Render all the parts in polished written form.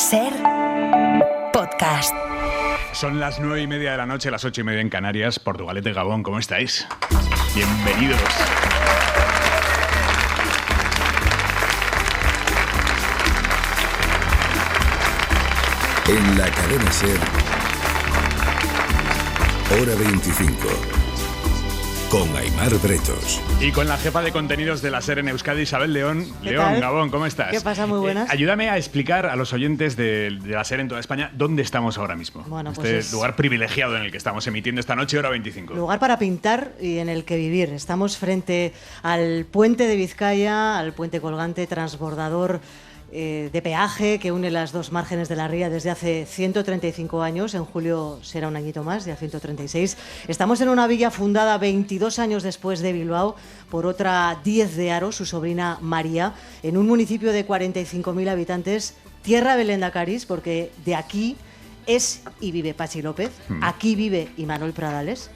SER Podcast. Son las 9:30 de la noche, las 8:30 en Canarias. Portugalete, Gabón, ¿cómo estáis? Bienvenidos. En la cadena SER, Hora 25, con Aimar Bretos. Y con la jefa de contenidos de la SER en Euskadi, Isabel León. Tal? Gabón, ¿cómo estás? ¿Qué pasa? Muy buenas. Ayúdame a explicar a los oyentes de la SER en toda España dónde estamos ahora mismo. Bueno, pues este es lugar privilegiado en el que estamos emitiendo esta noche, Hora 25. lugar para pintar y en el que vivir. Estamos frente al puente de Vizcaya, al puente colgante transbordador de peaje que une las dos márgenes de la ría desde hace 135 años. En julio será un añito más, ya 136. Estamos en una villa fundada 22 años después de Bilbao por otra Díez de Haro, su sobrina María, en un municipio de 45.000 habitantes, tierra de Lehendakaris, porque de aquí es y vive Patxi López, aquí vive Imanol Pradales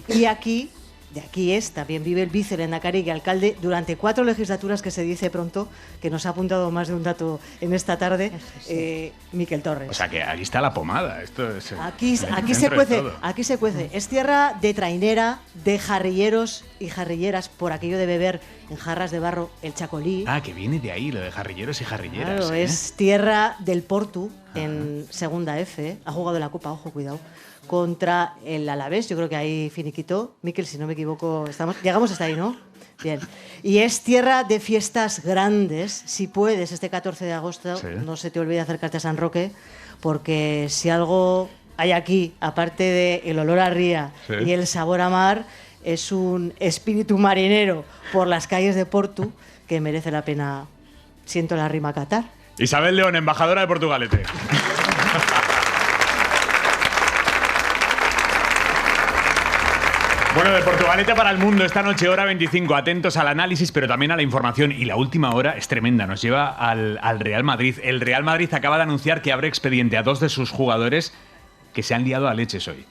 y aquí... De aquí también vive el vicelehendakari y alcalde durante 4 legislaturas, que se dice pronto, que nos ha apuntado más de un dato en esta tarde, Miquel Torres. O sea que aquí está la pomada. Esto es Aquí se cuece. Es tierra de trainera, de jarrilleros y jarrilleras, por aquello de beber en jarras de barro el chacolí. Ah, que viene de ahí, lo de jarrilleros y jarrilleras. Claro, es tierra del Portu en segunda F. Ha jugado la Copa, ojo, cuidado, contra el Alavés. Yo creo que ahí finiquitó. Miquel, si no me equivoco, llegamos hasta ahí, ¿no? Bien. Y es tierra de fiestas grandes. Si puedes, este 14 de agosto, sí, no se te olvide acercarte a San Roque, porque si algo hay aquí, aparte del olor a ría, sí, y el sabor a mar, es un espíritu marinero por las calles de Portu que merece la pena. Siento la rima catar. Isabel León, embajadora de Portugalete. Bueno, de Portugalete para el mundo, esta noche, Hora 25. Atentos al análisis, pero también a la información. Y la última hora es tremenda, nos lleva al Real Madrid. El Real Madrid acaba de anunciar que abre expediente a 2 de sus jugadores que se han liado a leches hoy: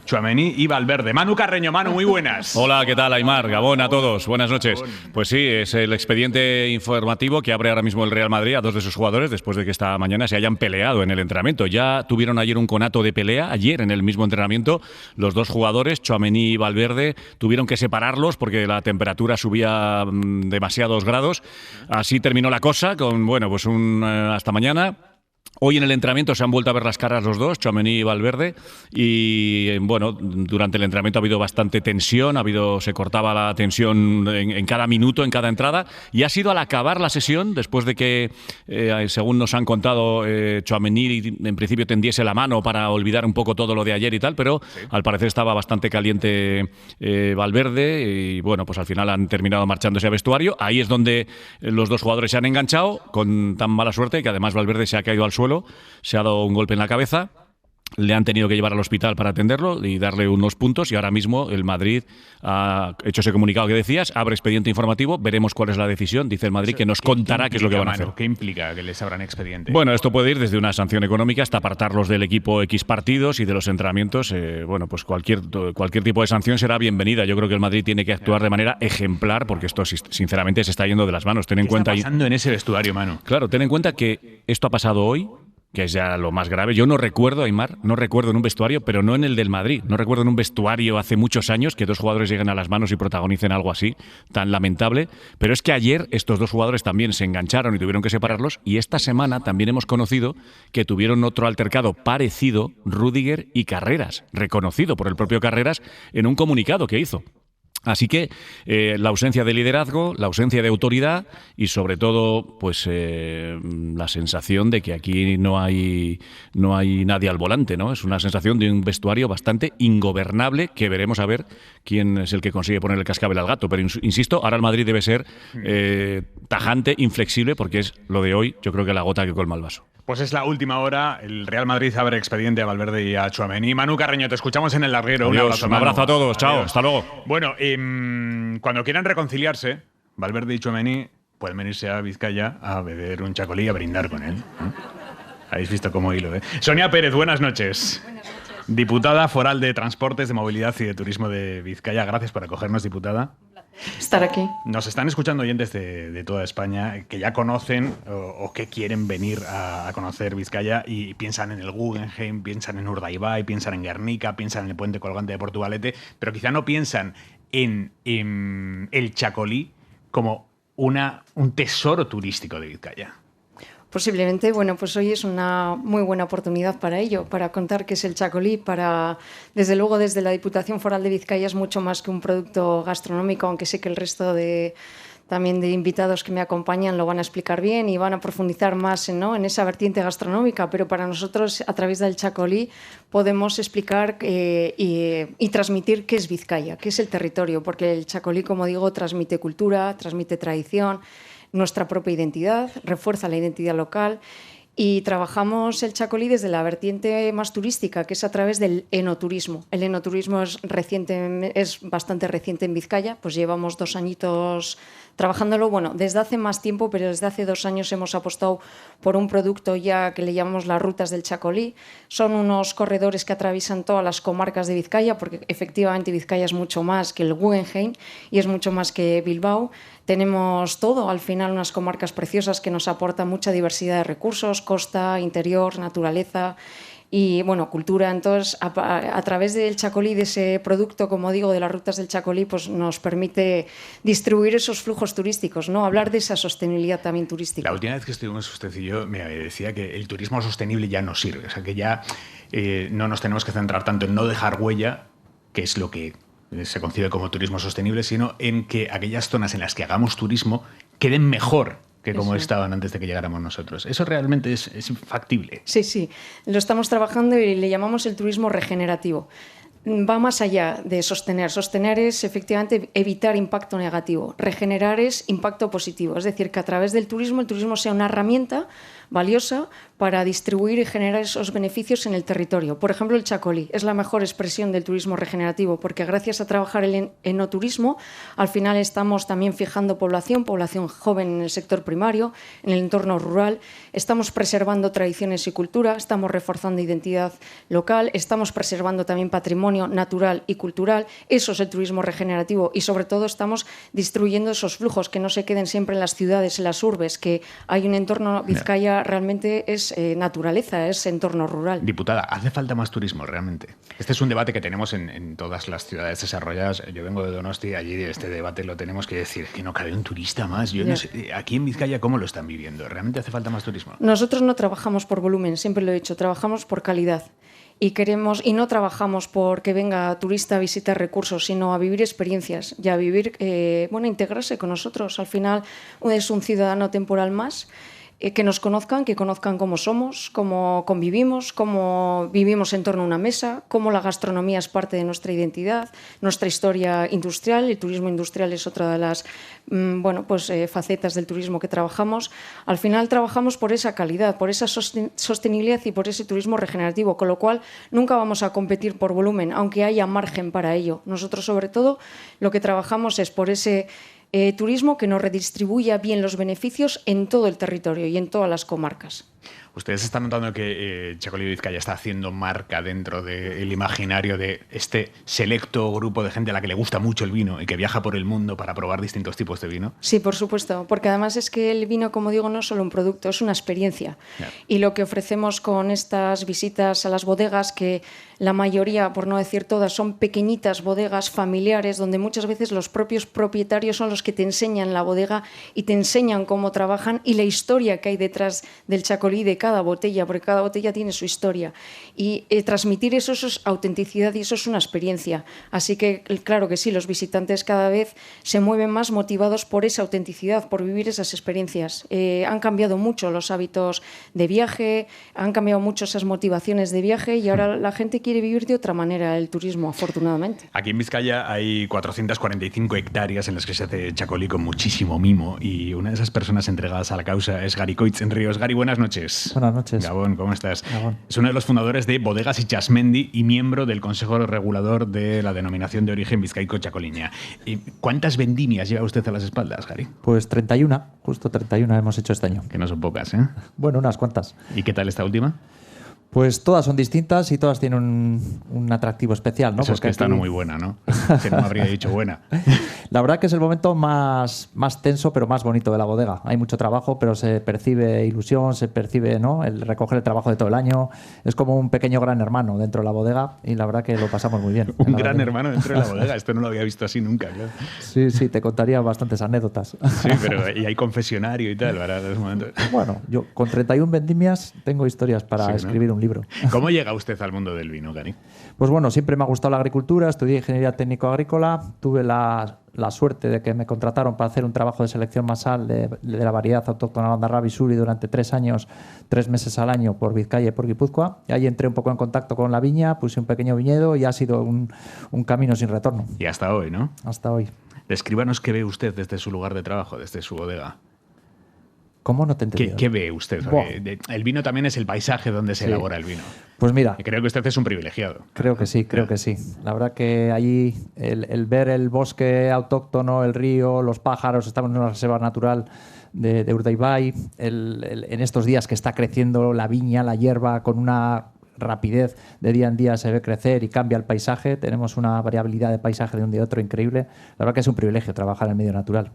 Tchouaméni y Valverde. Manu Carreño. Manu, muy buenas. Hola, ¿qué tal, Aimar? Gabón a todos, buenas noches. Pues sí, es el expediente informativo que abre ahora mismo el Real Madrid a 2 de sus jugadores después de que esta mañana se hayan peleado en el entrenamiento. Ya tuvieron ayer un conato de pelea, ayer en el mismo entrenamiento. Los 2 jugadores, Tchouaméni y Valverde, tuvieron que separarlos porque la temperatura subía demasiados grados. Así terminó la cosa con, bueno, pues hasta mañana. Hoy en el entrenamiento se han vuelto a ver las caras los 2, Tchouaméni y Valverde, y bueno, durante el entrenamiento ha habido bastante tensión, se cortaba la tensión en cada minuto, en cada entrada, y ha sido al acabar la sesión, después de que, según nos han contado, Tchouaméni en principio tendiese la mano para olvidar un poco todo lo de ayer y tal, pero sí, al parecer estaba bastante caliente Valverde, y bueno, pues al final han terminado marchándose a vestuario. Ahí es donde los 2 jugadores se han enganchado, con tan mala suerte que además Valverde se ha caído al suelo, se ha dado un golpe en la cabeza, le han tenido que llevar al hospital para atenderlo y darle unos puntos, y ahora mismo el Madrid ha hecho ese comunicado que decías, abre expediente informativo, veremos cuál es la decisión, dice el Madrid, que nos contará qué es lo que van a hacer. ¿Qué implica que les abran expediente? Bueno, esto puede ir desde una sanción económica hasta apartarlos del equipo X partidos y de los entrenamientos. Bueno, pues cualquier tipo de sanción será bienvenida. Yo creo que el Madrid tiene que actuar de manera ejemplar, porque esto sinceramente se está yendo de las manos. ¿Qué está pasando en ese vestuario, Manu? Claro, ten en cuenta que esto ha pasado hoy, que es ya lo más grave. Yo no recuerdo, Aimar, en un vestuario, pero no en el del Madrid. No recuerdo en un vestuario hace muchos años que 2 jugadores lleguen a las manos y protagonicen algo así, tan lamentable. Pero es que ayer estos 2 jugadores también se engancharon y tuvieron que separarlos, y esta semana también hemos conocido que tuvieron otro altercado parecido, Rüdiger y Carreras, reconocido por el propio Carreras en un comunicado que hizo. Así que la ausencia de liderazgo, la ausencia de autoridad y sobre todo pues la sensación de que aquí no hay nadie al volante, ¿no? Es una sensación de un vestuario bastante ingobernable, que veremos a ver quién es el que consigue poner el cascabel al gato. Pero insisto, ahora el Madrid debe ser tajante, inflexible, porque es lo de hoy, yo creo que la gota que colma el vaso. Pues es la última hora. El Real Madrid abre expediente a Valverde y a Tchouaméni. Manu Carreño, te escuchamos en el larguero. Adiós, un abrazo a todos. Chao, hasta luego. Bueno, cuando quieran reconciliarse, Valverde y Tchouaméni pueden venirse a Vizcaya a beber un chacolí y a brindar con él. Habéis visto cómo hilo, ¿eh? Sonia Pérez, buenas noches. Buenas noches. Diputada foral de Transportes, de Movilidad y de Turismo de Vizcaya. Gracias por acogernos, diputada. estar aquí. Nos están escuchando oyentes de toda España que ya conocen o que quieren venir a conocer Vizcaya y piensan en el Guggenheim, piensan en Urdaibai, piensan en Guernica, piensan en el puente colgante de Portugalete, pero quizá no piensan en el Chacolí como un tesoro turístico de Vizcaya. Posiblemente, bueno, pues hoy es una muy buena oportunidad para ello, para contar qué es el Chacolí. Desde luego, desde la Diputación Foral de Vizcaya es mucho más que un producto gastronómico, aunque sé que el resto también de invitados que me acompañan lo van a explicar bien y van a profundizar más en esa vertiente gastronómica, pero para nosotros, a través del Chacolí, podemos explicar y transmitir qué es Vizcaya, qué es el territorio, porque el Chacolí, como digo, transmite cultura, transmite tradición, nuestra propia identidad, refuerza la identidad local y trabajamos el Chacolí desde la vertiente más turística, que es a través del enoturismo. El enoturismo es bastante reciente en Vizcaya, pues llevamos 2 añitos trabajándolo, bueno, desde hace más tiempo, pero desde hace 2 años hemos apostado por un producto ya que le llamamos las rutas del Chacolí. Son unos corredores que atraviesan todas las comarcas de Vizcaya, porque efectivamente Vizcaya es mucho más que el Guggenheim y es mucho más que Bilbao. Tenemos todo, al final, unas comarcas preciosas que nos aportan mucha diversidad de recursos, costa, interior, naturaleza y, bueno, cultura. Entonces, a través del Chacolí, de ese producto, como digo, de las rutas del Chacolí, pues nos permite distribuir esos flujos turísticos, ¿no? Hablar de esa sostenibilidad también turística. La última vez que estuvimos usted y yo me decía que el turismo sostenible ya no sirve, o sea, que ya no nos tenemos que centrar tanto en no dejar huella, que es lo que se concibe como turismo sostenible, sino en que aquellas zonas en las que hagamos turismo queden mejor que como estaban antes de que llegáramos nosotros. Eso realmente es factible. Sí, lo estamos trabajando y le llamamos el turismo regenerativo. Va más allá de sostener. Sostener es efectivamente evitar impacto negativo. Regenerar es impacto positivo. Es decir, que a través del turismo, el turismo sea una herramienta valiosa para distribuir y generar esos beneficios en el territorio. Por ejemplo, el Chacolí es la mejor expresión del turismo regenerativo, porque gracias a trabajar el enoturismo, al final estamos también fijando población joven en el sector primario, en el entorno rural, estamos preservando tradiciones y cultura, estamos reforzando identidad local, estamos preservando también patrimonio natural y cultural. Eso es el turismo regenerativo y, sobre todo, estamos distribuyendo esos flujos, que no se queden siempre en las ciudades, en las urbes, que hay un entorno. Vizcaya realmente es naturaleza, es entorno rural. Diputada, ¿hace falta más turismo realmente? Este es un debate que tenemos en todas las ciudades desarrolladas. Yo vengo de Donosti, allí este debate lo tenemos que decir, que no cabe un turista más. Yo no sé, aquí en Vizcaya, ¿cómo lo están viviendo? ¿Realmente hace falta más turismo? Nosotros no trabajamos por volumen, siempre lo he dicho, trabajamos por calidad. Y no trabajamos porque venga turista a visitar recursos, sino a vivir experiencias y a vivir, integrarse con nosotros. Al final es un ciudadano temporal más. Que nos conozcan, que conozcan cómo somos, cómo convivimos, cómo vivimos en torno a una mesa, cómo la gastronomía es parte de nuestra identidad, nuestra historia industrial. El turismo industrial es otra de las facetas del turismo que trabajamos. Al final trabajamos por esa calidad, por esa sostenibilidad y por ese turismo regenerativo, con lo cual nunca vamos a competir por volumen, aunque haya margen para ello. Nosotros, sobre todo, lo que trabajamos es por ese turismo que nos redistribuya bien los beneficios en todo el territorio y en todas las comarcas. Ustedes están notando que Chacolí Vizcaya está haciendo marca dentro del imaginario de este selecto grupo de gente a la que le gusta mucho el vino y que viaja por el mundo para probar distintos tipos de vino. Sí, por supuesto, porque además es que el vino, como digo, no es solo un producto, es una experiencia. Y lo que ofrecemos con estas visitas a las bodegas, que la mayoría, por no decir todas, son pequeñitas bodegas familiares, donde muchas veces los propios propietarios son los que te enseñan la bodega y te enseñan cómo trabajan y la historia que hay detrás del Chacolí, de cada botella, porque cada botella tiene su historia. Y transmitir eso es autenticidad y eso es una experiencia. Así que, claro que sí, los visitantes cada vez se mueven más motivados por esa autenticidad, por vivir esas experiencias. Han cambiado mucho los hábitos de viaje, han cambiado mucho esas motivaciones de viaje y ahora la gente quiere vivir de otra manera el turismo, afortunadamente. Aquí en Vizcaya hay 445 hectáreas en las que se hace Chacolí con muchísimo mimo y una de esas personas entregadas a la causa es Gari Coitz en Ríos. Gari, buenas noches. Buenas noches. Gabón, ¿cómo estás? Gabón. Es uno de los fundadores de Bodegas Itxasmendi y miembro del Consejo Regulador de la Denominación de Origen Vizcaico-Chacoliña. ¿Cuántas vendimias lleva usted a las espaldas, Gari? Pues 31, justo 31 hemos hecho este año. Que no son pocas, ¿eh? Bueno, unas cuantas. ¿Y qué tal esta última? Pues todas son distintas y todas tienen un atractivo especial, ¿no? Eso es que esta no muy buena, ¿no? Que no me habría dicho buena. La verdad que es el momento más tenso, pero más bonito de la bodega. Hay mucho trabajo, pero se percibe ilusión, se percibe, ¿no?, el recoger el trabajo de todo el año. Es como un pequeño gran hermano dentro de la bodega y la verdad que lo pasamos muy bien. Un gran hermano dentro de la bodega. Esto no lo había visto así nunca, claro. Sí, te contaría bastantes anécdotas. Sí, pero y hay confesionario y tal, ¿verdad? Bueno, yo con 31 vendimias tengo historias para escribir un libro. ¿Cómo llega usted al mundo del vino, Gani? Pues bueno, siempre me ha gustado la agricultura, estudié ingeniería técnico-agrícola, tuve la suerte de que me contrataron para hacer un trabajo de selección masal de la variedad autóctona Landarrabi Suri durante 3 años, 3 meses al año por Vizcaya y por Guipúzcoa. Y ahí entré un poco en contacto con la viña, puse un pequeño viñedo y ha sido un camino sin retorno. Y hasta hoy, ¿no? Hasta hoy. Descríbanos qué ve usted desde su lugar de trabajo, desde su bodega. ¿Cómo no te entiendo? ¿Qué ve usted? El vino también es el paisaje donde se elabora el vino. Pues mira, y creo que usted es un privilegiado. Creo que sí. La verdad que allí el ver el bosque autóctono, el río, los pájaros, estamos en una reserva natural de Urdaibai, en estos días que está creciendo la viña, la hierba, con una rapidez de día en día se ve crecer y cambia el paisaje. Tenemos una variabilidad de paisaje de un día a otro increíble. La verdad que es un privilegio trabajar en el medio natural.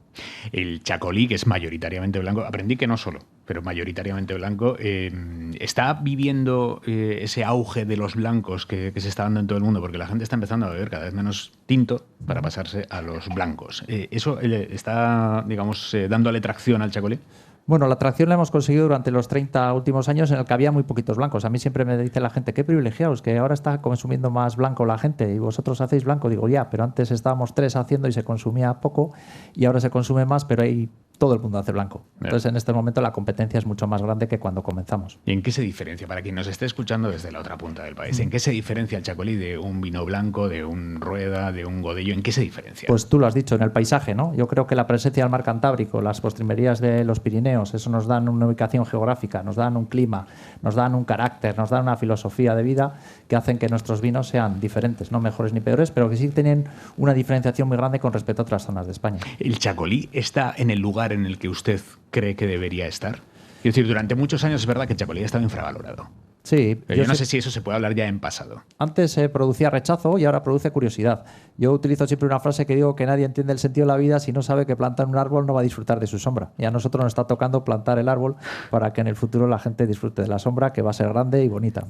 El chacolí, que es mayoritariamente blanco, aprendí que no solo, pero mayoritariamente blanco, está viviendo ese auge de los blancos que se está dando en todo el mundo, porque la gente está empezando a beber cada vez menos tinto para pasarse a los blancos. ¿Eso está, digamos, dándole tracción al chacolí? Bueno, la atracción la hemos conseguido durante los 30 últimos años en el que había muy poquitos blancos. A mí siempre me dice la gente, qué privilegiados, que ahora está consumiendo más blanco la gente y vosotros hacéis blanco. Digo, ya, pero antes estábamos 3 haciendo y se consumía poco y ahora se consume más, pero hay todo el mundo hace blanco. Entonces, en este momento la competencia es mucho más grande que cuando comenzamos. ¿Y en qué se diferencia, para quien nos esté escuchando desde la otra punta del país, en qué se diferencia el chacolí de un vino blanco, de un rueda, de un godello? ¿En qué se diferencia? Pues tú lo has dicho, en el paisaje, ¿no? Yo creo que la presencia del mar Cantábrico, las postrimerías de los Pirineos, eso nos dan una ubicación geográfica, nos dan un clima, nos dan un carácter, nos dan una filosofía de vida que hacen que nuestros vinos sean diferentes, no mejores ni peores, pero que sí tienen una diferenciación muy grande con respecto a otras zonas de España. ¿El chacolí está en el lugar en el que usted cree que debería estar? Es decir, durante muchos años es verdad que el chacolí ha estado infravalorado. Sí. Pero yo no sé si eso se puede hablar ya en pasado. Antes se producía rechazo y ahora produce curiosidad. Yo utilizo siempre una frase que digo que nadie entiende el sentido de la vida si no sabe que plantar un árbol no va a disfrutar de su sombra. Y a nosotros nos está tocando plantar el árbol para que en el futuro la gente disfrute de la sombra, que va a ser grande y bonita.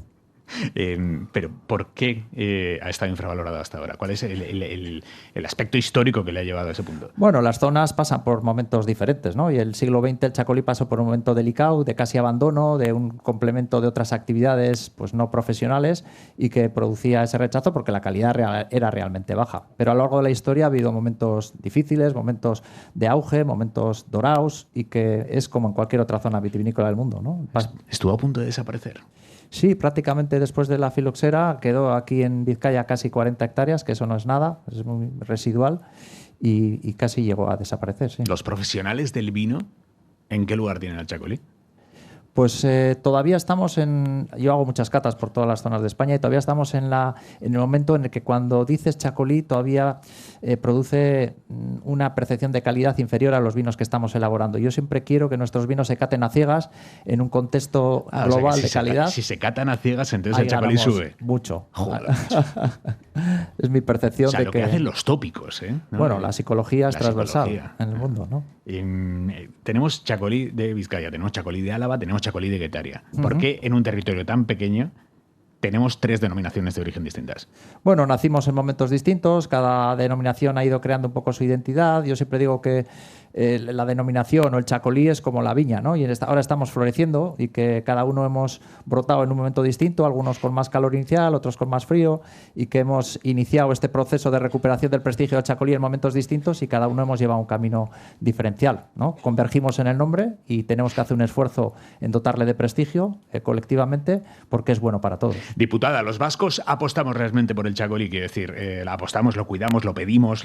Pero ¿por qué ha estado infravalorado hasta ahora? ¿Cuál es el aspecto histórico que le ha llevado a ese punto? Bueno, las zonas pasan por momentos diferentes, ¿no? Y el siglo XX el chacolí pasó por un momento delicado, de casi abandono, de un complemento de otras actividades pues no profesionales y que producía ese rechazo porque la calidad era realmente baja. Pero a lo largo de la historia ha habido momentos difíciles, momentos de auge, momentos dorados y que es como en cualquier otra zona vitivinícola del mundo, ¿no? ¿Estuvo a punto de desaparecer? Sí, prácticamente después de la filoxera quedó aquí en Vizcaya casi 40 hectáreas, que eso no es nada, es muy residual y casi llegó a desaparecer. Sí. ¿Los profesionales del vino en qué lugar tienen el chacolí? Pues todavía estamos yo hago muchas catas por todas las zonas de España y todavía estamos en el momento en el que cuando dices chacolí todavía produce una percepción de calidad inferior a los vinos que estamos elaborando. Yo siempre quiero que nuestros vinos se caten a ciegas en un contexto global, o sea, de calidad. Si se catan a ciegas, entonces el chacolí sube. Mucho. Joder. Es mi percepción, o sea, de que hacen los tópicos, ¿eh? ¿No? Bueno, la psicología es transversal en el mundo, ¿no? Tenemos chacolí de Vizcaya, tenemos chacolí de Álava, tenemos chacolí de Guetaria. ¿Por qué en un territorio tan pequeño tenemos 3 denominaciones de origen distintas? Bueno, nacimos en momentos distintos, cada denominación ha ido creando un poco su identidad. Yo siempre digo que la denominación o el chacolí es como la viña, ¿no? Y ahora estamos floreciendo y que cada uno hemos brotado en un momento distinto, algunos con más calor inicial, otros con más frío, y que hemos iniciado este proceso de recuperación del prestigio del chacolí en momentos distintos y cada uno hemos llevado un camino diferencial, ¿no? Convergimos en el nombre y tenemos que hacer un esfuerzo en dotarle de prestigio colectivamente porque es bueno para todos. Diputada, los vascos apostamos realmente por el chacolí, quiero decir, la apostamos, lo cuidamos, lo pedimos.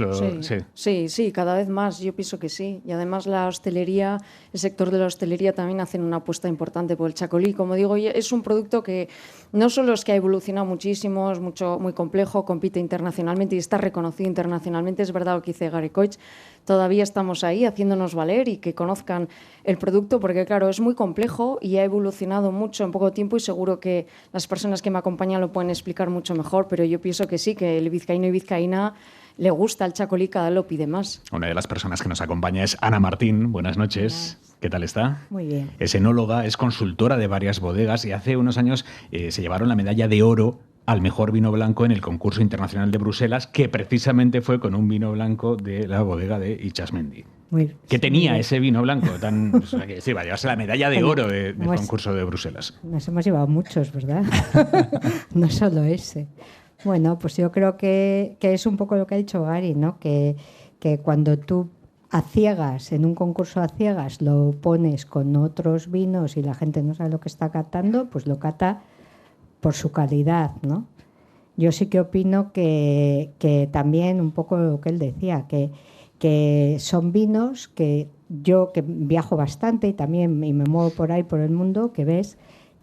Sí, cada vez más, yo pienso que sí. Y además la hostelería, el sector de la hostelería también hacen una apuesta importante por el chacolí. Como digo, es un producto que no solo es que ha evolucionado muchísimo, es muy complejo, compite internacionalmente y está reconocido internacionalmente. Es verdad lo que dice Gary Koch, todavía estamos ahí haciéndonos valer y que conozcan el producto, porque claro, es muy complejo y ha evolucionado mucho en poco tiempo y seguro que las personas que me acompañan lo pueden explicar mucho mejor, pero yo pienso que sí, que el vizcaíno y vizcaína le gusta el chacolí, cada lo pide más. Una de las personas que nos acompaña es Ana Martín. Buenas noches. Buenas. ¿Qué tal está? Muy bien. Es enóloga, es consultora de varias bodegas y hace unos años se llevaron la medalla de oro al mejor vino blanco en el concurso internacional de Bruselas, que precisamente fue con un vino blanco de la bodega de Itxasmendi. ¿Qué tenía ese vino blanco? O sea, que sí, va a llevarse la medalla de oro del concurso de Bruselas. Nos hemos llevado muchos, ¿verdad? No solo ese. Bueno, pues yo creo que es un poco lo que ha dicho Gary, ¿no? Que cuando tú a ciegas, en un concurso a ciegas, lo pones con otros vinos y la gente no sabe lo que está catando, pues lo cata por su calidad, ¿no? Yo sí que opino que también un poco lo que él decía, que son vinos que yo, que viajo bastante y también me muevo por ahí por el mundo, que ves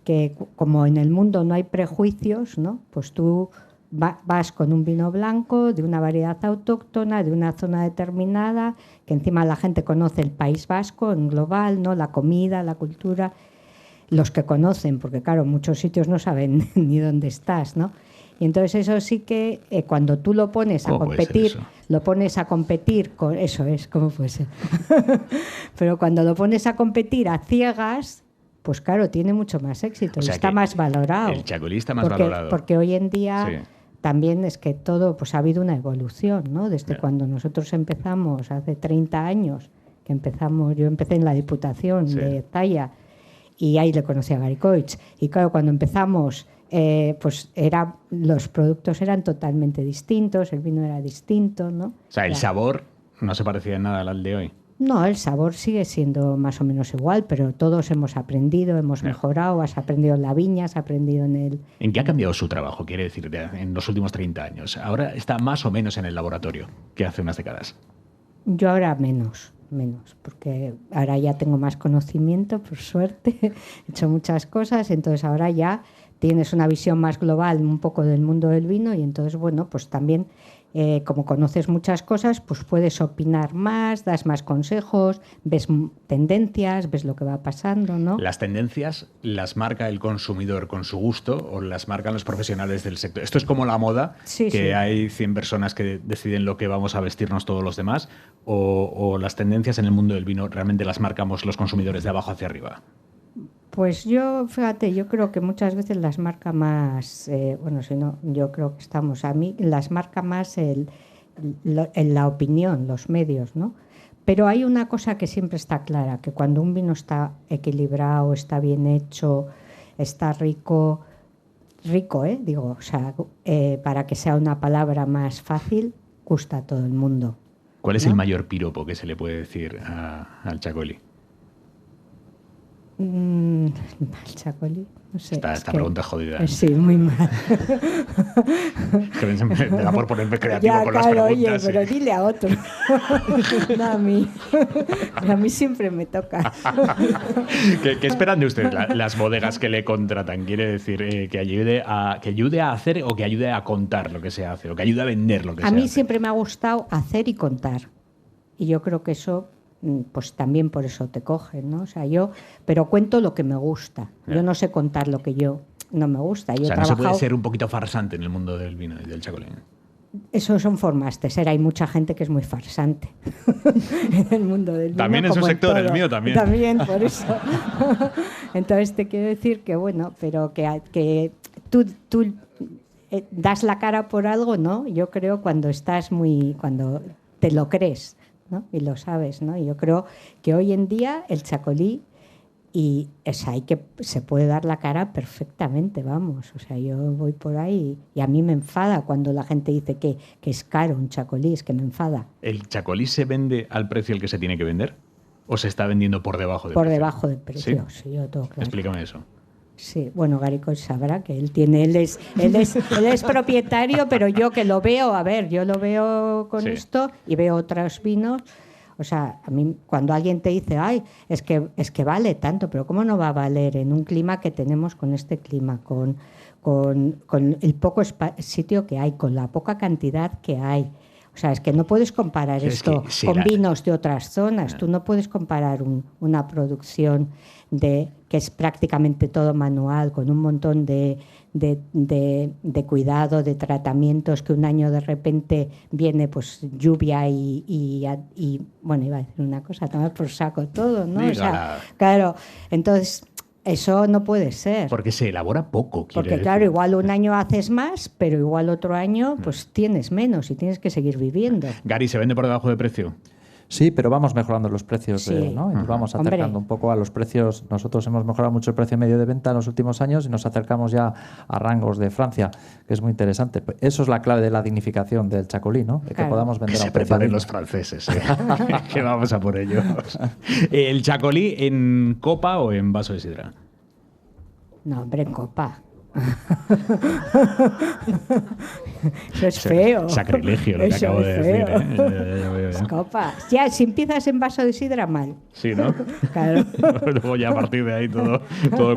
que como en el mundo no hay prejuicios, ¿no? Pues tú vas con un vino blanco de una variedad autóctona, de una zona determinada, que encima la gente conoce el País Vasco en global, ¿no? La comida, la cultura, los que conocen, porque claro, muchos sitios no saben ni dónde estás, ¿no? Y entonces eso sí que cuando tú lo pones a competir, con eso es, ¿cómo puede ser? Pero cuando lo pones a competir a ciegas, pues claro, tiene mucho más éxito, o sea, y está más valorado. El chacolí está más valorado. Porque hoy en día también es que todo, pues ha habido una evolución, ¿no? Desde cuando nosotros empezamos, hace 30 años, que yo empecé en la Diputación de Zaya, y ahí le conocí a Gary Koch. Y claro, cuando empezamos, pues los productos eran totalmente distintos, el vino era distinto, ¿no? O sea, el sabor no se parecía en nada al de hoy. No, el sabor sigue siendo más o menos igual, pero todos hemos aprendido, hemos mejorado, has aprendido en la viña, has aprendido en el... ¿En qué ha cambiado su trabajo, quiere decir, en los últimos 30 años? Ahora está más o menos en el laboratorio que hace unas décadas. Yo ahora menos, porque ahora ya tengo más conocimiento, por suerte, he hecho muchas cosas, entonces ahora ya tienes una visión más global un poco del mundo del vino y entonces, bueno, pues también... como conoces muchas cosas, pues puedes opinar más, das más consejos, ves tendencias, ves lo que va pasando, ¿no? ¿Las tendencias las marca el consumidor con su gusto o las marcan los profesionales del sector? Esto es como la moda, hay 100 personas que deciden lo que vamos a vestirnos todos los demás, o las tendencias en el mundo del vino realmente las marcamos los consumidores de abajo hacia arriba. Pues yo creo que muchas veces las marca más, yo creo que a mí las marca más la opinión, los medios, ¿no? Pero hay una cosa que siempre está clara, que cuando un vino está equilibrado, está bien hecho, está rico, digo, o sea, para que sea una palabra más fácil, gusta a todo el mundo. ¿Cuál es el mayor piropo que se le puede decir al chacolí? El chacolí, no sé. Esta pregunta es jodida. Sí, muy mal. Me da por ponerme creativo con las preguntas. Oye, pero dile a otro. No a mí. A mí siempre me toca. ¿Qué esperan de ustedes las bodegas que le contratan? ¿Quiere decir que ayude a hacer o que ayude a contar lo que se hace o que ayude a vender lo que se hace? A mí siempre me ha gustado hacer y contar. Y yo creo que eso... pues también por eso te cogen, ¿no? O sea, pero cuento lo que me gusta. Yo no sé contar lo que yo no me gusta. Yo no se puede ser un poquito farsante en el mundo del vino y del chacolí. Eso son formas de ser. Hay mucha gente que es muy farsante en el mundo del vino. También en su sector, el mío también. También, por eso. Entonces te quiero decir que, bueno, pero que tú das la cara por algo, ¿no? Yo creo cuando te lo crees, ¿no? Y lo sabes, ¿no? Y yo creo que hoy en día el chacolí se puede dar la cara perfectamente, vamos. O sea, yo voy por ahí y a mí me enfada cuando la gente dice que es caro un chacolí, es que me enfada. ¿El chacolí se vende al precio al que se tiene que vender? ¿O se está vendiendo por debajo del precio? Por debajo del precio, sí, yo tengo claro. Explícame eso. Sí, bueno, Gary Koch sabrá que él es propietario, pero yo que lo veo, yo lo veo con esto y veo otros vinos, O sea, a mí cuando alguien te dice, ay, es que vale tanto, pero ¿cómo no va a valer en un clima que tenemos con este clima, con el poco sitio que hay, con la poca cantidad que hay? O sea, es que no puedes comparar esto con vinos de otras zonas. Tú no puedes comparar una producción que es prácticamente todo manual, con un montón de cuidado, de tratamientos, que un año de repente viene pues lluvia y bueno, iba a decir una cosa, tomar por saco todo, ¿no? O sea, claro, entonces eso no puede ser. Porque se elabora poco. Porque claro, igual un año haces más, pero igual otro año pues tienes menos y tienes que seguir viviendo. Gary, ¿se vende por debajo de precio? Sí, pero vamos mejorando los precios, Sí. ¿no? Y nos vamos acercando un poco a los precios. Nosotros hemos mejorado mucho el precio medio de venta en los últimos años y nos acercamos ya a rangos de Francia, que es muy interesante. Eso es la clave de la dignificación del chacolí, ¿no? De que podamos vender que a se un precio preparen digno. los franceses, que vamos a por ellos. ¿El chacolí en copa o en vaso de sidra? No, hombre, en copa. Eso es feo. Sacrilegio lo que Eso acabo es de decir. feo. Ya veo. Es copa. Ya, si empiezas en vaso de sidra, mal. Sí, ¿no? Claro. Luego ya a partir de ahí todo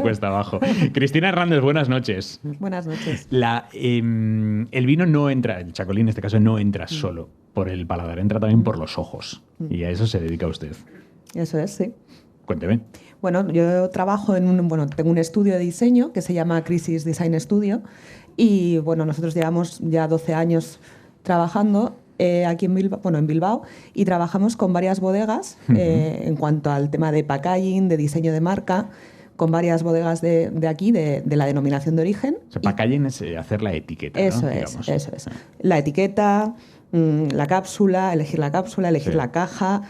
cuesta abajo. Cristina Hernández, buenas noches. Buenas noches. El vino no entra, el chacolí en este caso no entra solo por el paladar, entra también por los ojos. Y a eso se dedica usted. Eso es, sí. Cuénteme. Bueno, yo trabajo tengo un estudio de diseño que se llama Crisis Design Studio y bueno, nosotros llevamos ya 12 años trabajando aquí en Bilbao y trabajamos con varias bodegas en cuanto al tema de packaging, de diseño de marca, con varias bodegas de aquí, de la denominación de origen. O sea, packaging es hacer la etiqueta, Eso ¿no? es, Digamos. eso es. La etiqueta, la cápsula, elegir la caja,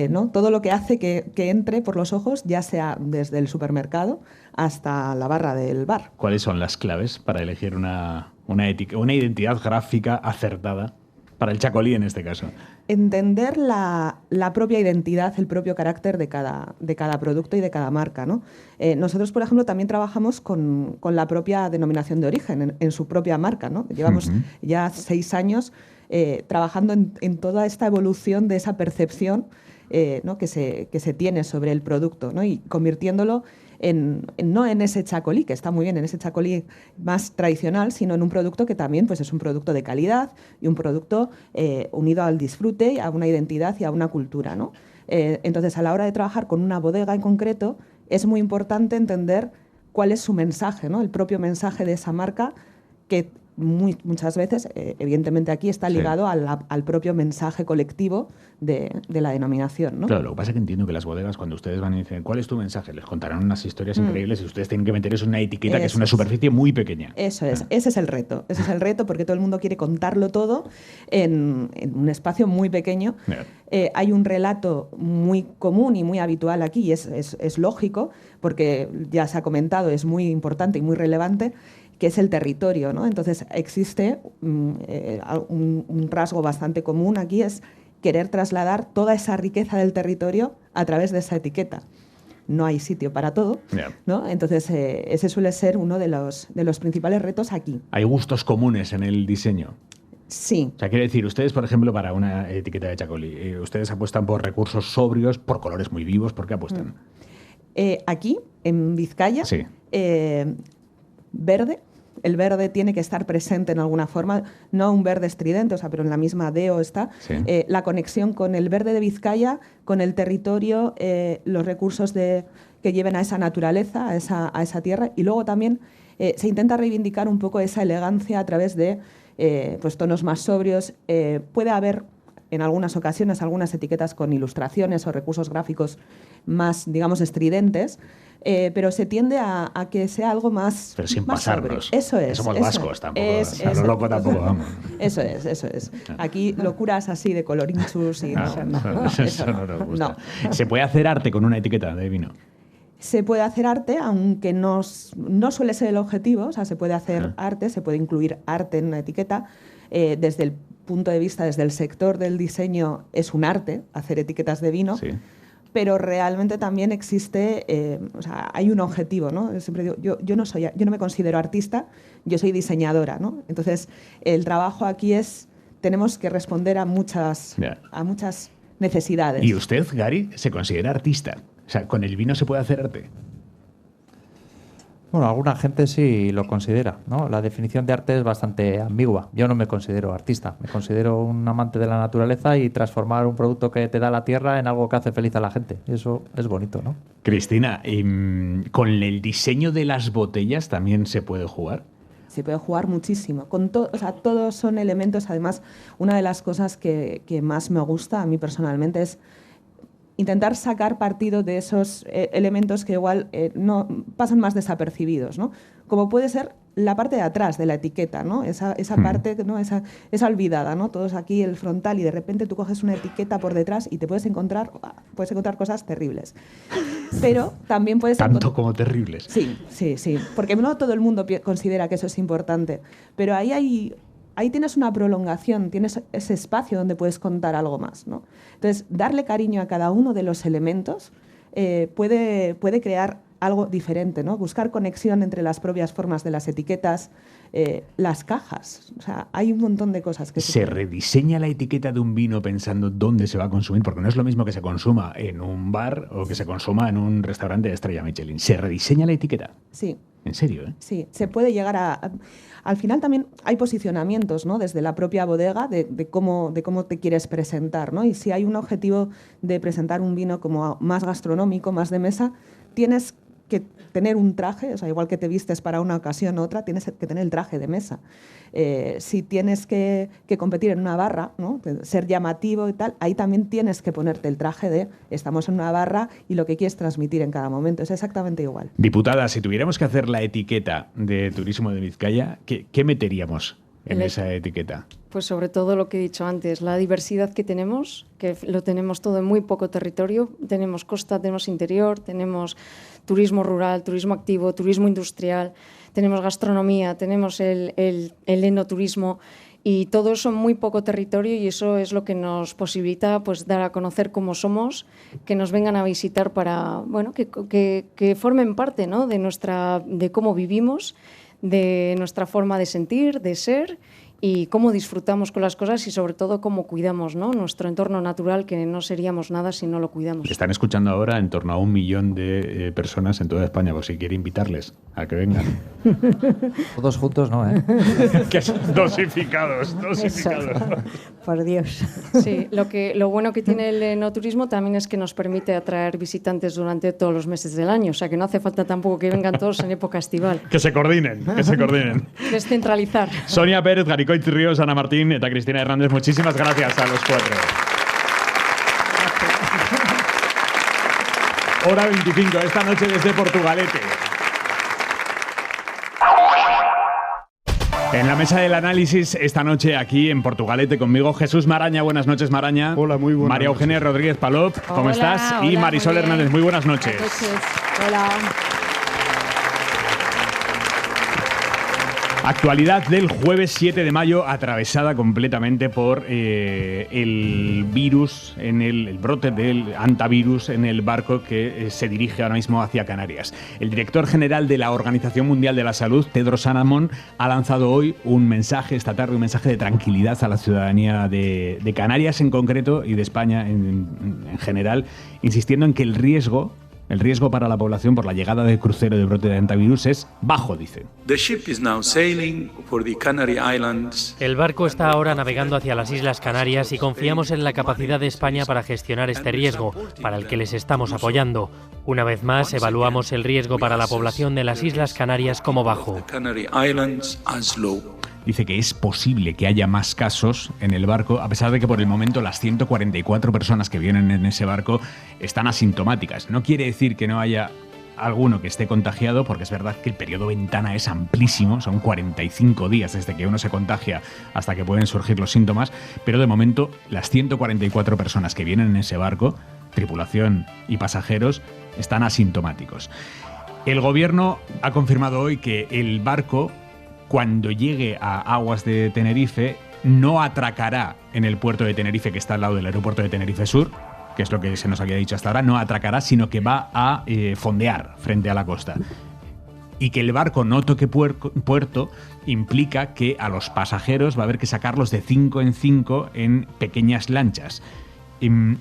¿no? Todo lo que hace que entre por los ojos, ya sea desde el supermercado hasta la barra del bar. ¿Cuáles son las claves para elegir una identidad gráfica acertada para el chacolí en este caso? Entender la propia identidad, el propio carácter de cada producto y de cada marca, ¿no? Nosotros, por ejemplo, también trabajamos con la propia denominación de origen, en su propia marca, ¿no? Llevamos ya 6 años trabajando en toda esta evolución de esa percepción ¿no? que se tiene sobre el producto, ¿no? Y convirtiéndolo no en ese chacolí, que está muy bien, en ese chacolí más tradicional, sino en un producto que también pues, es un producto de calidad y un producto unido al disfrute, a una identidad y a una cultura, ¿no? Entonces, a la hora de trabajar con una bodega en concreto, es muy importante entender cuál es su mensaje, ¿no? El propio mensaje de esa marca, que muchas veces, evidentemente aquí, está ligado al propio mensaje colectivo de la denominación, ¿no? Claro, lo que pasa es que entiendo que las bodegas, cuando ustedes van y dicen, ¿cuál es tu mensaje?, les contarán unas historias increíbles y ustedes tienen que meter eso en una etiqueta que es una superficie muy pequeña. Eso es, ese es el reto. Ese es el reto porque todo el mundo quiere contarlo todo en un espacio muy pequeño. Hay un relato muy común y muy habitual aquí, y es lógico, porque ya se ha comentado, es muy importante y muy relevante, que es el territorio, ¿no? Entonces existe un rasgo bastante común aquí, es querer trasladar toda esa riqueza del territorio a través de esa etiqueta. No hay sitio para todo, ¿no? Entonces ese suele ser uno de los principales retos aquí. ¿Hay gustos comunes en el diseño? Sí. O sea, quiere decir, ustedes, por ejemplo, para una etiqueta de chacolí, ustedes apuestan por recursos sobrios, por colores muy vivos, ¿por qué apuestan? Aquí, en Vizcaya, verde. El verde tiene que estar presente en alguna forma, no un verde estridente, pero en la misma DEO está. La conexión con el verde de Vizcaya, con el territorio, los recursos que lleven a esa naturaleza, a esa tierra. Y luego también se intenta reivindicar un poco esa elegancia a través de pues tonos más sobrios. Puede haber, en algunas ocasiones, algunas etiquetas con ilustraciones o recursos gráficos más, digamos, estridentes, pero se tiende a que sea algo más. Pero sin más pasarnos. sobre. Eso es. Somos eso vascos tampoco. es, lo loco tampoco vamos. Eso es. Aquí locuras así de colorinchus y eso no nos gusta. No. ¿Se puede hacer arte con una etiqueta de vino? Se puede hacer arte, aunque no suele ser el objetivo. O sea, se puede hacer arte, se puede incluir arte en una etiqueta. Desde el punto de vista, desde el sector del diseño, es un arte hacer etiquetas de vino. Sí. Pero realmente también existe, hay un objetivo, ¿no? Siempre digo, yo no me considero artista, yo soy diseñadora, ¿no? Entonces, el trabajo aquí tenemos que responder a muchas necesidades. ¿Y usted, Gary, se considera artista? O sea, ¿con el vino se puede hacer arte? Bueno, alguna gente sí lo considera, ¿no? La definición de arte es bastante ambigua. Yo no me considero artista, me considero un amante de la naturaleza y transformar un producto que te da la tierra en algo que hace feliz a la gente. Y eso es bonito, ¿no? Cristina, ¿con el diseño de las botellas también se puede jugar? Se puede jugar muchísimo. O sea, todos son elementos. Además, una de las cosas que más me gusta a mí personalmente es intentar sacar partido de esos elementos que igual no pasan más desapercibidos, ¿no? Como puede ser la parte de atrás de la etiqueta, ¿no? Esa parte, ¿no? esa olvidada, ¿no? Todos aquí el frontal y de repente tú coges una etiqueta por detrás y te puedes encontrar cosas terribles. Pero también puedes tanto como terribles. Sí, porque no todo el mundo considera que eso es importante, pero ahí tienes una prolongación, tienes ese espacio donde puedes contar algo más, ¿no? Entonces, darle cariño a cada uno de los elementos puede crear algo diferente, ¿no? Buscar conexión entre las propias formas de las etiquetas, las cajas. O sea, hay un montón de cosas que ¿Se rediseña la etiqueta de un vino pensando dónde se va a consumir? Porque no es lo mismo que se consuma en un bar o que se consuma en un restaurante de estrella Michelin. ¿Se rediseña la etiqueta? Sí. ¿En serio? Sí, se puede llegar al final también hay posicionamientos, ¿no? Desde la propia bodega de cómo te quieres presentar, ¿no? Y si hay un objetivo de presentar un vino como más gastronómico, más de mesa, tienes que tener un traje, o sea, igual que te vistes para una ocasión u otra, tienes que tener el traje de mesa. Si tienes que competir en una barra, ¿no? Ser llamativo y tal, ahí también tienes que ponerte el traje de estamos en una barra y lo que quieres transmitir en cada momento. Es exactamente igual. Diputada, si tuviéramos que hacer la etiqueta de turismo de Vizcaya, ¿qué meteríamos en esa etiqueta? Pues sobre todo lo que he dicho antes, la diversidad que tenemos, que lo tenemos todo en muy poco territorio. Tenemos costa, tenemos interior, tenemos turismo rural, turismo activo, turismo industrial, tenemos gastronomía, tenemos el enoturismo y todo eso en muy poco territorio, y eso es lo que nos posibilita pues dar a conocer cómo somos, que nos vengan a visitar para, bueno, que formen parte, ¿no? de cómo vivimos, de nuestra forma de sentir, de ser, y cómo disfrutamos con las cosas y sobre todo cómo cuidamos, ¿no? Nuestro entorno natural, que no seríamos nada si no lo cuidamos. Están escuchando ahora en torno a 1 millón de personas en toda España, por si quiere invitarles a que vengan. Todos juntos no, ¿eh? Que son dosificados. Eso, por Dios. Sí, lo bueno que tiene el enoturismo también es que nos permite atraer visitantes durante todos los meses del año, o sea que no hace falta tampoco que vengan todos en época estival. Que se coordinen. Descentralizar. Sonia Pérez, Garicoit Ríos, Ana Martín, eta Cristina Hernández, muchísimas gracias a los 4. Hora 25, esta noche desde Portugalete. En la mesa del análisis, esta noche aquí en Portugalete conmigo, Jesús Maraña. Buenas noches, Maraña. Hola, muy buenas María Eugenia noches. Rodríguez Palop, ¿cómo Hola, estás? Y hola, Marisol muy bien. Hernández, muy buenas noches. Hola. Actualidad del jueves 7 de mayo, atravesada completamente por el virus, el brote del hantavirus en el barco que se dirige ahora mismo hacia Canarias. El director general de la Organización Mundial de la Salud, Tedros Adhanom, ha lanzado hoy un mensaje, esta tarde, un mensaje de tranquilidad a la ciudadanía de Canarias en concreto y de España en general, insistiendo en que el riesgo para la población por la llegada del crucero de brote de hantavirus es bajo, dice. El barco está ahora navegando hacia las Islas Canarias y confiamos en la capacidad de España para gestionar este riesgo, para el que les estamos apoyando. Una vez más, evaluamos el riesgo para la población de las Islas Canarias como bajo. Dice que es posible que haya más casos en el barco, a pesar de que por el momento las 144 personas que vienen en ese barco están asintomáticas. No quiere decir que no haya alguno que esté contagiado, porque es verdad que el periodo ventana es amplísimo, son 45 días desde que uno se contagia hasta que pueden surgir los síntomas, pero de momento las 144 personas que vienen en ese barco, tripulación y pasajeros, están asintomáticos. El gobierno ha confirmado hoy que el barco, cuando llegue a aguas de Tenerife, no atracará en el puerto de Tenerife, que está al lado del aeropuerto de Tenerife Sur, que es lo que se nos había dicho hasta ahora. No atracará, sino que va a fondear frente a la costa. Y que el barco no toque puerto implica que a los pasajeros va a haber que sacarlos de 5 en 5 en pequeñas lanchas.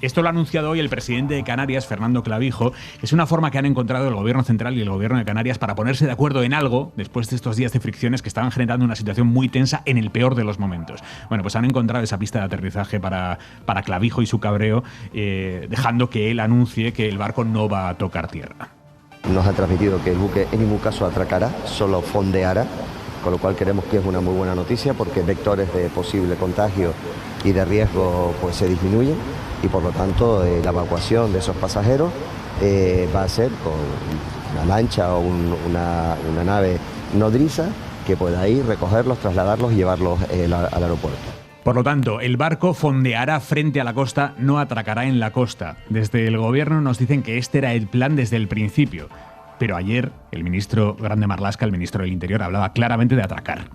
Esto lo ha anunciado hoy el presidente de Canarias, Fernando Clavijo. Es una forma que han encontrado el gobierno central y el gobierno de Canarias para ponerse de acuerdo en algo después de estos días de fricciones que estaban generando una situación muy tensa en el peor de los momentos. Bueno, pues han encontrado esa pista de aterrizaje para Clavijo y su cabreo, dejando que él anuncie que el barco no va a tocar tierra. Nos han transmitido que el buque en ningún caso atracará, solo fondeará, con lo cual creemos que es una muy buena noticia porque vectores de posible contagio y de riesgo pues se disminuyen y por lo tanto la evacuación de esos pasajeros va a ser con una lancha o una nave nodriza que pueda ir, recogerlos, trasladarlos y llevarlos al aeropuerto. Por lo tanto, el barco fondeará frente a la costa, no atracará en la costa. Desde el gobierno nos dicen que este era el plan desde el principio. Pero ayer el ministro Grande Marlaska, el ministro del Interior, hablaba claramente de atracar.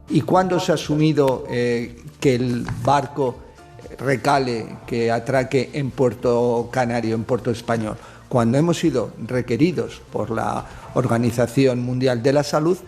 ¿Y cuándo se ha asumido que el barco recale, que atraque en Puerto Canario, en Puerto Español? Cuando hemos sido requeridos por la Organización Mundial de la Salud.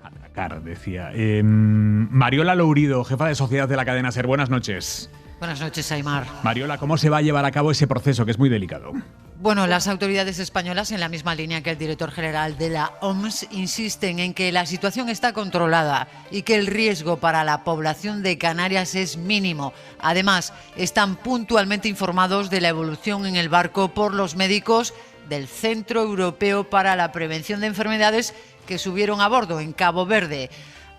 Atracar, decía. Mariola Lourido, jefa de sociedad de la cadena SER. Buenas noches. Buenas noches, Aimar. Mariola, ¿cómo se va a llevar a cabo ese proceso que es muy delicado? Bueno, las autoridades españolas, en la misma línea que el director general de la OMS, insisten en que la situación está controlada y que el riesgo para la población de Canarias es mínimo. Además, están puntualmente informados de la evolución en el barco por los médicos del Centro Europeo para la Prevención de Enfermedades que subieron a bordo en Cabo Verde.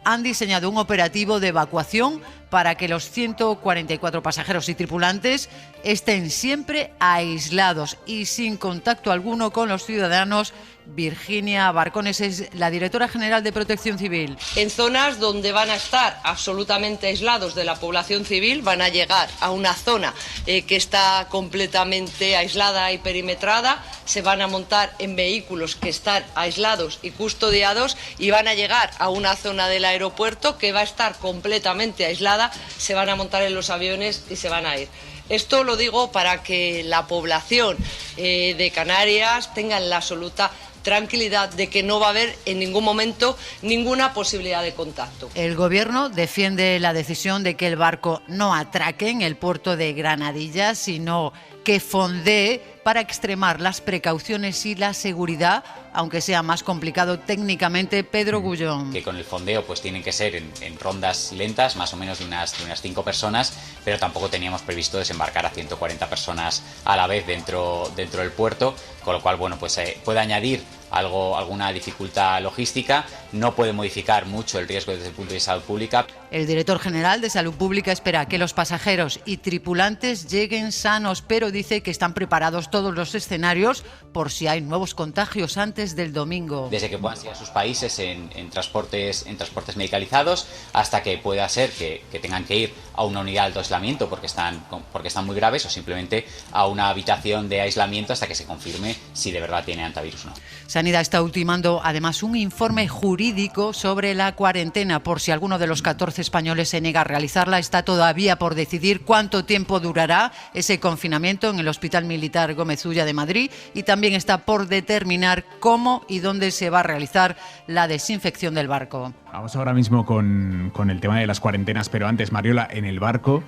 Han diseñado un operativo de evacuación para que los 144 pasajeros y tripulantes estén siempre aislados y sin contacto alguno con los ciudadanos. Virginia Barcones es la directora general de Protección Civil. En zonas donde van a estar absolutamente aislados de la población civil, van a llegar a una zona que está completamente aislada y perimetrada, se van a montar en vehículos que están aislados y custodiados y van a llegar a una zona del aeropuerto que va a estar completamente aislada, se van a montar en los aviones y se van a ir. Esto lo digo para que la población de Canarias tenga la absoluta tranquilidad de que no va a haber en ningún momento ninguna posibilidad de contacto. El gobierno defiende la decisión de que el barco no atraque en el puerto de Granadilla, sino que fondee para extremar las precauciones y la seguridad, aunque sea más complicado técnicamente. Pedro Gullón. Que con el fondeo pues tienen que ser en rondas lentas, más o menos de unas 5 personas, pero tampoco teníamos previsto desembarcar a 140 personas a la vez dentro del puerto, con lo cual bueno, pues puede añadir alguna dificultad logística, no puede modificar mucho el riesgo desde el punto de vista de salud pública. El director general de Salud Pública espera que los pasajeros y tripulantes lleguen sanos, pero dice que están preparados todos los escenarios por si hay nuevos contagios antes del domingo. Desde que puedan ir a sus países en transportes medicalizados, hasta que pueda ser que tengan que ir a una unidad de aislamiento porque están muy graves, o simplemente a una habitación de aislamiento hasta que se confirme si de verdad tiene antivirus o no. Sanidad está ultimando además un informe jurídico sobre la cuarentena. Por si alguno de los 14 españoles se niega a realizarla, está todavía por decidir cuánto tiempo durará ese confinamiento en el Hospital Militar Gómez Ulla de Madrid, y también está por determinar cómo y dónde se va a realizar la desinfección del barco. Vamos ahora mismo con el tema de las cuarentenas, pero antes, Mariola, en el barco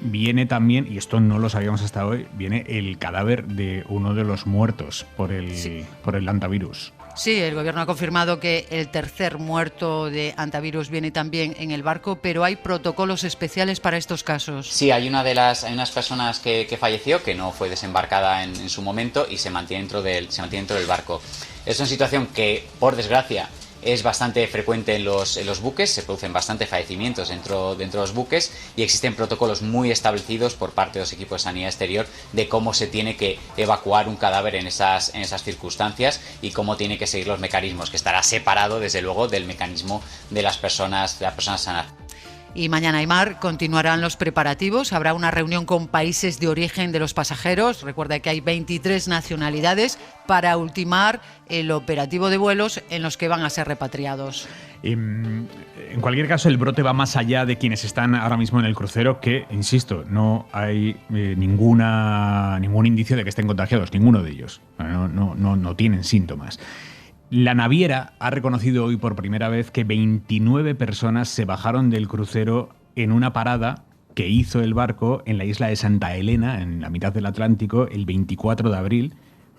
viene también, y esto no lo sabíamos hasta hoy, viene el cadáver de uno de los muertos por el hantavirus. Sí, el gobierno ha confirmado que el tercer muerto de hantavirus viene también en el barco, pero hay protocolos especiales para estos casos. Sí, hay unas personas que falleció, que no fue desembarcada en su momento y se mantiene dentro del barco. Es una situación que, por desgracia, es bastante frecuente en los buques, se producen bastantes fallecimientos dentro de los buques, y existen protocolos muy establecidos por parte de los equipos de sanidad exterior de cómo se tiene que evacuar un cadáver en esas circunstancias y cómo tiene que seguir los mecanismos, que estará separado desde luego del mecanismo de las personas sanas. Y mañana, Aimar, continuarán los preparativos. Habrá una reunión con países de origen de los pasajeros. Recuerda que hay 23 nacionalidades para ultimar el operativo de vuelos en los que van a ser repatriados. En cualquier caso, el brote va más allá de quienes están ahora mismo en el crucero, que, insisto, no hay ningún indicio de que estén contagiados, ninguno de ellos. No tienen síntomas. La naviera ha reconocido hoy por primera vez que 29 personas se bajaron del crucero en una parada que hizo el barco en la isla de Santa Elena, en la mitad del Atlántico, el 24 de abril,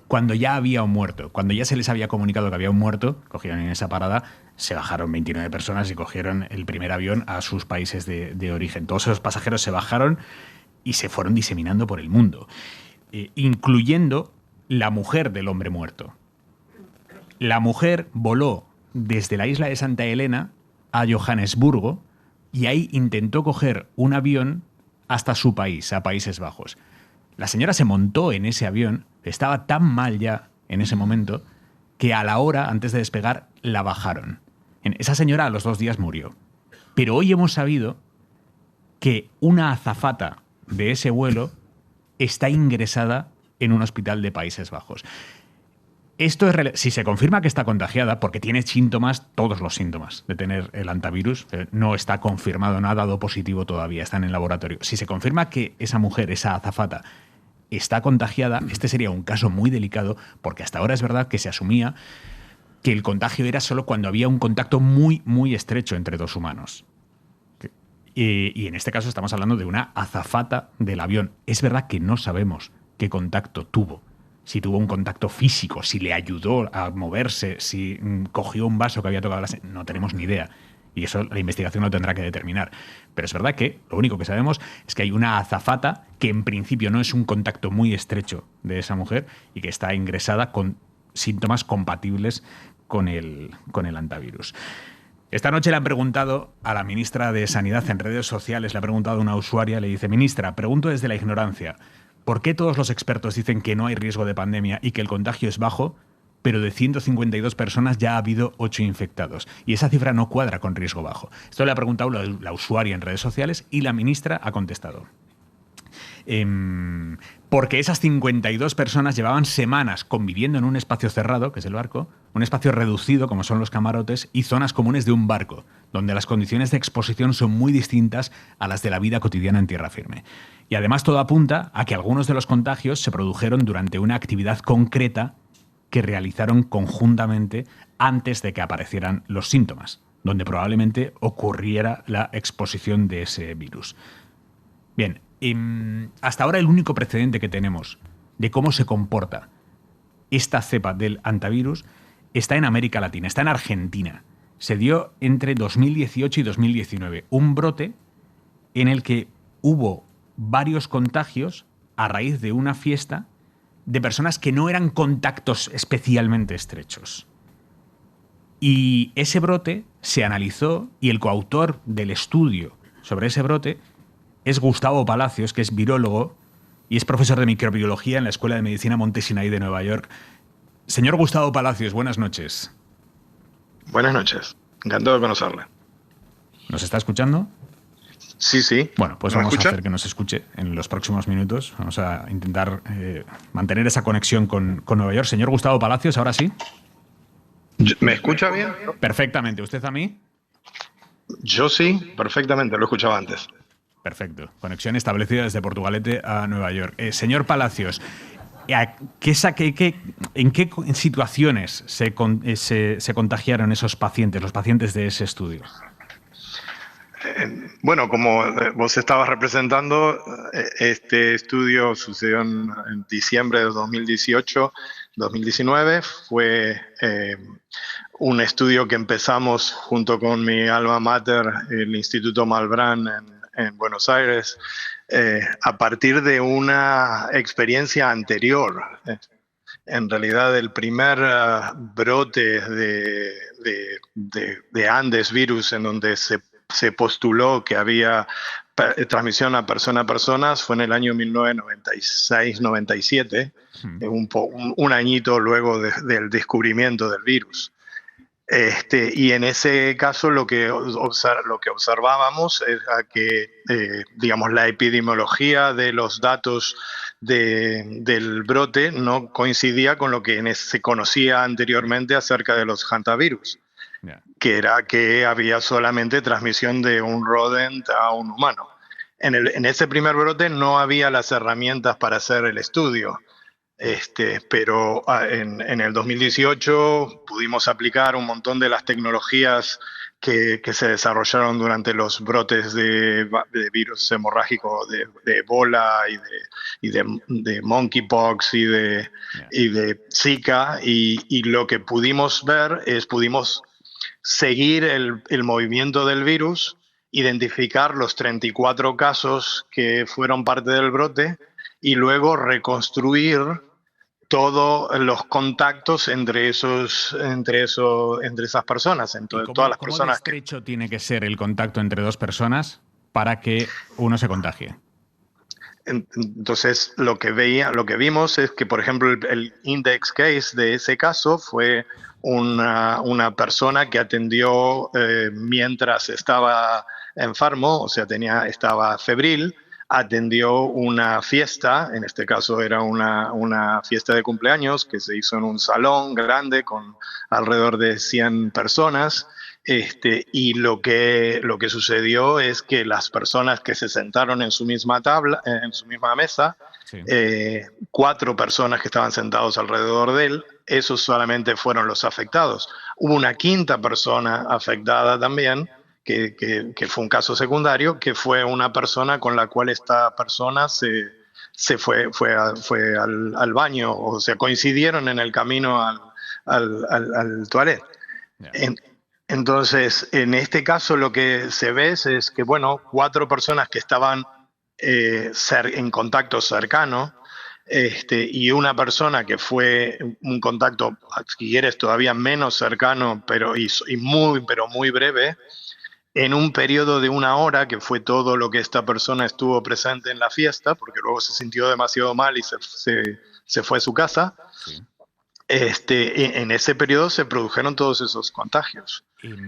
cuando ya había un muerto. Cuando ya se les había comunicado que había un muerto, cogieron en esa parada, se bajaron 29 personas y cogieron el primer avión a sus países de origen. Todos esos pasajeros se bajaron y se fueron diseminando por el mundo, incluyendo la mujer del hombre muerto. La mujer voló desde la isla de Santa Elena a Johannesburgo y ahí intentó coger un avión hasta su país, a Países Bajos. La señora se montó en ese avión, estaba tan mal ya en ese momento, que a la hora, antes de despegar, la bajaron. Esa señora a los 2 días murió. Pero hoy hemos sabido que una azafata de ese vuelo está ingresada en un hospital de Países Bajos. Esto es si se confirma que está contagiada, porque tiene síntomas, todos los síntomas de tener el hantavirus, no está confirmado, no ha dado positivo todavía, está en el laboratorio. Si se confirma que esa mujer, esa azafata, está contagiada, este sería un caso muy delicado, porque hasta ahora es verdad que se asumía que el contagio era solo cuando había un contacto muy, muy estrecho entre 2 humanos. Y en este caso estamos hablando de una azafata del avión. Es verdad que no sabemos qué contacto tuvo. Si tuvo un contacto físico, si le ayudó a moverse, si cogió un vaso que había tocado no tenemos ni idea. Y eso la investigación lo tendrá que determinar. Pero es verdad que lo único que sabemos es que hay una azafata que en principio no es un contacto muy estrecho de esa mujer y que está ingresada con síntomas compatibles con el hantavirus. Esta noche le han preguntado a la ministra de Sanidad en redes sociales, le ha preguntado a una usuaria, le dice: ministra, pregunto desde la ignorancia, ¿por qué todos los expertos dicen que no hay riesgo de pandemia y que el contagio es bajo, pero de 152 personas ya ha habido 8 infectados? Y esa cifra no cuadra con riesgo bajo. Esto le ha preguntado la usuaria en redes sociales y la ministra ha contestado. Porque esas 52 personas llevaban semanas conviviendo en un espacio cerrado, que es el barco, un espacio reducido, como son los camarotes, y zonas comunes de un barco, donde las condiciones de exposición son muy distintas a las de la vida cotidiana en tierra firme. Y además todo apunta a que algunos de los contagios se produjeron durante una actividad concreta que realizaron conjuntamente antes de que aparecieran los síntomas, donde probablemente ocurriera la exposición de ese virus. Bien, hasta ahora el único precedente que tenemos de cómo se comporta esta cepa del hantavirus está en América Latina, está en Argentina. Se dio entre 2018 y 2019 un brote en el que hubo varios contagios a raíz de una fiesta de personas que no eran contactos especialmente estrechos. Y ese brote se analizó y el coautor del estudio sobre ese brote es Gustavo Palacios, que es virólogo y es profesor de microbiología en la Escuela de Medicina Monte Sinaí de Nueva York. Señor Gustavo Palacios, buenas noches. Buenas noches, encantado de conocerle. ¿Nos está escuchando? Sí, sí. Bueno, pues vamos a hacer que nos escuche en los próximos minutos. Vamos a intentar mantener esa conexión con Nueva York. Señor Gustavo Palacios, ¿ahora sí? ¿Me escucha bien? Perfectamente. ¿Usted a mí? Yo sí, perfectamente, lo escuchaba antes. Perfecto. Conexión establecida desde Portugalete a Nueva York. Señor Palacios, ¿en qué situaciones se contagiaron esos pacientes, los pacientes de ese estudio? Bueno, como vos estabas representando, este estudio sucedió en diciembre de 2018-2019. Fue un estudio que empezamos junto con mi alma mater, el Instituto Malbrán en Buenos Aires, a partir de una experiencia anterior. En realidad, el primer brote de Andes virus, en donde se postuló que había transmisión a personas fue en el año 1996-97, un añito luego del descubrimiento del virus. Y en ese caso lo que observábamos es que digamos, la epidemiología de los datos del brote no coincidía con lo que se conocía anteriormente acerca de los hantavirus. Que era que había solamente transmisión de un rodent a un humano. En ese primer brote no había las herramientas para hacer el estudio. Pero en el 2018 pudimos aplicar un montón de las tecnologías que se desarrollaron durante los brotes de virus hemorrágico de Ebola y de monkeypox y de Zika, y lo que pudimos ver es pudimos seguir el movimiento del virus, identificar los 34 casos que fueron parte del brote y luego reconstruir todos los contactos entre esas personas. Entonces, todas las personas. ¿Cómo de estrecho tiene que ser el contacto entre dos personas para que uno se contagie? Entonces, lo que vimos es que, por ejemplo, el index case de ese caso fue una persona que atendió mientras estaba enfermo, o sea, estaba febril. Atendió una fiesta, en este caso era una fiesta de cumpleaños que se hizo en un salón grande con alrededor de 100 personas, y lo que sucedió es que las personas que se sentaron en su misma mesa, sí. 4 personas que estaban sentados alrededor de él, esos solamente fueron los afectados. Hubo una 5ª persona afectada también, que fue un caso secundario, que fue una persona con la cual esta persona se fue al baño, o sea, coincidieron en el camino al toilet. Yeah. Entonces, en este caso lo que se ve es que, 4 personas que estaban en contacto cercano, y una persona que fue un contacto, si quieres, todavía menos cercano, pero muy breve, en un periodo de 1 hora, que fue todo lo que esta persona estuvo presente en la fiesta, porque luego se sintió demasiado mal y se fue a su casa. Sí. En ese periodo se produjeron todos esos contagios.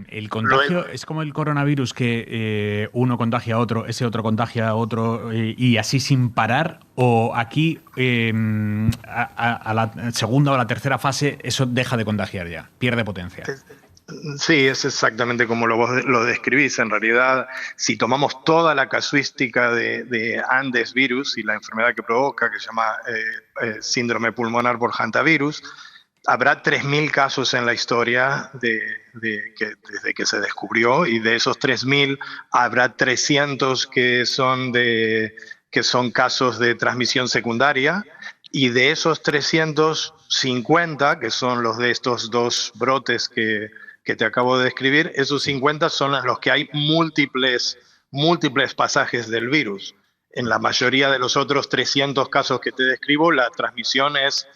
¿El contagio es como el coronavirus, que uno contagia a otro, ese otro contagia a otro y así sin parar? ¿O aquí a la segunda o la tercera fase eso deja de contagiar ya, pierde potencia? Sí, es exactamente como vos lo describís. En realidad, si tomamos toda la casuística de Andes virus y la enfermedad que provoca, que se llama síndrome pulmonar por hantavirus, habrá 3.000 casos en la historia desde que se descubrió, y de esos 3.000 habrá 300 que son casos de transmisión secundaria, y de esos 350, que son los de estos 2 brotes que te acabo de describir, esos 50 son los que hay múltiples pasajes del virus. En la mayoría de los otros 300 casos que te describo, la transmisión es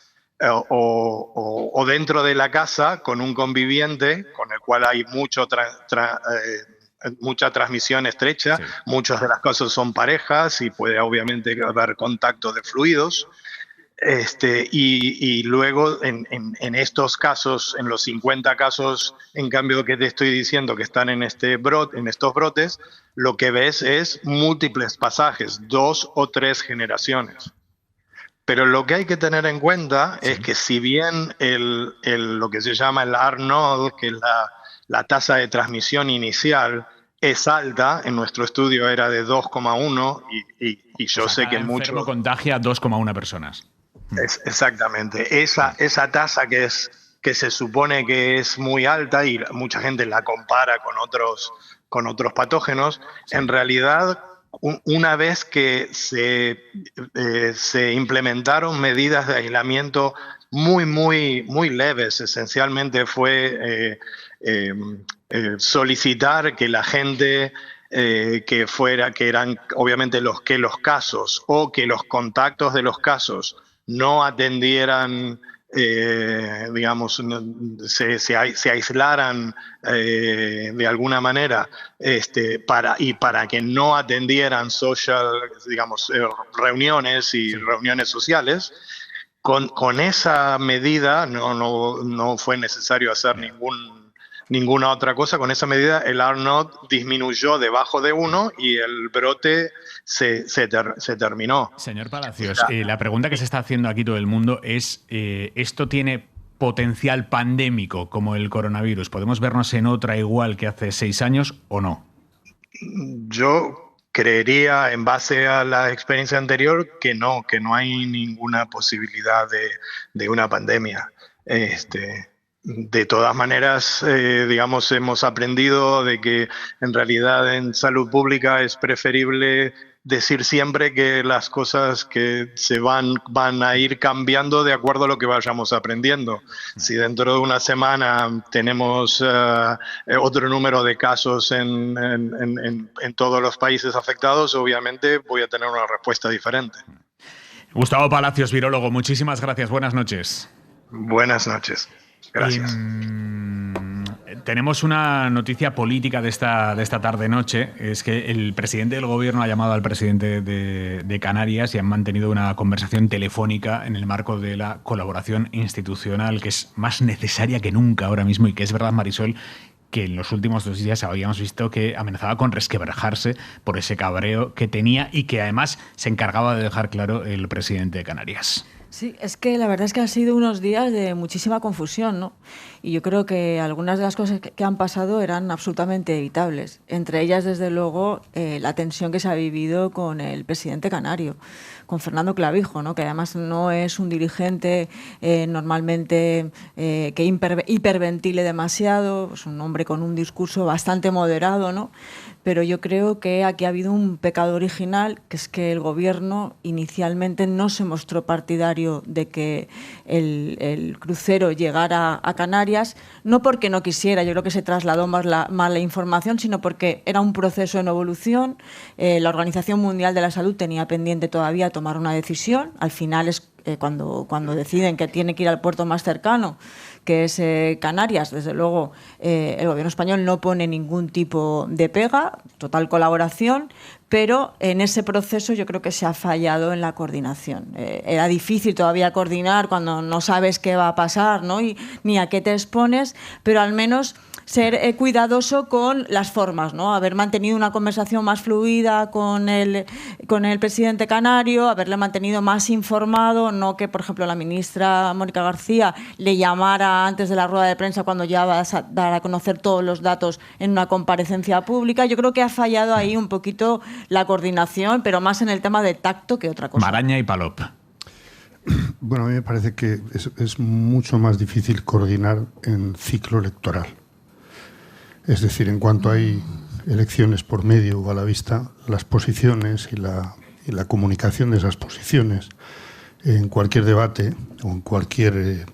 o dentro de la casa con un conviviente con el cual hay mucha transmisión estrecha. Sí. Muchos de los casos son parejas y puede obviamente haber contacto de fluidos. Y luego en estos casos, en los 50 casos, en cambio, que te estoy diciendo que están en estos brotes, lo que ves es múltiples pasajes, 2 o 3 generaciones. Pero lo que hay que tener en cuenta es que si bien lo que se llama el R0, que es la tasa de transmisión inicial, es alta, en nuestro estudio era de 2,1 y yo sé que mucho contagia a 2,1 personas. Exactamente. Esa tasa que se supone que es muy alta y mucha gente la compara con otros patógenos, sí. En realidad, una vez que se implementaron medidas de aislamiento muy leves, esencialmente fue solicitar que la gente que eran obviamente los casos o que los contactos de los casos no atendieran, se aislaran de alguna manera, para que no atendieran reuniones y reuniones sociales. Con esa medida no fue necesario hacer ninguna otra cosa. Con esa medida el R0 disminuyó debajo de 1 y el brote se terminó. Señor Palacios, la pregunta que se está haciendo aquí todo el mundo es, ¿esto tiene potencial pandémico como el coronavirus? ¿Podemos vernos en otra igual que hace 6 años o no? Yo creería, en base a la experiencia anterior, que no hay ninguna posibilidad de una pandemia. De todas maneras, digamos, hemos aprendido de que en realidad en salud pública es preferible decir siempre que las cosas que se van a ir cambiando de acuerdo a lo que vayamos aprendiendo. Si dentro de una semana tenemos otro número de casos en todos los países afectados, obviamente voy a tener una respuesta diferente. Gustavo Palacios, virólogo, muchísimas gracias. Buenas noches. Buenas noches. Gracias. Tenemos una noticia política de esta tarde-noche. Es que el presidente del gobierno ha llamado al presidente de Canarias y han mantenido una conversación telefónica en el marco de la colaboración institucional que es más necesaria que nunca ahora mismo, y que es verdad, Marisol, que en los últimos 2 días habíamos visto que amenazaba con resquebrajarse por ese cabreo que tenía y que además se encargaba de dejar claro el presidente de Canarias. Sí, es que la verdad es que han sido unos días de muchísima confusión, ¿no? Y yo creo que algunas de las cosas que han pasado eran absolutamente evitables. Entre ellas, desde luego, la tensión que se ha vivido con el presidente canario, con Fernando Clavijo, ¿no? Que además no es un dirigente normalmente que hiperventile demasiado, es un hombre con un discurso bastante moderado, ¿no? Pero yo creo que aquí ha habido un pecado original, que es que el gobierno inicialmente no se mostró partidario de que el crucero llegara a Canarias, no porque no quisiera, yo creo que se trasladó más la información, sino porque era un proceso en evolución. La Organización Mundial de la Salud tenía pendiente todavía tomar una decisión. Al final es cuando deciden que tiene que ir al puerto más cercano, que es Canarias. Desde luego el gobierno español no pone ningún tipo de pega, total colaboración, pero en ese proceso yo creo que se ha fallado en la coordinación. Era difícil todavía coordinar cuando no sabes qué va a pasar, ¿no? Ni a qué te expones, pero al menos ser cuidadoso con las formas, ¿no? Haber mantenido una conversación más fluida con el presidente canario, haberle mantenido más informado, no que, por ejemplo, la ministra Mónica García le llamara antes de la rueda de prensa cuando ya vas a dar a conocer todos los datos en una comparecencia pública. Yo creo que ha fallado ahí un poquito la coordinación, pero más en el tema de tacto que otra cosa. Maraña y Palop. Bueno, a mí me parece que es mucho más difícil coordinar en ciclo electoral. Es decir, en cuanto hay elecciones por medio o a la vista, las posiciones y la comunicación de esas posiciones en cualquier debate o en cualquier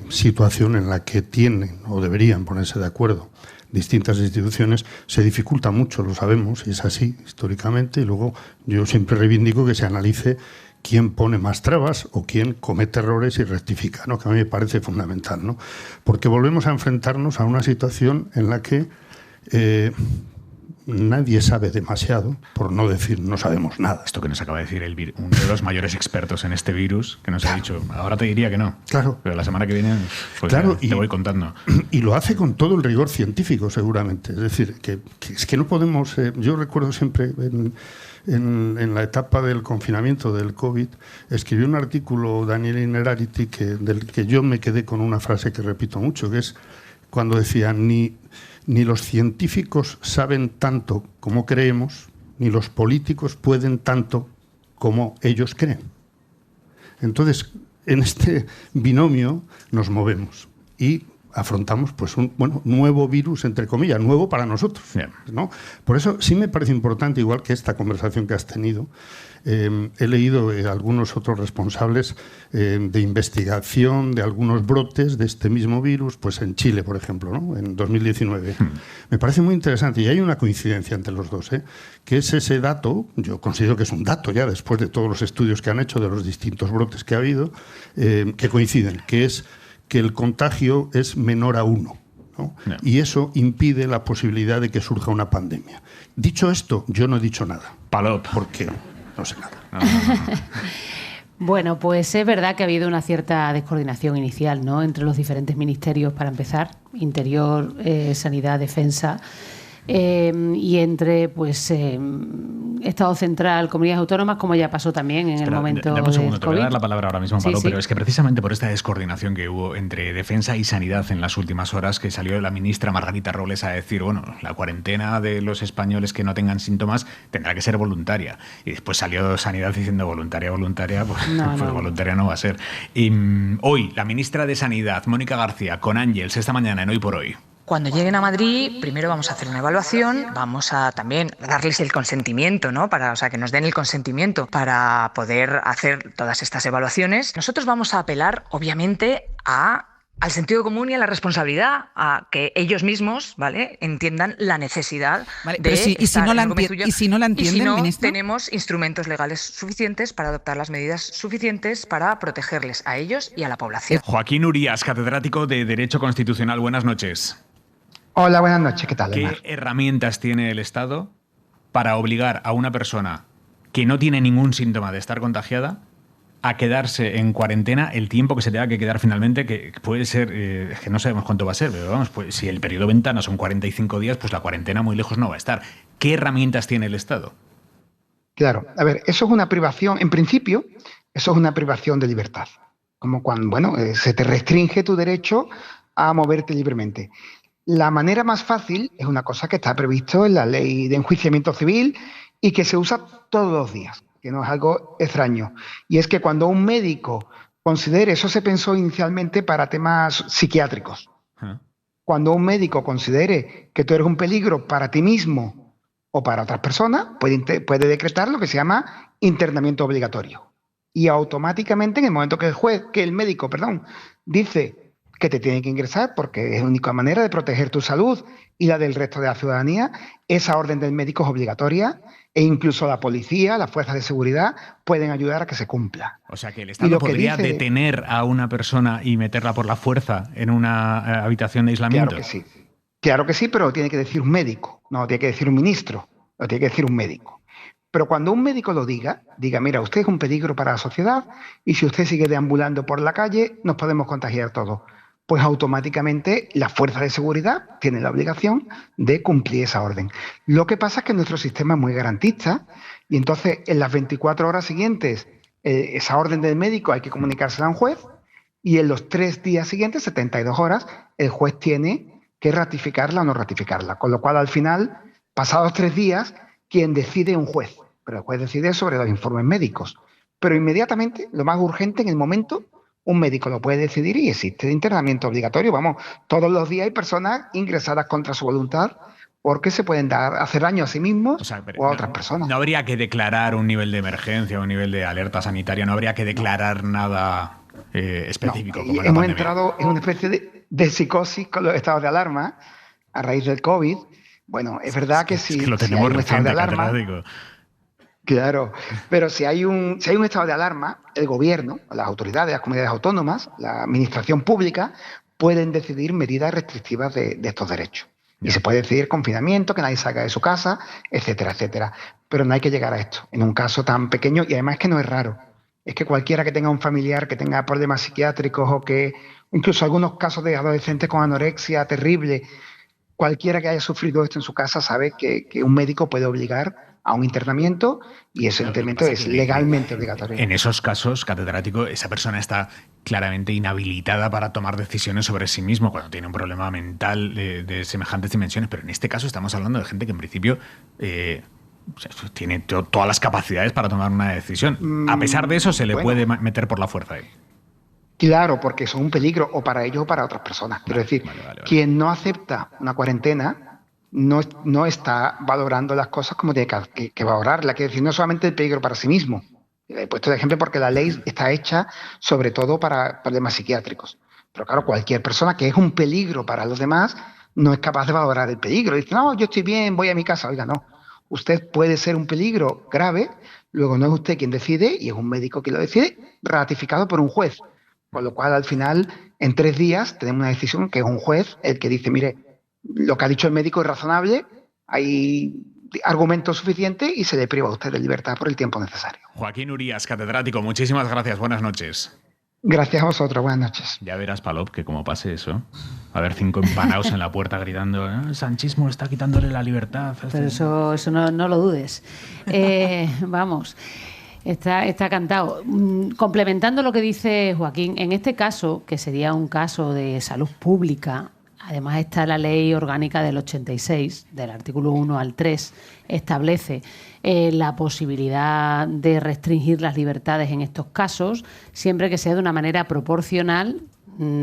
situación en la que tienen o deberían ponerse de acuerdo distintas instituciones, se dificulta mucho, lo sabemos, y es así históricamente. Y luego yo siempre reivindico que se analice quién pone más trabas o quién comete errores y rectifica, ¿no? Que a mí me parece fundamental, ¿no? Porque volvemos a enfrentarnos a una situación en la que nadie sabe demasiado, por no decir no sabemos nada. Esto que nos acaba de decir uno de los mayores expertos en este virus, que nos ha dicho, ahora te diría que no, claro, pero la semana que viene pues claro, te voy contando. Y lo hace con todo el rigor científico, seguramente. Es decir, que es que no podemos... yo recuerdo siempre... En la etapa del confinamiento del COVID, escribió un artículo Daniel Innerarity del que yo me quedé con una frase que repito mucho, que es cuando decía ni los científicos saben tanto como creemos, ni los políticos pueden tanto como ellos creen. Entonces, en este binomio nos movemos y afrontamos pues un nuevo virus, entre comillas, nuevo para nosotros, ¿no? Por eso sí me parece importante, igual que esta conversación que has tenido, he leído algunos otros responsables de investigación de algunos brotes de este mismo virus, pues en Chile, por ejemplo, ¿no? En 2019. Me parece muy interesante y hay una coincidencia entre los dos, que es ese dato, yo considero que es un dato ya después de todos los estudios que han hecho de los distintos brotes que ha habido, que coinciden, que es que el contagio es menor a 1, ¿no? No. Y eso impide la posibilidad de que surja una pandemia. Dicho esto, yo no he dicho nada. Palop. Porque no sé nada. Bueno, pues es verdad que ha habido una cierta descoordinación inicial, ¿no?, entre los diferentes ministerios, para empezar, Interior, Sanidad, Defensa. y entre pues Estado central, comunidades autónomas, como ya pasó también en el momento dame un segundo, del te voy a COVID. dar la palabra ahora mismo, Sí, Pablo, sí. pero es que precisamente por esta descoordinación que hubo entre defensa y sanidad en las últimas horas, que salió la ministra Margarita Robles a decir, bueno, la cuarentena de los españoles que no tengan síntomas tendrá que ser voluntaria. Y después salió sanidad diciendo voluntaria, pues, No, pues no. voluntaria no va a ser. Y hoy, la ministra de Sanidad, Mónica García, con Ángels, esta mañana en Hoy por Hoy. Cuando lleguen a Madrid, primero vamos a hacer una evaluación, vamos a también darles el consentimiento, ¿no? O sea, que nos den el consentimiento para poder hacer todas estas evaluaciones. Nosotros vamos a apelar, obviamente, al sentido común y a la responsabilidad, a que ellos mismos, ¿vale?, entiendan la necesidad Vale, de pero si estar no la en un gobierno suyo. ¿y si no la Y entienden, si no, ministra? tenemos instrumentos legales suficientes para adoptar las medidas suficientes para protegerles a ellos y a la población. Joaquín Urías, catedrático de Derecho Constitucional. Buenas noches. Hola, buenas noches. ¿Qué tal, ¿Qué Emar? herramientas tiene el Estado para obligar a una persona que no tiene ningún síntoma de estar contagiada a quedarse en cuarentena el tiempo que se tenga que quedar finalmente, que puede ser, es que no sabemos cuánto va a ser, pero vamos, pues si el periodo ventana son 45 días, pues la cuarentena muy lejos no va a estar. ¿Qué herramientas tiene el Estado? Claro, a ver, eso es una privación, en principio, eso es una privación de libertad. Como cuando, se te restringe tu derecho a moverte libremente. La manera más fácil es una cosa que está previsto en la ley de enjuiciamiento civil y que se usa todos los días, que no es algo extraño. Y es que cuando un médico considere, eso se pensó inicialmente para temas psiquiátricos, cuando un médico considere que tú eres un peligro para ti mismo o para otras personas, puede decretar lo que se llama internamiento obligatorio. Y automáticamente, en el momento que el médico dice que te tiene que ingresar, porque es la única manera de proteger tu salud y la del resto de la ciudadanía, esa orden del médico es obligatoria e incluso la policía, las fuerzas de seguridad pueden ayudar a que se cumpla. O sea, que el Estado podría detener a una persona y meterla por la fuerza en una habitación de aislamiento. Claro que sí. Claro que sí, pero lo tiene que decir un médico, no lo tiene que decir un ministro, lo tiene que decir un médico. Pero cuando un médico lo diga, mira, usted es un peligro para la sociedad y si usted sigue deambulando por la calle, nos podemos contagiar todos. Pues automáticamente las fuerzas de seguridad tienen la obligación de cumplir esa orden. Lo que pasa es que nuestro sistema es muy garantista y entonces en las 24 horas siguientes esa orden del médico hay que comunicársela a un juez y en los 3 días siguientes, 72 horas, el juez tiene que ratificarla o no ratificarla. Con lo cual, al final, pasados 3 días, quien decide es un juez. Pero el juez decide sobre los informes médicos. Pero inmediatamente, lo más urgente en el momento, un médico lo puede decidir y existe el internamiento obligatorio. Vamos, todos los días hay personas ingresadas contra su voluntad porque se pueden hacer daño a sí mismos o a otras personas. No habría que declarar un nivel de emergencia, un nivel de alerta sanitaria, no habría que declarar nada específico. Como Hemos entrado en una especie de psicosis con los estados de alarma a raíz del COVID. Bueno, es verdad que si lo tenemos hay un estado de reciente, alarma... catedrático. Claro, pero si hay un estado de alarma, el gobierno, las autoridades, las comunidades autónomas, la administración pública, pueden decidir medidas restrictivas de estos derechos. Y se puede decidir confinamiento, que nadie salga de su casa, etcétera, etcétera. Pero no hay que llegar a esto, en un caso tan pequeño, y además es que no es raro. Es que cualquiera que tenga un familiar que tenga problemas psiquiátricos o que, incluso algunos casos de adolescentes con anorexia terrible, cualquiera que haya sufrido esto en su casa sabe que un médico puede obligar a un internamiento y ese internamiento es legalmente obligatorio. En esos casos, catedrático, esa persona está claramente inhabilitada para tomar decisiones sobre sí mismo cuando tiene un problema mental de semejantes dimensiones, pero en este caso estamos hablando de gente que en principio tiene todas las capacidades para tomar una decisión. A pesar de eso, se le puede meter por la fuerza ahí. Claro, porque son un peligro o para ellos o para otras personas. Quiero decir, quien no acepta una cuarentena no está valorando las cosas como tiene que valorarla. Quiero decir, no solamente el peligro para sí mismo. He puesto de ejemplo porque la ley está hecha sobre todo para problemas psiquiátricos. Pero claro, cualquier persona que es un peligro para los demás no es capaz de valorar el peligro. Dice, no, yo estoy bien, voy a mi casa. Oiga, no. Usted puede ser un peligro grave, luego no es usted quien decide y es un médico quien lo decide, ratificado por un juez. Con lo cual, al final, en 3 días tenemos una decisión que es un juez el que dice, mire, lo que ha dicho el médico es razonable, hay argumentos suficientes y se le priva a usted de libertad por el tiempo necesario. Joaquín Urías, catedrático, muchísimas gracias. Buenas noches. Gracias a vosotros, buenas noches. Ya verás, Palop, que como pase eso, va a haber 5 empanados en la puerta gritando: el sanchismo está quitándole la libertad. Pero eso no lo dudes. Vamos, está cantado. Complementando lo que dice Joaquín, en este caso, que sería un caso de salud pública, además está la ley orgánica del 86, del artículo 1 al 3, establece la posibilidad de restringir las libertades en estos casos, siempre que sea de una manera proporcional,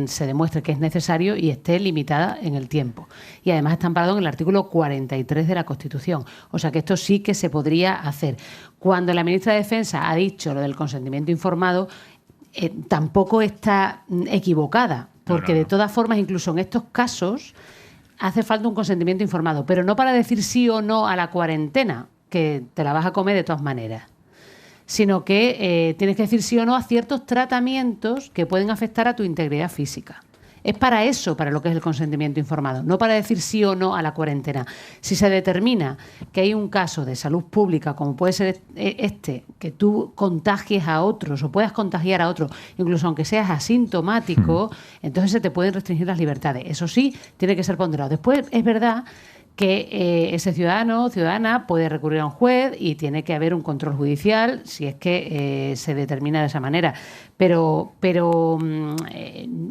se demuestre que es necesario y esté limitada en el tiempo. Y además está amparado en el artículo 43 de la Constitución. O sea que esto sí que se podría hacer. Cuando la ministra de Defensa ha dicho lo del consentimiento informado, tampoco está equivocada, porque de todas formas, incluso en estos casos, hace falta un consentimiento informado, pero no para decir sí o no a la cuarentena, que te la vas a comer de todas maneras, sino que tienes que decir sí o no a ciertos tratamientos que pueden afectar a tu integridad física. Es para eso, para lo que es el consentimiento informado, no para decir sí o no a la cuarentena. Si se determina que hay un caso de salud pública, como puede ser que tú contagies a otros o puedas contagiar a otros, incluso aunque seas asintomático, entonces se te pueden restringir las libertades. Eso sí, tiene que ser ponderado. Después, es verdad que ese ciudadano o ciudadana puede recurrir a un juez y tiene que haber un control judicial si es que se determina de esa manera. Pero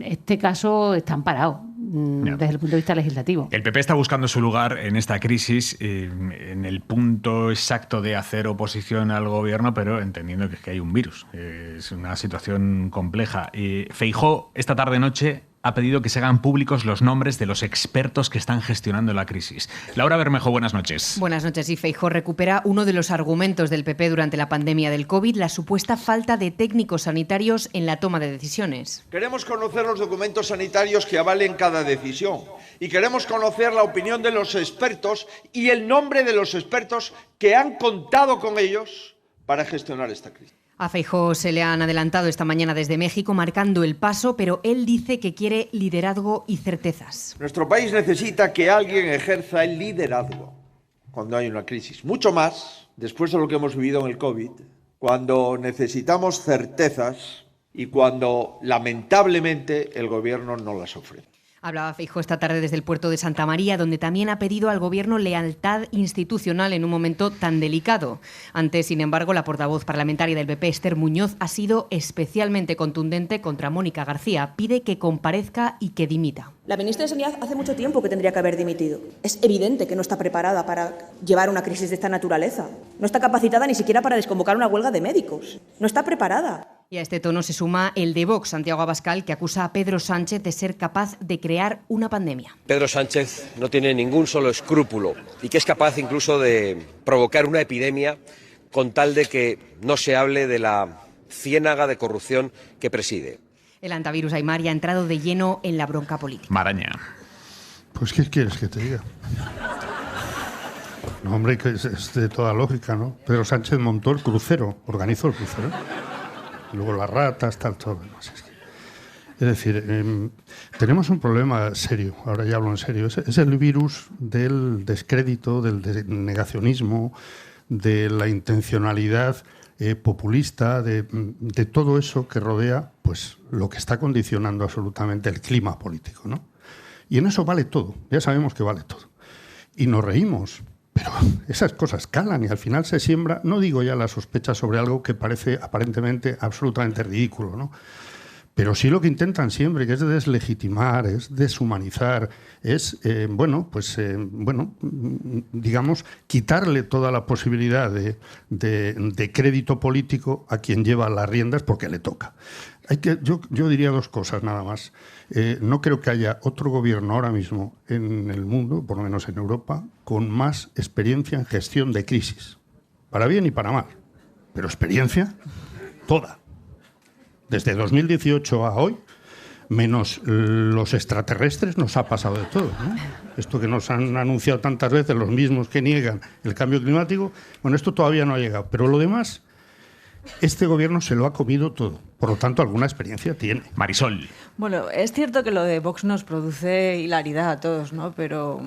este caso está amparado desde el punto de vista legislativo. El PP está buscando su lugar en esta crisis, en el punto exacto de hacer oposición al gobierno, pero entendiendo que hay un virus. Es una situación compleja. Feijóo, esta tarde-noche, ha pedido que se hagan públicos los nombres de los expertos que están gestionando la crisis. Laura Bermejo, buenas noches. Buenas noches. Y Feijóo recupera uno de los argumentos del PP durante la pandemia del COVID, la supuesta falta de técnicos sanitarios en la toma de decisiones. Queremos conocer los documentos sanitarios que avalen cada decisión y queremos conocer la opinión de los expertos y el nombre de los expertos que han contado con ellos para gestionar esta crisis. A Feijóo se le han adelantado esta mañana desde México, marcando el paso, pero él dice que quiere liderazgo y certezas. Nuestro país necesita que alguien ejerza el liderazgo cuando hay una crisis. Mucho más después de lo que hemos vivido en el COVID, cuando necesitamos certezas y cuando, lamentablemente, el gobierno no las ofrece. Hablaba Feijóo esta tarde desde el puerto de Santa María, donde también ha pedido al Gobierno lealtad institucional en un momento tan delicado. Antes, sin embargo, la portavoz parlamentaria del PP, Esther Muñoz, ha sido especialmente contundente contra Mónica García. Pide que comparezca y que dimita. La ministra de Sanidad hace mucho tiempo que tendría que haber dimitido. Es evidente que no está preparada para llevar una crisis de esta naturaleza. No está capacitada ni siquiera para desconvocar una huelga de médicos. No está preparada. Y a este tono se suma el de Vox, Santiago Abascal, que acusa a Pedro Sánchez de ser capaz de crear una pandemia. Pedro Sánchez no tiene ningún solo escrúpulo y que es capaz incluso de provocar una epidemia con tal de que no se hable de la ciénaga de corrupción que preside. El antivirus Aymar ya ha entrado de lleno en la bronca política. Maraña. Pues, ¿qué quieres que te diga? No, hombre, que es de toda lógica, ¿no? Pedro Sánchez montó el crucero, organizó el crucero. Luego las ratas, tal, todo. Es decir, tenemos un problema serio, ahora ya hablo en serio, es el virus del descrédito, del negacionismo, de la intencionalidad populista, de todo eso que rodea pues lo que está condicionando absolutamente el clima político, ¿no? Y en eso vale todo, ya sabemos que vale todo. Y nos reímos, pero esas cosas calan y al final se siembra, no digo ya la sospecha sobre algo que parece aparentemente absolutamente ridículo, ¿no? Pero sí lo que intentan siempre, que es deslegitimar, es deshumanizar, es, digamos, quitarle toda la posibilidad de crédito político a quien lleva las riendas porque le toca. Yo diría dos cosas nada más. No creo que haya otro gobierno ahora mismo en el mundo, por lo menos en Europa, con más experiencia en gestión de crisis, para bien y para mal. Pero experiencia, toda. Desde 2018 a hoy, menos los extraterrestres, nos ha pasado de todo, ¿no? Esto que nos han anunciado tantas veces los mismos que niegan el cambio climático, bueno, esto todavía no ha llegado. Pero lo demás, este gobierno se lo ha comido todo. Por lo tanto, alguna experiencia tiene. Marisol. Bueno, es cierto que lo de Vox nos produce hilaridad a todos, ¿no? Pero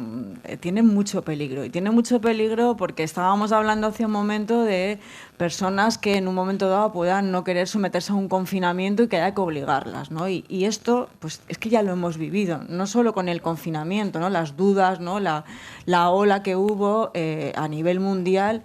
tiene mucho peligro. Y tiene mucho peligro porque estábamos hablando hace un momento de personas que en un momento dado puedan no querer someterse a un confinamiento y que haya que obligarlas, ¿no? Y esto, pues es que ya lo hemos vivido, no solo con el confinamiento, ¿no? Las dudas, ¿no? La ola que hubo a nivel mundial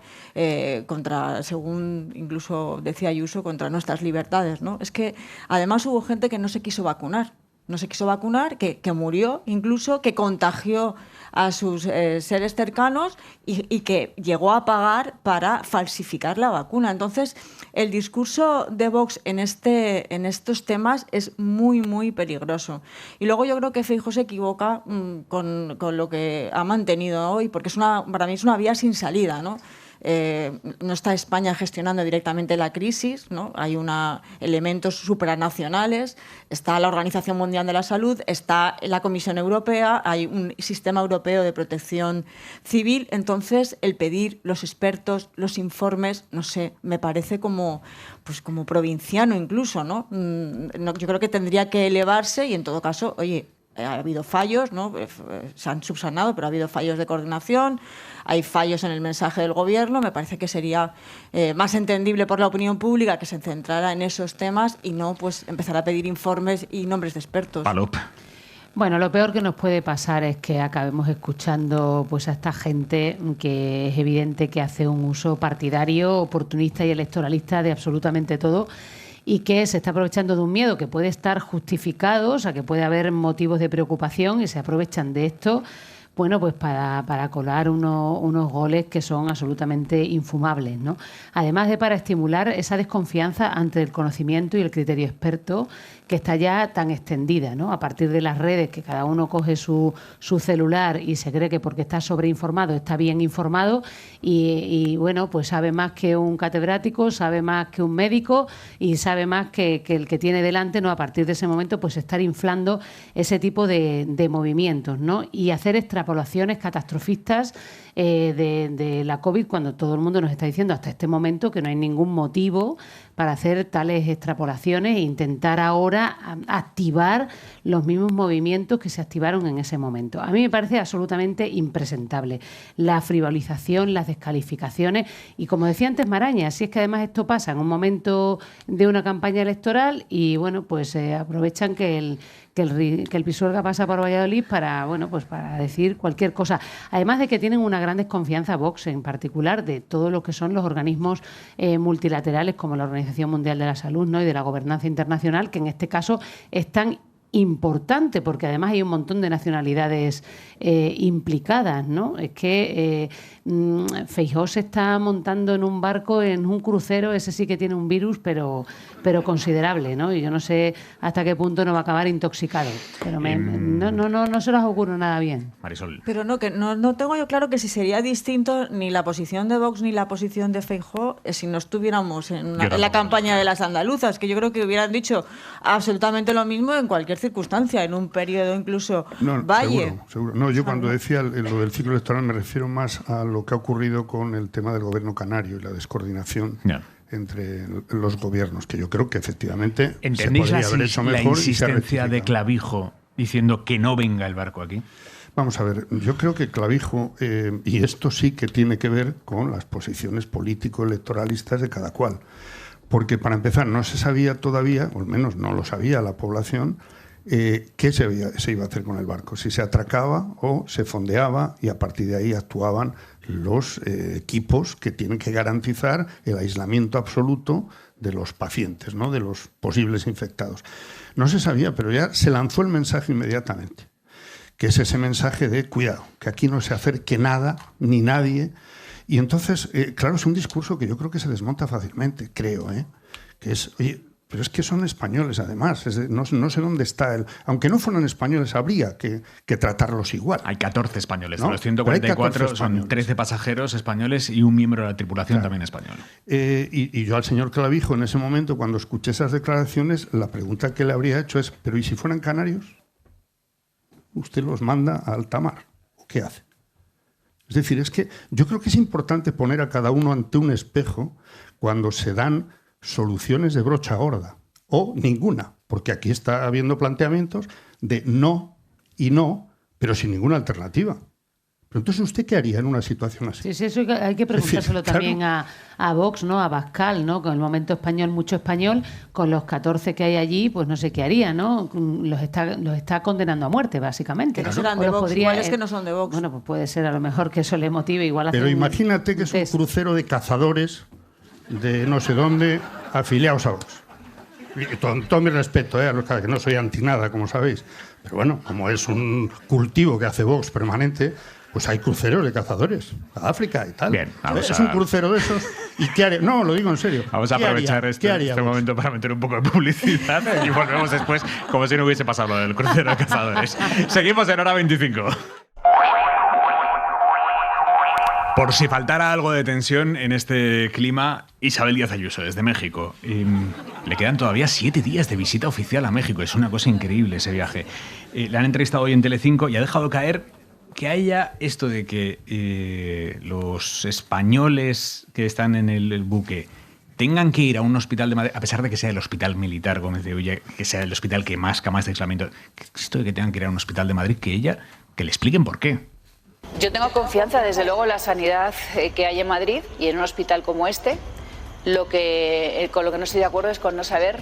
contra, según incluso decía Ayuso, contra nuestras libertades, ¿no? Es que además hubo gente que no se quiso vacunar. No se quiso vacunar, que murió incluso, que contagió a sus seres cercanos y que llegó a pagar para falsificar la vacuna. Entonces, el discurso de Vox en estos temas es muy, muy peligroso. Y luego yo creo que Feijóo se equivoca con lo que ha mantenido hoy, porque para mí es una vía sin salida, ¿no? No está España gestionando directamente la crisis, ¿no? Hay elementos supranacionales, está la Organización Mundial de la Salud, está la Comisión Europea, hay un sistema europeo de protección civil. Entonces, el pedir los expertos, los informes, no sé, me parece como provinciano incluso, ¿no? Yo creo que tendría que elevarse y, en todo caso, oye, ha habido fallos, ¿no? Se han subsanado, pero ha habido fallos de coordinación, hay fallos en el mensaje del gobierno. Me parece que sería más entendible por la opinión pública que se centrara en esos temas y no pues empezar a pedir informes y nombres de expertos. Palop. Bueno, lo peor que nos puede pasar es que acabemos escuchando pues a esta gente que es evidente que hace un uso partidario, oportunista y electoralista de absolutamente todo, y que se está aprovechando de un miedo que puede estar justificado, o sea, que puede haber motivos de preocupación y se aprovechan de esto, bueno, pues para colar unos goles que son absolutamente infumables, ¿no? Además de para estimular esa desconfianza ante el conocimiento y el criterio experto que está ya tan extendida, ¿no? A partir de las redes, que cada uno coge su celular y se cree que porque está sobreinformado está bien informado y bueno, pues sabe más que un catedrático, sabe más que un médico y sabe más que el que tiene delante, ¿no? A partir de ese momento, pues estar inflando ese tipo de movimientos, ¿no? Y hacer extrapolaciones catastrofistas de la COVID, cuando todo el mundo nos está diciendo hasta este momento que no hay ningún motivo para hacer tales extrapolaciones e intentar ahora activar los mismos movimientos que se activaron en ese momento. A mí me parece absolutamente impresentable la frivolización, las descalificaciones y, como decía antes Maraña, si es que además esto pasa en un momento de una campaña electoral y bueno, pues aprovechan que el Pisuerga pasa por Valladolid para, bueno, pues para decir cualquier cosa. Además de que tienen una gran desconfianza, Vox en particular, de todo lo que son los organismos multilaterales como la Organización Mundial de la Salud, ¿no? Y de la gobernanza internacional, que en este caso es tan importante porque además hay un montón de nacionalidades implicadas, ¿no? Es que Feijóo se está montando en un barco, en un crucero, ese sí que tiene un virus, pero considerable, ¿no? Y yo no sé hasta qué punto no va a acabar intoxicado. Pero no se les ocurre nada bien. Marisol. Pero no tengo yo claro que si sería distinto ni la posición de Vox ni la posición de Feijóo si no estuviéramos en la campaña de las andaluzas, que yo creo que hubieran dicho absolutamente lo mismo en cualquier circunstancia, en un periodo incluso valle. Seguro. No, yo cuando decía lo del ciclo electoral me refiero más a lo que ha ocurrido con el tema del gobierno canario y la descoordinación entre los gobiernos, que yo creo que efectivamente se podría haber hecho mejor. ¿La insistencia de Clavijo diciendo que no venga el barco aquí? Vamos a ver, yo creo que Clavijo, y esto sí que tiene que ver con las posiciones político-electoralistas de cada cual, porque para empezar no se sabía todavía, o al menos no lo sabía la población, qué se iba a hacer con el barco, si se atracaba o se fondeaba, y a partir de ahí actuaban los equipos que tienen que garantizar el aislamiento absoluto de los pacientes, ¿no? De los posibles infectados. No se sabía, pero ya se lanzó el mensaje inmediatamente, que es ese mensaje de cuidado, que aquí no se acerque nada ni nadie. Y entonces, claro, es un discurso que yo creo que se desmonta fácilmente, creo, que es, oye, pero es que son españoles además, no sé dónde está aunque no fueran españoles, habría que tratarlos igual. Hay 14 españoles, ¿no? De los 144 son 13 pasajeros españoles y un miembro de la tripulación también español. Y yo al señor Clavijo en ese momento, cuando escuché esas declaraciones, la pregunta que le habría hecho es, ¿pero y si fueran canarios? ¿Usted los manda a alta mar? ¿O qué hace? Es decir, es que yo creo que es importante poner a cada uno ante un espejo cuando se dan soluciones de brocha gorda o ninguna, porque aquí está habiendo planteamientos de no y no, pero sin ninguna alternativa. Pero entonces, ¿usted qué haría en una situación así? Sí, eso hay que preguntárselo también a Vox, ¿no? A Abascal, ¿no? Con el momento español, mucho español, con los 14 que hay allí, pues no sé qué haría, ¿no? Los está condenando a muerte, básicamente. Que no serán de Vox, igual es que no son de Vox. Bueno, pues puede ser a lo mejor que eso le motive, igual. Pero imagínate que es un crucero de cazadores de no sé dónde, afiliados a Vox. Y todo mi respeto, a los que no soy anti nada, como sabéis. Pero bueno, como es un cultivo que hace Vox permanente, pues hay cruceros de cazadores a África y tal. Bien, es un crucero de esos. ¿Y qué haría? No, lo digo en serio. Vamos a aprovechar este momento para meter un poco de publicidad y volvemos después como si no hubiese pasado lo del crucero de cazadores. Seguimos en Hora 25. Por si faltara algo de tensión en este clima, Isabel Díaz Ayuso, desde México. Le quedan todavía 7 días de visita oficial a México. Es una cosa increíble ese viaje. Le han entrevistado hoy en Telecinco y ha dejado caer que haya esto de que los españoles que están en el buque tengan que ir a un hospital de Madrid, a pesar de que sea el hospital militar Gómez de Ulla, que sea el hospital que más camas de aislamiento, esto de que tengan que ir a un hospital de Madrid, que le expliquen por qué. Yo tengo confianza, desde luego, en la sanidad que hay en Madrid y en un hospital como este. Con lo que no estoy de acuerdo es con no saber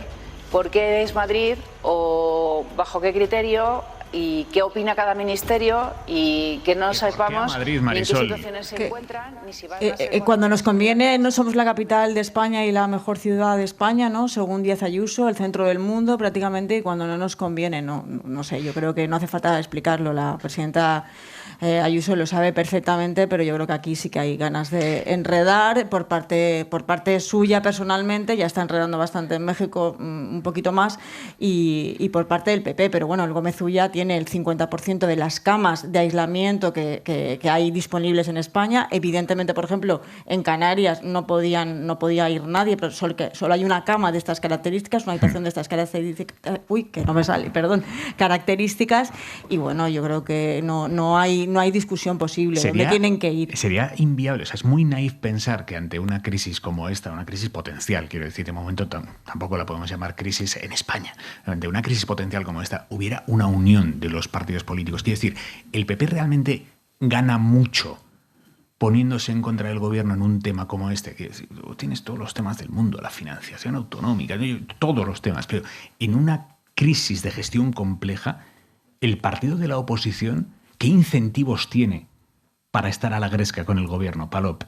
por qué es Madrid o bajo qué criterio y qué opina cada ministerio y que no sepamos ni en qué situaciones se encuentran ni si van a ser... Cuando nos conviene, no somos la capital de España y la mejor ciudad de España, ¿no? Según Díaz Ayuso, el centro del mundo prácticamente, y cuando no nos conviene, no sé, yo creo que no hace falta explicarlo. La presidenta Ayuso lo sabe perfectamente, pero yo creo que aquí sí que hay ganas de enredar por parte suya personalmente. Ya está enredando bastante en México, un poquito más, y por parte del PP. Pero bueno, el Gómez Ulla tiene el 50% de las camas de aislamiento que hay disponibles en España. Evidentemente, por ejemplo, en Canarias no podía ir nadie, pero solo hay una cama de estas características, una habitación de estas características. Características. Y bueno, yo creo que no hay discusión posible. ¿Dónde tienen que ir? Sería inviable. O sea, es muy naif pensar que ante una crisis como esta, una crisis potencial, quiero decir, de momento tampoco la podemos llamar crisis en España, ante una crisis potencial como esta, hubiera una unión de los partidos políticos. Quiero decir, el PP realmente gana mucho poniéndose en contra del gobierno en un tema como este. Quiero decir, tienes todos los temas del mundo, la financiación autonómica, todos los temas, pero en una crisis de gestión compleja, el partido de la oposición, ¿qué incentivos tiene para estar a la gresca con el gobierno, Palop?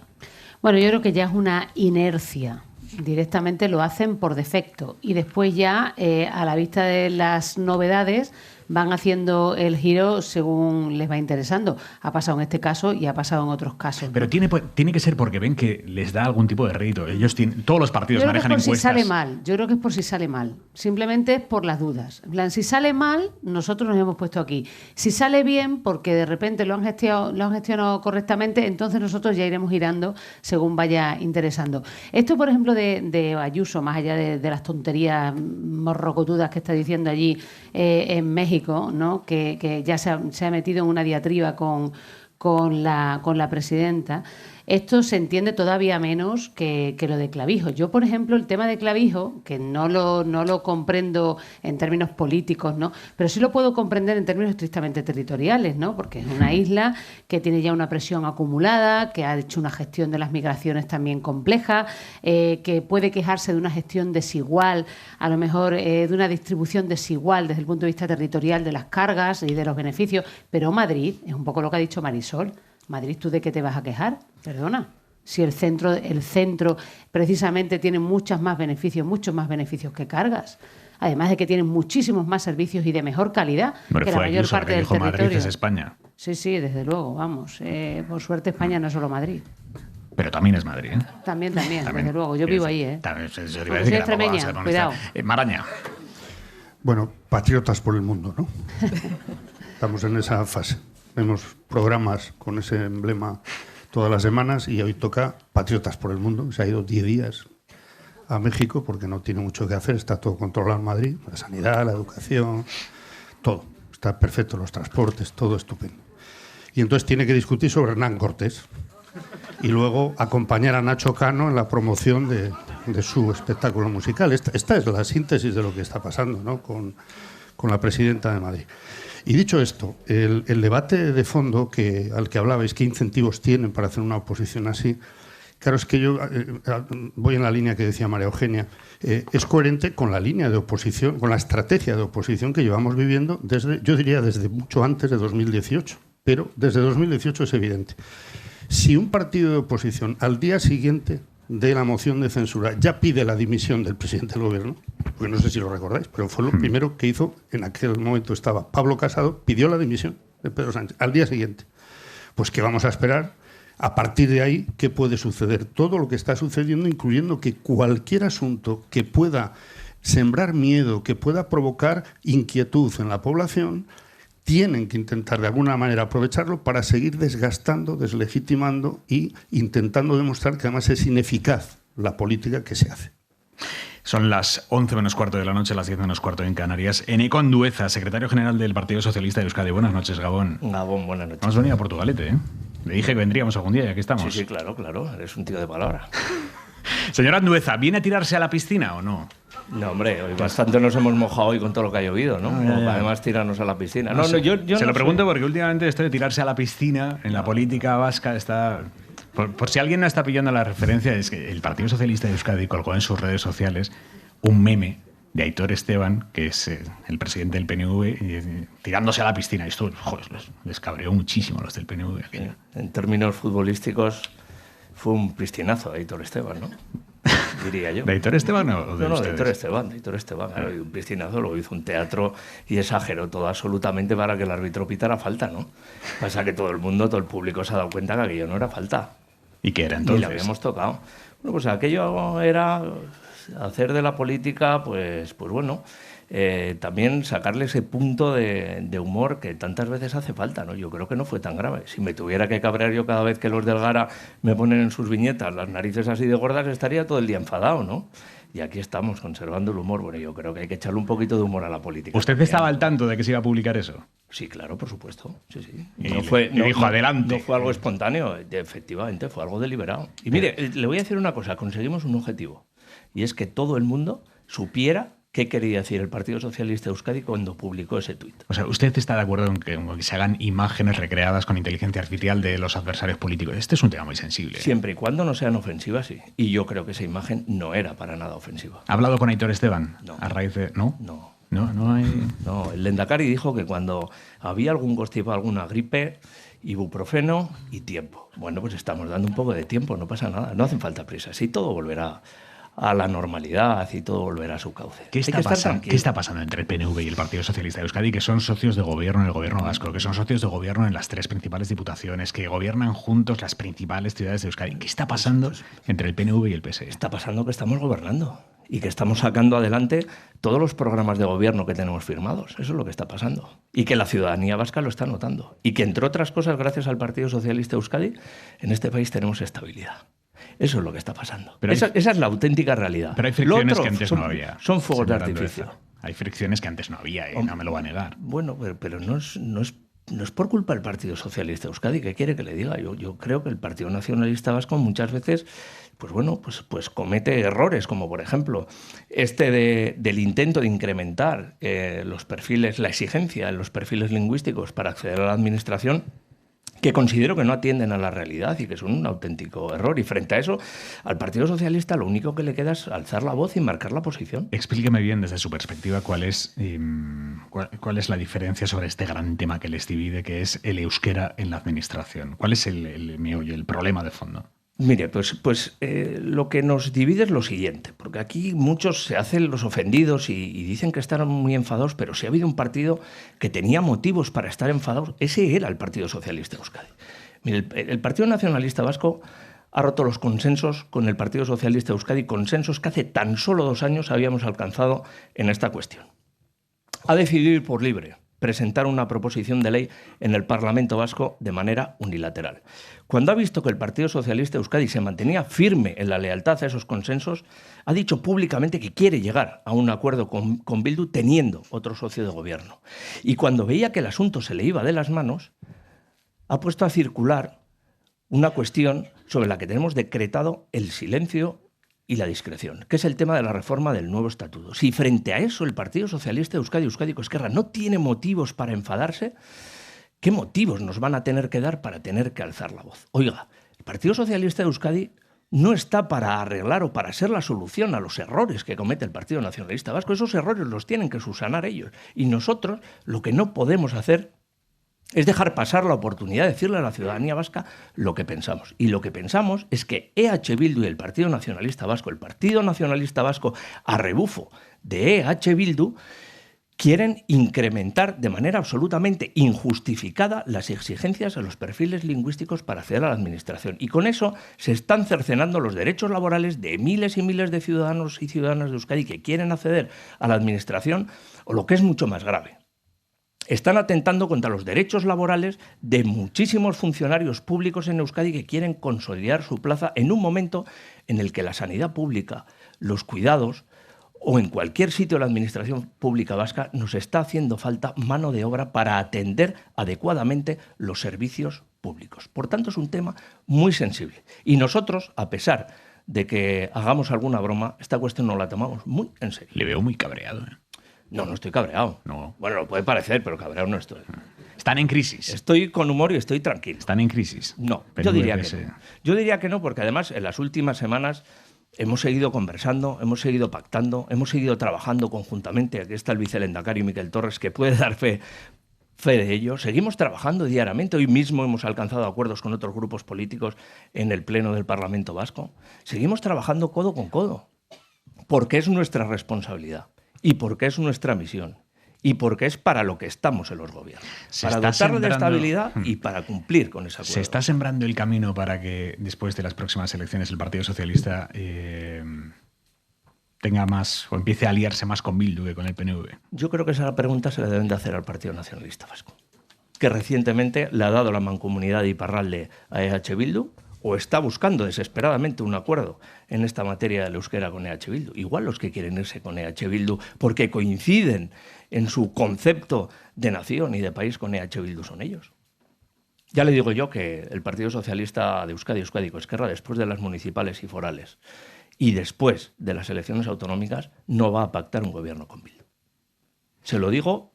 Bueno, yo creo que ya es una inercia. Directamente lo hacen por defecto y después ya, a la vista de las novedades, van haciendo el giro según les va interesando. Ha pasado en este caso y ha pasado en otros casos. Pero tiene que ser porque ven que les da algún tipo de rédito. Todos los partidos manejan encuestas. Si sale mal. Yo creo que es por si sale mal. Simplemente es por las dudas. En plan, si sale mal, nosotros nos hemos puesto aquí. Si sale bien, porque de repente lo han gestionado correctamente, entonces nosotros ya iremos girando según vaya interesando. Esto, por ejemplo, de Ayuso, más allá de las tonterías morrocotudas que está diciendo allí en México, ¿no? Que ya se ha metido en una diatriba con la presidenta. Esto se entiende todavía menos que lo de Clavijo. Yo, por ejemplo, el tema de Clavijo, que no lo comprendo en términos políticos, ¿no? Pero sí lo puedo comprender en términos estrictamente territoriales, ¿no? Porque es una isla que tiene ya una presión acumulada, que ha hecho una gestión de las migraciones también compleja, que puede quejarse de una gestión desigual, a lo mejor de una distribución desigual desde el punto de vista territorial de las cargas y de los beneficios. Pero Madrid, es un poco lo que ha dicho Marisol, Madrid, ¿tú de qué te vas a quejar? Perdona. Si el centro precisamente tiene muchos más beneficios que cargas. Además de que tienen muchísimos más servicios y de mejor calidad que la mayor parte del territorio. Madrid es España. Sí, desde luego, vamos. Por suerte España no es solo Madrid. Pero también es Madrid, ¿eh? También, desde luego. Yo vivo ahí, ¿eh? También, soy extremeña, cuidado. Maraña. Bueno, patriotas por el mundo, ¿no? Estamos en esa fase. Vemos programas con ese emblema todas las semanas y hoy toca Patriotas por el Mundo. Se ha ido 10 días a México porque no tiene mucho que hacer, está todo controlado en Madrid, la sanidad, la educación, todo. Está perfecto, los transportes, todo estupendo. Y entonces tiene que discutir sobre Hernán Cortés y luego acompañar a Nacho Cano en la promoción de su espectáculo musical. Esta es la síntesis de lo que está pasando, ¿no?, con la presidenta de Madrid. Y dicho esto, el debate de fondo al que hablabais, qué incentivos tienen para hacer una oposición así, claro, es que yo voy en la línea que decía María Eugenia, es coherente con la línea de oposición, con la estrategia de oposición que llevamos viviendo yo diría desde mucho antes de 2018, pero desde 2018 es evidente. Si un partido de oposición al día siguiente de la moción de censura ya pide la dimisión del presidente del gobierno, porque no sé si lo recordáis, pero fue lo primero que hizo, en aquel momento estaba Pablo Casado, pidió la dimisión de Pedro Sánchez al día siguiente. Pues ¿qué vamos a esperar? A partir de ahí, ¿qué puede suceder? Todo lo que está sucediendo, incluyendo que cualquier asunto que pueda sembrar miedo, que pueda provocar inquietud en la población, tienen que intentar de alguna manera aprovecharlo para seguir desgastando, deslegitimando y intentando demostrar que además es ineficaz la política que se hace. Son las 11 menos cuarto de la noche, las 10 menos cuarto en Canarias. Eneco Andueza, secretario general del Partido Socialista de Euskadi. Buenas noches, Gabón. Gabón, buenas noches. Hemos venido a Portugalete, ¿eh? Le dije que vendríamos algún día y aquí estamos. Sí, claro, eres un tío de palabra. Señor Andueza, ¿viene a tirarse a la piscina o no? No, hombre, hoy bastante nos hemos mojado hoy con todo lo que ha llovido, ¿no? Además, tirarnos a la piscina. Yo se lo pregunto porque últimamente esto de tirarse a la piscina en la política vasca está... Por si alguien no está pillando la referencia, es que el Partido Socialista de Euskadi colgó en sus redes sociales un meme de Aitor Esteban, que es el presidente del PNV, tirándose a la piscina. Esto, joder, les cabreó muchísimo a los del PNV. En términos futbolísticos, fue un piscinazo Aitor Esteban, ¿no? Diría yo. ¿De Aitor Esteban o de No, ustedes? de Aitor Esteban. Claro, un piscinazo, luego hizo un teatro y exageró todo absolutamente para que el árbitro pitara falta, ¿no? Pasa que todo el público se ha dado cuenta que aquello no era falta. ¿Y qué era entonces? Y le habíamos tocado. Bueno, pues aquello era hacer de la política, pues bueno, también sacarle ese punto de humor que tantas veces hace falta, ¿no? Yo creo que no fue tan grave. Si me tuviera que cabrear yo cada vez que los del Gara me ponen en sus viñetas las narices así de gordas, estaría todo el día enfadado, ¿no? Y aquí estamos, conservando el humor. Bueno, yo creo que hay que echarle un poquito de humor a la política. ¿Usted estaba al tanto de que se iba a publicar eso? Sí, claro, por supuesto. Sí. Y dijo, adelante. No fue algo espontáneo, efectivamente, fue algo deliberado. Y mire, le voy a decir una cosa, conseguimos un objetivo. Y es que todo el mundo supiera qué quería decir el Partido Socialista de Euskadi cuando publicó ese tuit. O sea, ¿usted está de acuerdo en que se hagan imágenes recreadas con inteligencia artificial de los adversarios políticos? Este es un tema muy sensible. Siempre y cuando no sean ofensivas, sí. Y yo creo que esa imagen no era para nada ofensiva. ¿Ha hablado con Aitor Esteban? No. A raíz de... ¿No? No. No, el Lehendakari dijo que cuando había algún constipado, alguna gripe, ibuprofeno y tiempo. Bueno, pues estamos dando un poco de tiempo, no pasa nada, no hacen falta prisas. Y todo volverá a la normalidad y todo volverá a su cauce. ¿Qué está pasando entre el PNV y el Partido Socialista de Euskadi, que son socios de gobierno en el gobierno vasco, que son socios de gobierno en las 3 principales diputaciones, que gobiernan juntos las principales ciudades de Euskadi? ¿Qué está pasando entre el PNV y el PSE? Está pasando que estamos gobernando y que estamos sacando adelante todos los programas de gobierno que tenemos firmados. Eso es lo que está pasando. Y que la ciudadanía vasca lo está notando. Y que, entre otras cosas, gracias al Partido Socialista de Euskadi, en este país tenemos estabilidad. Eso es lo que está pasando. Esa es la auténtica realidad. Pero hay fricciones que antes no había. Son fuegos de artificio. Hay fricciones que antes no había, no me lo va a negar. Bueno, pero no es por culpa del Partido Socialista de Euskadi. ¿Qué quiere que le diga? Yo creo que el Partido Nacionalista Vasco muchas veces pues comete errores, como por ejemplo del intento de incrementar los perfiles, la exigencia en los perfiles lingüísticos para acceder a la administración, que considero que no atienden a la realidad y que son un auténtico error. Y frente a eso, al Partido Socialista lo único que le queda es alzar la voz y marcar la posición. Explíqueme bien desde su perspectiva cuál es la diferencia sobre este gran tema que les divide, que es el euskera en la administración. ¿Cuál es el meollo, el problema de fondo? Mire, pues lo que nos divide es lo siguiente, porque aquí muchos se hacen los ofendidos y dicen que están muy enfadados, pero si ha habido un partido que tenía motivos para estar enfadados, ese era el Partido Socialista de Euskadi. Mire, el Partido Nacionalista Vasco ha roto los consensos con el Partido Socialista de Euskadi, consensos que hace tan solo 2 años habíamos alcanzado en esta cuestión. Ha decidido ir por libre, presentar una proposición de ley en el Parlamento Vasco de manera unilateral. Cuando ha visto que el Partido Socialista de Euskadi se mantenía firme en la lealtad a esos consensos, ha dicho públicamente que quiere llegar a un acuerdo con Bildu teniendo otro socio de gobierno. Y cuando veía que el asunto se le iba de las manos, ha puesto a circular una cuestión sobre la que tenemos decretado el silencio y la discreción, que es el tema de la reforma del nuevo estatuto. Si frente a eso el Partido Socialista de Euskadi, Euskadiko Ezkerra, no tiene motivos para enfadarse, ¿qué motivos nos van a tener que dar para tener que alzar la voz? Oiga, el Partido Socialista de Euskadi no está para arreglar o para ser la solución a los errores que comete el Partido Nacionalista Vasco. Esos errores los tienen que subsanar ellos. Y nosotros lo que no podemos hacer es dejar pasar la oportunidad de decirle a la ciudadanía vasca lo que pensamos. Y lo que pensamos es que EH Bildu y el Partido Nacionalista Vasco, a rebufo de EH Bildu, quieren incrementar de manera absolutamente injustificada las exigencias a los perfiles lingüísticos para acceder a la administración. Y con eso se están cercenando los derechos laborales de miles y miles de ciudadanos y ciudadanas de Euskadi que quieren acceder a la administración, o lo que es mucho más grave, están atentando contra los derechos laborales de muchísimos funcionarios públicos en Euskadi que quieren consolidar su plaza en un momento en el que la sanidad pública, los cuidados o en cualquier sitio de la administración pública vasca nos está haciendo falta mano de obra para atender adecuadamente los servicios públicos. Por tanto, es un tema muy sensible. Y nosotros, a pesar de que hagamos alguna broma, esta cuestión nos la tomamos muy en serio. Le veo muy cabreado, ¿eh? No, no estoy cabreado. No. Bueno, lo puede parecer, pero cabreado no estoy. Están en crisis. Estoy con humor y estoy tranquilo. ¿Están en crisis? No, yo diría que no. Yo diría que no, porque además en las últimas semanas hemos seguido conversando, hemos seguido pactando, hemos seguido trabajando conjuntamente. Aquí está el vicelehendakari Miquel Torres, que puede dar fe de ello. Seguimos trabajando diariamente. Hoy mismo hemos alcanzado acuerdos con otros grupos políticos en el Pleno del Parlamento Vasco. Seguimos trabajando codo con codo, porque es nuestra responsabilidad. Y porque es nuestra misión. Y porque es para lo que estamos en los gobiernos. Para dotarlo de estabilidad y para cumplir con esa acuerdo. ¿Se está sembrando el camino para que después de las próximas elecciones el Partido Socialista tenga más o empiece a aliarse más con Bildu que con el PNV? Yo creo que esa pregunta se la deben de hacer al Partido Nacionalista Vasco, que recientemente le ha dado la mancomunidad de Iparralde a EH Bildu, o está buscando desesperadamente un acuerdo en esta materia del euskera con EH Bildu. Igual los que quieren irse con EH Bildu porque coinciden en su concepto de nación y de país con EH Bildu son ellos. Ya le digo yo que el Partido Socialista de Euskadi, Euskadiko Ezkerra, después de las municipales y forales y después de las elecciones autonómicas, no va a pactar un gobierno con Bildu. Se lo digo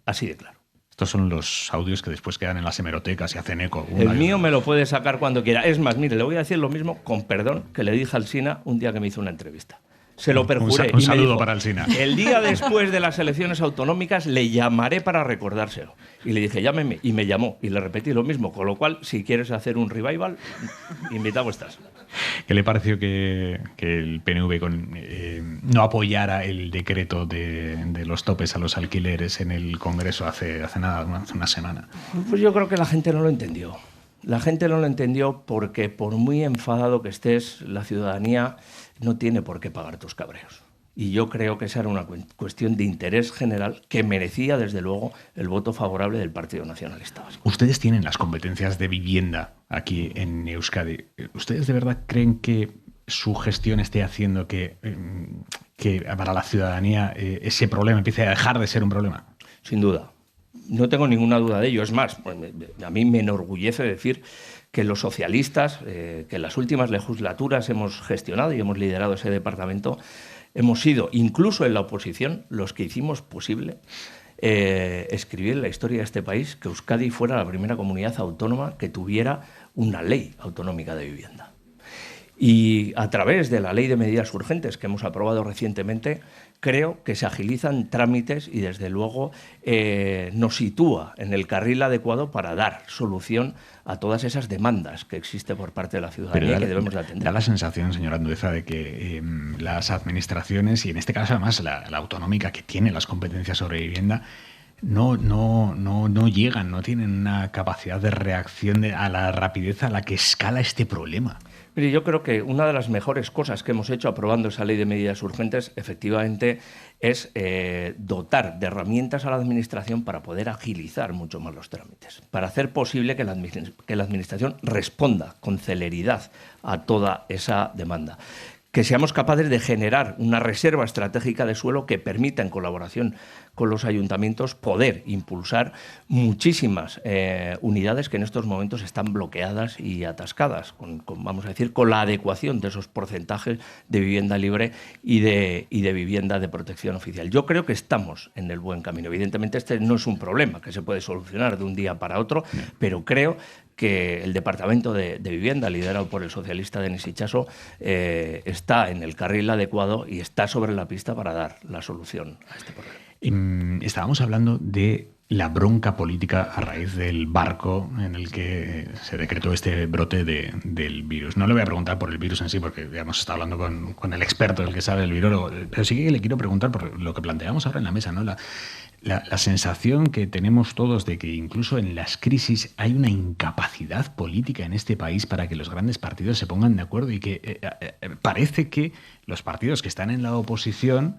así de claro. Estos son los audios que después quedan en las hemerotecas y hacen eco. El mío me lo puede sacar cuando quiera. Es más, mire, le voy a decir lo mismo, con perdón, que le dije al Sina un día que me hizo una entrevista. Se lo perjuré. Un saludo para el Sina. El día después de las elecciones autonómicas le llamaré para recordárselo. Y le dije, llámeme. Y me llamó. Y le repetí lo mismo. Con lo cual, si quieres hacer un revival, invitado estás. ¿Qué le pareció que el PNV no apoyara el decreto de los topes a los alquileres en el Congreso hace nada, una semana? Pues yo creo que la gente no lo entendió. La gente no lo entendió porque por muy enfadado que estés, la ciudadanía no tiene por qué pagar tus cabreos. Y yo creo que esa era una cuestión de interés general que merecía, desde luego, el voto favorable del Partido Nacionalista Vasco. Ustedes tienen las competencias de vivienda aquí en Euskadi. ¿Ustedes de verdad creen que su gestión esté haciendo que para la ciudadanía ese problema empiece a dejar de ser un problema? Sin duda. No tengo ninguna duda de ello. Es más, a mí me enorgullece decir que los socialistas, que en las últimas legislaturas hemos gestionado y hemos liderado ese departamento, hemos sido, incluso en la oposición, los que hicimos posible escribir en la historia de este país que Euskadi fuera la primera comunidad autónoma que tuviera una ley autonómica de vivienda. Y a través de la Ley de Medidas Urgentes que hemos aprobado recientemente, creo que se agilizan trámites y, desde luego, nos sitúa en el carril adecuado para dar solución a todas esas demandas que existen por parte de la ciudadanía que debemos de atender. Da la sensación, señor Andueza, de que las administraciones, y en este caso además la autonómica que tiene las competencias sobre vivienda, no llegan, no tienen una capacidad de reacción a la rapidez a la que escala este problema. Mire, yo creo que una de las mejores cosas que hemos hecho aprobando esa Ley de Medidas Urgentes, efectivamente, es dotar de herramientas a la Administración para poder agilizar mucho más los trámites, para hacer posible que la Administración responda con celeridad a toda esa demanda. que seamos capaces de generar una reserva estratégica de suelo que permita, en colaboración con los ayuntamientos, poder impulsar muchísimas unidades que en estos momentos están bloqueadas y atascadas, vamos a decir, con la adecuación de esos porcentajes de vivienda libre y de vivienda de protección oficial. Yo creo que estamos en el buen camino. Evidentemente este no es un problema que se puede solucionar de un día para otro, pero creo que el Departamento de Vivienda, liderado por el socialista Denis Itxaso, está en el carril adecuado y está sobre la pista para dar la solución a este problema. Estábamos hablando de la bronca política a raíz del barco en el que se decretó este brote del virus. No le voy a preguntar por el virus en sí, porque ya hemos estado hablando con el experto, el que sabe, el virólogo, pero sí que le quiero preguntar por lo que planteamos ahora en la mesa, ¿no? La sensación que tenemos todos de que incluso en las crisis hay una incapacidad política en este país para que los grandes partidos se pongan de acuerdo y que parece que los partidos que están en la oposición,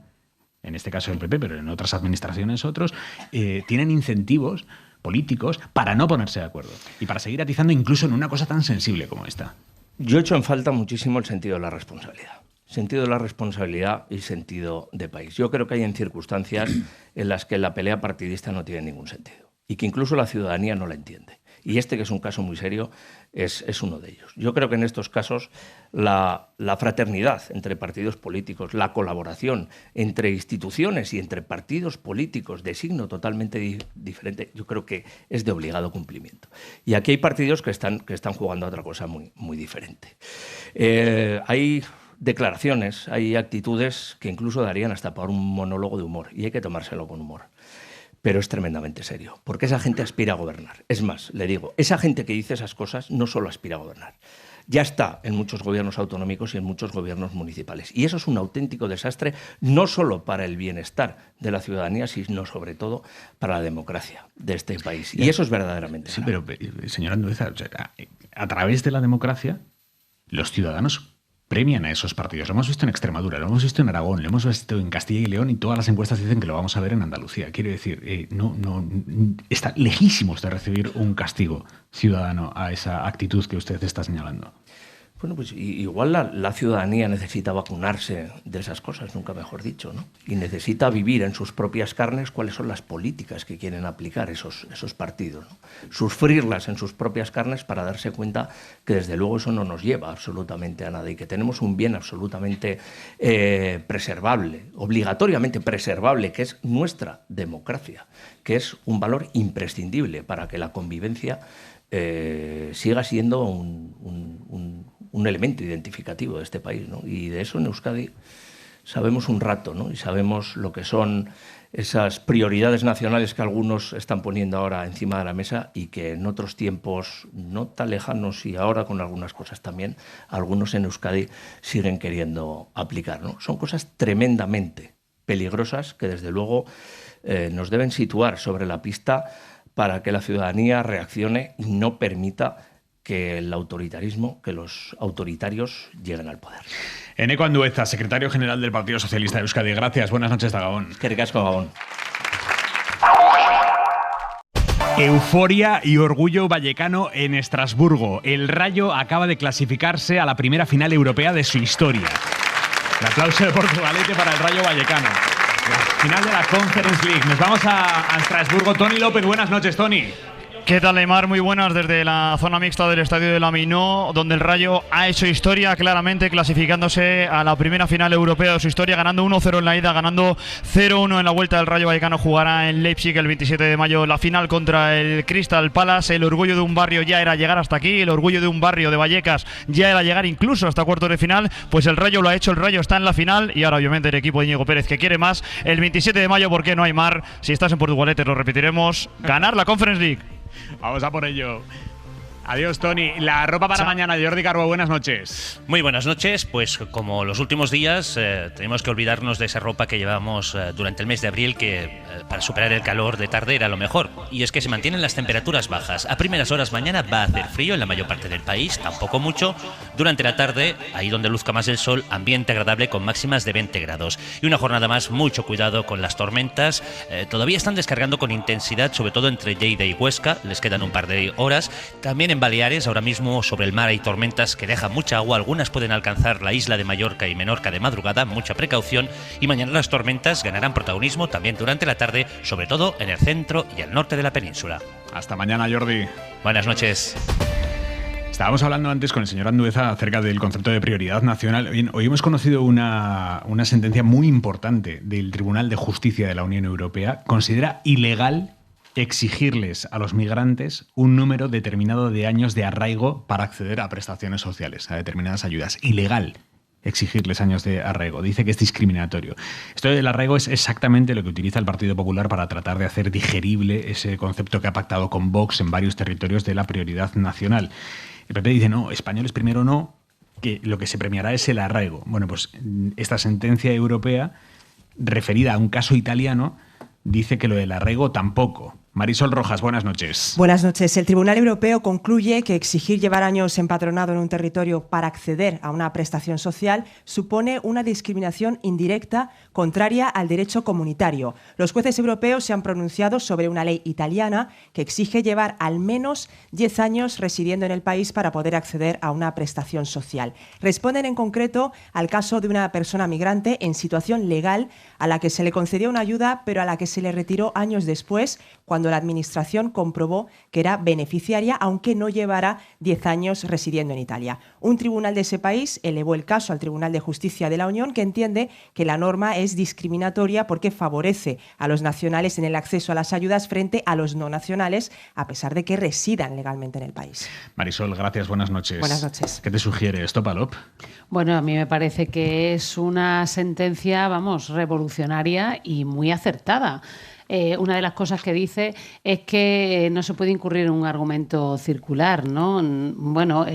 en este caso el PP, pero en otras administraciones otros, tienen incentivos políticos para no ponerse de acuerdo y para seguir atizando incluso en una cosa tan sensible como esta. Yo echo en falta muchísimo el sentido de la responsabilidad. Sentido de la responsabilidad y sentido de país. Yo creo que hay circunstancias en las que la pelea partidista no tiene ningún sentido y que incluso la ciudadanía no la entiende. Y este, que es un caso muy serio, es uno de ellos. Yo creo que en estos casos la fraternidad entre partidos políticos, la colaboración entre instituciones y entre partidos políticos de signo totalmente diferente, yo creo que es de obligado cumplimiento. Y aquí hay partidos que están jugando a otra cosa muy diferente. Hay declaraciones, hay actitudes que incluso darían hasta para un monólogo de humor, y hay que tomárselo con humor. Pero es tremendamente serio, porque esa gente aspira a gobernar. Es más, le digo, esa gente que dice esas cosas no solo aspira a gobernar, ya está en muchos gobiernos autonómicos y en muchos gobiernos municipales. Y eso es un auténtico desastre, no solo para el bienestar de la ciudadanía, sino sobre todo para la democracia de este país. Y eso es verdaderamente grave. Sí, pero, señor Andueza, a través de la democracia, los ciudadanos premian a esos partidos. Lo hemos visto en Extremadura, lo hemos visto en Aragón, lo hemos visto en Castilla y León, y todas las encuestas dicen que lo vamos a ver en Andalucía. Quiero decir, está lejísimos de recibir un castigo ciudadano a esa actitud que usted está señalando. Bueno, pues igual la ciudadanía necesita vacunarse de esas cosas, nunca mejor dicho, ¿no? Y necesita vivir en sus propias carnes cuáles son las políticas que quieren aplicar esos partidos, ¿no? Sufrirlas en sus propias carnes para darse cuenta que desde luego eso no nos lleva absolutamente a nada y que tenemos un bien absolutamente preservable, obligatoriamente preservable, que es nuestra democracia, que es un valor imprescindible para que la convivencia siga siendo un elemento identificativo de este país, ¿no? Y de eso en Euskadi sabemos un rato, ¿no? Y sabemos lo que son esas prioridades nacionales que algunos están poniendo ahora encima de la mesa y que en otros tiempos no tan lejanos y ahora con algunas cosas también, algunos en Euskadi siguen queriendo aplicar, ¿no? Son cosas tremendamente peligrosas que desde luego nos deben situar sobre la pista para que la ciudadanía reaccione y no permita que el autoritarismo, que los autoritarios lleguen al poder. Eneko Andueza, secretario general del Partido Socialista de Euskadi. Gracias, buenas noches de Gabón. Que ricasco, Gabón. Euforia y orgullo vallecano en Estrasburgo. El Rayo acaba de clasificarse a la primera final europea de su historia. El aplauso de Portugalete para el Rayo Vallecano. La final de la Conference League. Nos vamos a Estrasburgo. Toni López, buenas noches, Toni. ¿Qué tal, Neymar? Muy buenas desde la zona mixta del Estadio de la Minó, donde el Rayo ha hecho historia claramente, clasificándose a la primera final europea de su historia, ganando 1-0 en la ida, ganando 0-1 en la vuelta. Del Rayo Vallecano jugará en Leipzig el 27 de mayo la final contra el Crystal Palace. El orgullo de un barrio ya era llegar hasta aquí, el orgullo de un barrio de Vallecas ya era llegar incluso hasta cuartos de final. Pues el Rayo lo ha hecho, el Rayo está en la final y ahora obviamente el equipo de Íñigo Pérez, que quiere más, el 27 de mayo, porque no hay mar. Si estás en Portugalete, lo repetiremos, ganar la Conference League. Vamos a por ello. Adiós, Toni. La ropa para mañana, Jordi Carbo, buenas noches. Muy buenas noches. Pues como los últimos días, tenemos que olvidarnos de esa ropa que llevamos durante el mes de abril, que para superar el calor de tarde era lo mejor. Y es que se mantienen las temperaturas bajas. A primeras horas mañana va a hacer frío en la mayor parte del país, tampoco mucho. Durante la tarde, ahí donde luzca más el sol, ambiente agradable con máximas de 20 grados. Y una jornada más, mucho cuidado con las tormentas. Todavía están descargando con intensidad, sobre todo entre Lleida y Huesca. Les quedan un par de horas. También en en Baleares, ahora mismo sobre el mar hay tormentas que dejan mucha agua, algunas pueden alcanzar la isla de Mallorca y Menorca de madrugada, mucha precaución, y mañana las tormentas ganarán protagonismo también durante la tarde, sobre todo en el centro y el norte de la península. Hasta mañana, Jordi. Buenas noches. Estábamos hablando antes con el señor Andueza acerca del concepto de prioridad nacional. Bien, hoy hemos conocido una sentencia muy importante del Tribunal de Justicia de la Unión Europea. Considera ilegal exigirles a los migrantes un número determinado de años de arraigo para acceder a prestaciones sociales, a determinadas ayudas. Ilegal exigirles años de arraigo. Dice que es discriminatorio. Esto del arraigo es exactamente lo que utiliza el Partido Popular para tratar de hacer digerible ese concepto que ha pactado con Vox en varios territorios de la prioridad nacional. El PP dice, no, españoles primero no, que lo que se premiará es el arraigo. Bueno, pues esta sentencia europea, referida a un caso italiano, dice que lo del arraigo tampoco. Marisol Rojas, buenas noches. Buenas noches. El Tribunal Europeo concluye que exigir llevar años empadronado en un territorio para acceder a una prestación social supone una discriminación indirecta contraria al derecho comunitario. Los jueces europeos se han pronunciado sobre una ley italiana que exige llevar al menos 10 años residiendo en el país para poder acceder a una prestación social. Responden en concreto al caso de una persona migrante en situación legal a la que se le concedió una ayuda, pero a la que se le retiró años después, cuando la Administración comprobó que era beneficiaria, aunque no llevara 10 años residiendo en Italia. Un tribunal de ese país elevó el caso al Tribunal de Justicia de la Unión, que entiende que la norma es discriminatoria porque favorece a los nacionales en el acceso a las ayudas frente a los no nacionales, a pesar de que residan legalmente en el país. Marisol, gracias, buenas noches. Buenas noches. ¿Qué te sugiere esto, Palop? Bueno, a mí me parece que es una sentencia, vamos, revolucionaria y muy acertada. Una de las cosas que dice es que no se puede incurrir en un argumento circular, ¿no? Bueno,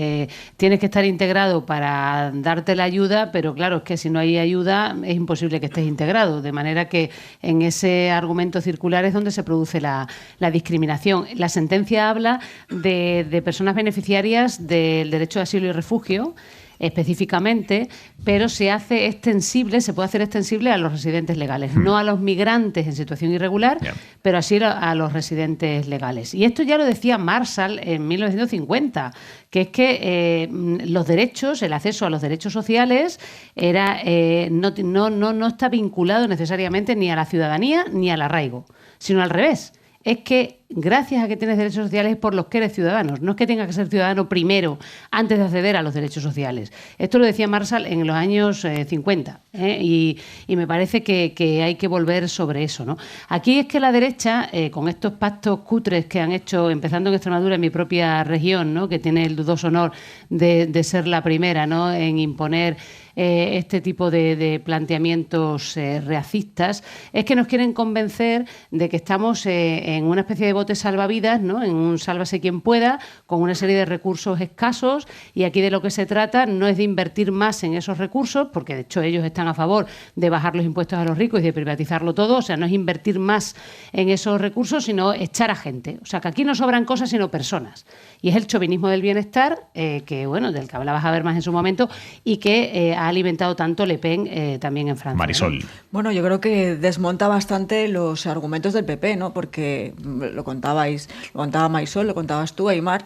tienes que estar integrado para darte la ayuda, pero claro, es que si no hay ayuda es imposible que estés integrado, de manera que en ese argumento circular es donde se produce la discriminación. La sentencia habla de personas beneficiarias del derecho de asilo y refugio, específicamente, pero se puede hacer extensible a los residentes legales, no a los migrantes en situación irregular, pero así a los residentes legales. Y esto ya lo decía Marshall en 1950, que es que los derechos, el acceso a los derechos sociales no está vinculado necesariamente ni a la ciudadanía ni al arraigo, sino al revés. Es que gracias a que tienes derechos sociales es por los que eres ciudadano. No es que tengas que ser ciudadano primero antes de acceder a los derechos sociales. Esto lo decía Marshall en los años 50 y me parece que hay que volver sobre eso, ¿no? Aquí es que la derecha, con estos pactos cutres que han hecho, empezando en Extremadura, en mi propia región, ¿no?, que tiene el dudoso honor de ser la primera, ¿no?, en imponer este tipo de planteamientos racistas, es que nos quieren convencer de que estamos en una especie de bote salvavidas, ¿no?, en un sálvase quien pueda, con una serie de recursos escasos, y aquí de lo que se trata no es de invertir más en esos recursos, porque de hecho ellos están a favor de bajar los impuestos a los ricos y de privatizarlo todo, o sea, no es invertir más en esos recursos, sino echar a gente. O sea, que aquí no sobran cosas, sino personas. Y es el chauvinismo del bienestar, que bueno, del que hablabas Habermas en su momento, y que ha alimentado tanto Le Pen también en Francia. Marisol. ¿No? Bueno, yo creo que desmonta bastante los argumentos del PP, ¿no? Porque lo contaba Marisol, lo contabas tú, Aimar,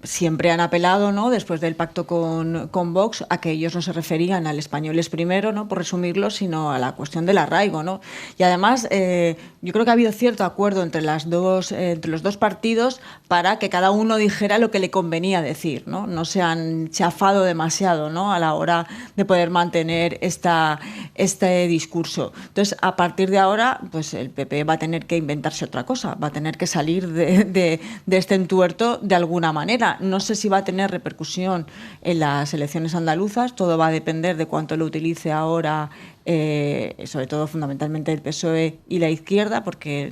siempre han apelado, ¿no?, después del pacto con Vox, a que ellos no se referían al españoles primero, ¿no?, por resumirlo, sino a la cuestión del arraigo, ¿no? Y además, yo creo que ha habido cierto acuerdo entre los dos partidos para que cada uno dijera lo que le convenía decir, ¿no? No se han chafado demasiado, ¿no?, a la hora de poder mantener este discurso. Entonces, a partir de ahora, pues el PP va a tener que inventarse otra cosa, va a tener que salir de este entuerto de alguna manera. No sé si va a tener repercusión en las elecciones andaluzas, todo va a depender de cuánto lo utilice ahora, sobre todo fundamentalmente el PSOE y la izquierda, porque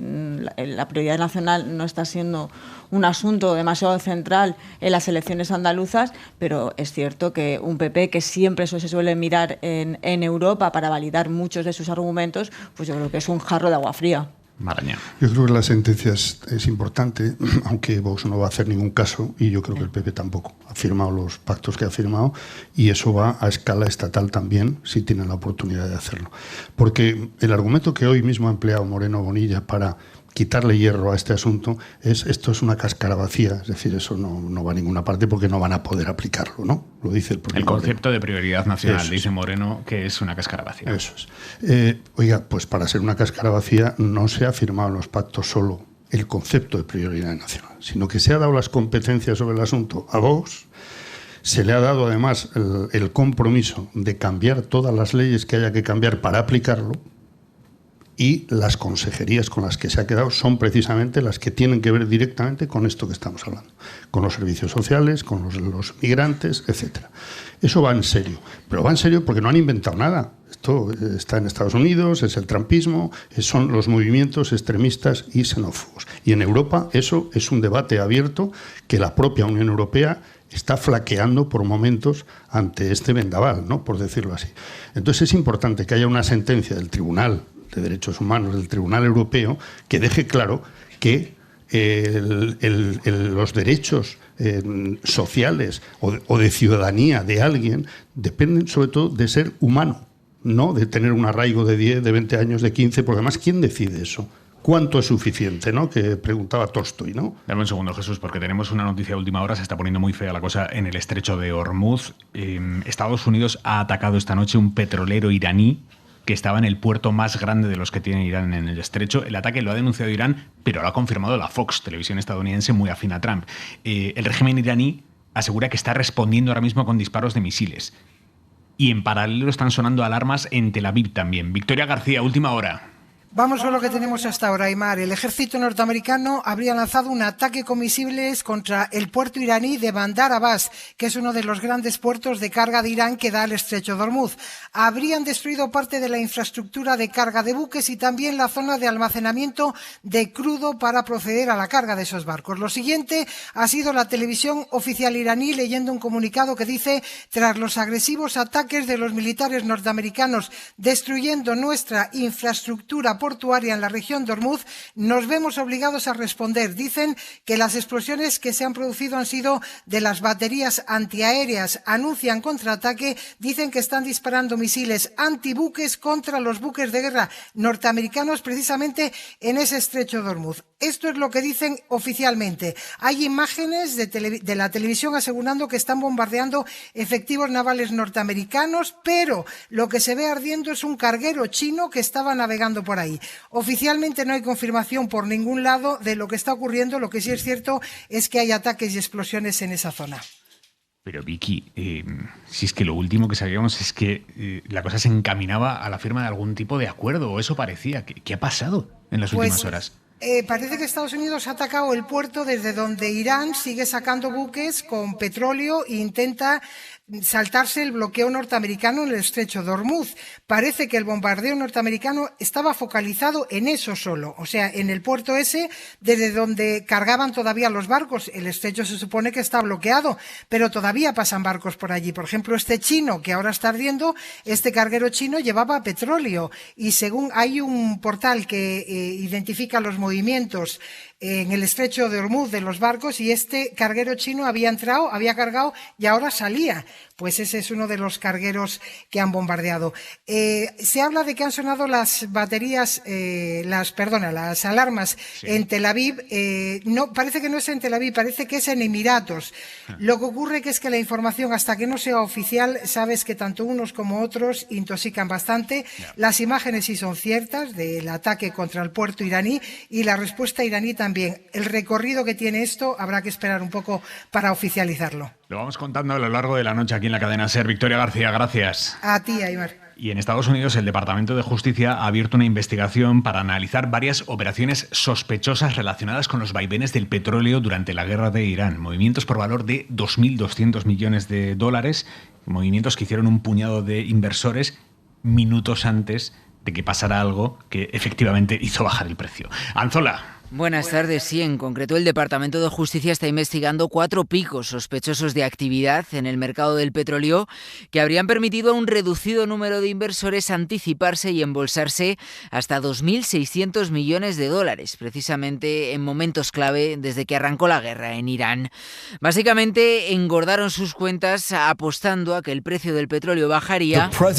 la prioridad nacional no está siendo un asunto demasiado central en las elecciones andaluzas, pero es cierto que un PP que siempre se suele mirar en Europa para validar muchos de sus argumentos, pues yo creo que es un jarro de agua fría. Maraña. Yo creo que la sentencia es importante, aunque Vox no va a hacer ningún caso, y yo creo que el PP tampoco. Ha firmado los pactos que ha firmado, y eso va a escala estatal también, si tienen la oportunidad de hacerlo. Porque el argumento que hoy mismo ha empleado Moreno Bonilla para quitarle hierro a este asunto esto es una cáscara vacía, es decir, eso no va a ninguna parte porque no van a poder aplicarlo, ¿no? Lo dice el propio El concepto Moreno. de prioridad nacional, Eso dice Moreno, que es una cáscara vacía. Eso es. Oiga, pues para ser una cáscara vacía no se ha firmado en los pactos solo el concepto de prioridad nacional, sino que se ha dado las competencias sobre el asunto a Vox. Se le ha dado además el compromiso de cambiar todas las leyes que haya que cambiar para aplicarlo, y las consejerías con las que se ha quedado son precisamente las que tienen que ver directamente con esto que estamos hablando, con los servicios sociales, con los migrantes, etcétera. Eso va en serio, pero va en serio porque no han inventado nada. Esto está en Estados Unidos, es el trumpismo, son los movimientos extremistas y xenófobos. Y en Europa eso es un debate abierto que la propia Unión Europea está flaqueando por momentos ante este vendaval, ¿no?, por decirlo así. Entonces es importante que haya una sentencia del Tribunal de Derechos Humanos, del Tribunal Europeo, que deje claro que los derechos sociales o de ciudadanía de alguien dependen sobre todo de ser humano, no de tener un arraigo de 10, de 20 años, de 15, porque además, ¿quién decide eso? ¿Cuánto es suficiente?, ¿no?, que preguntaba Tolstoy, ¿no? Dame un segundo, Jesús, porque tenemos una noticia de última hora. Se está poniendo muy fea la cosa en el estrecho de Hormuz. Estados Unidos ha atacado esta noche un petrolero iraní que estaba en el puerto más grande de los que tiene Irán en el estrecho. El ataque lo ha denunciado Irán, pero lo ha confirmado la Fox, televisión estadounidense muy afín a Trump. El régimen iraní asegura que está respondiendo ahora mismo con disparos de misiles. Y en paralelo están sonando alarmas en Tel Aviv también. Victoria García, última hora. Vamos con lo que tenemos hasta ahora, Aimar. El ejército norteamericano habría lanzado un ataque con misiles contra el puerto iraní de Bandar Abbas, que es uno de los grandes puertos de carga de Irán que da al estrecho de Hormuz. Habrían destruido parte de la infraestructura de carga de buques y también la zona de almacenamiento de crudo para proceder a la carga de esos barcos. Lo siguiente ha sido la televisión oficial iraní leyendo un comunicado que dice: tras los agresivos ataques de los militares norteamericanos destruyendo nuestra infraestructura portuaria en la región de Hormuz, nos vemos obligados a responder. Dicen que las explosiones que se han producido han sido de las baterías antiaéreas. Anuncian contraataque, dicen que están disparando misiles antibuques contra los buques de guerra norteamericanos precisamente en ese estrecho de Hormuz. Esto es lo que dicen oficialmente. Hay imágenes de la televisión asegurando que están bombardeando efectivos navales norteamericanos, pero lo que se ve ardiendo es un carguero chino que estaba navegando por ahí. Oficialmente no hay confirmación por ningún lado de lo que está ocurriendo. Lo que sí es cierto es que hay ataques y explosiones en esa zona. Pero Vicky, si es que lo último que sabíamos es que la cosa se encaminaba a la firma de algún tipo de acuerdo, o eso parecía. ¿Qué ha pasado en las últimas horas? Parece que Estados Unidos ha atacado el puerto desde donde Irán sigue sacando buques con petróleo e intenta saltarse el bloqueo norteamericano en el estrecho de Hormuz. Parece que el bombardeo norteamericano estaba focalizado en eso solo, o sea, en el puerto ese desde donde cargaban todavía los barcos. El estrecho se supone que está bloqueado, pero todavía pasan barcos por allí. Por ejemplo, este chino que ahora está ardiendo, este carguero chino llevaba petróleo y según hay un portal que identifica los movimientos en el estrecho de Hormuz de los barcos, y este carguero chino había entrado, había cargado y ahora salía. Pues ese es uno de los cargueros que han bombardeado. Se habla de que han sonado las baterías, las alarmas en Tel Aviv. No, parece que no es en Tel Aviv, parece que es en Emiratos. Lo que ocurre que es que la información, hasta que no sea oficial, sabes que tanto unos como otros intoxican bastante. Las imágenes sí son ciertas del ataque contra el puerto iraní y la respuesta iraní también. El recorrido que tiene esto habrá que esperar un poco para oficializarlo. Lo vamos contando a lo largo de la noche aquí en la cadena SER. Victoria García, gracias. A ti, Aimar. Y en Estados Unidos, el Departamento de Justicia ha abierto una investigación para analizar varias operaciones sospechosas relacionadas con los vaivenes del petróleo durante la guerra de Irán. Movimientos por valor de 2.200 millones de dólares, movimientos que hicieron un puñado de inversores minutos antes de que pasara algo que efectivamente hizo bajar el precio. Anzola. Buenas tardes. Sí, en concreto el Departamento de Justicia está investigando 4 picos sospechosos de actividad en el mercado del petróleo que habrían permitido a un reducido número de inversores anticiparse y embolsarse hasta 2.600 millones de dólares, precisamente en momentos clave desde que arrancó la guerra en Irán. Básicamente engordaron sus cuentas apostando a que el precio del petróleo bajaría, pero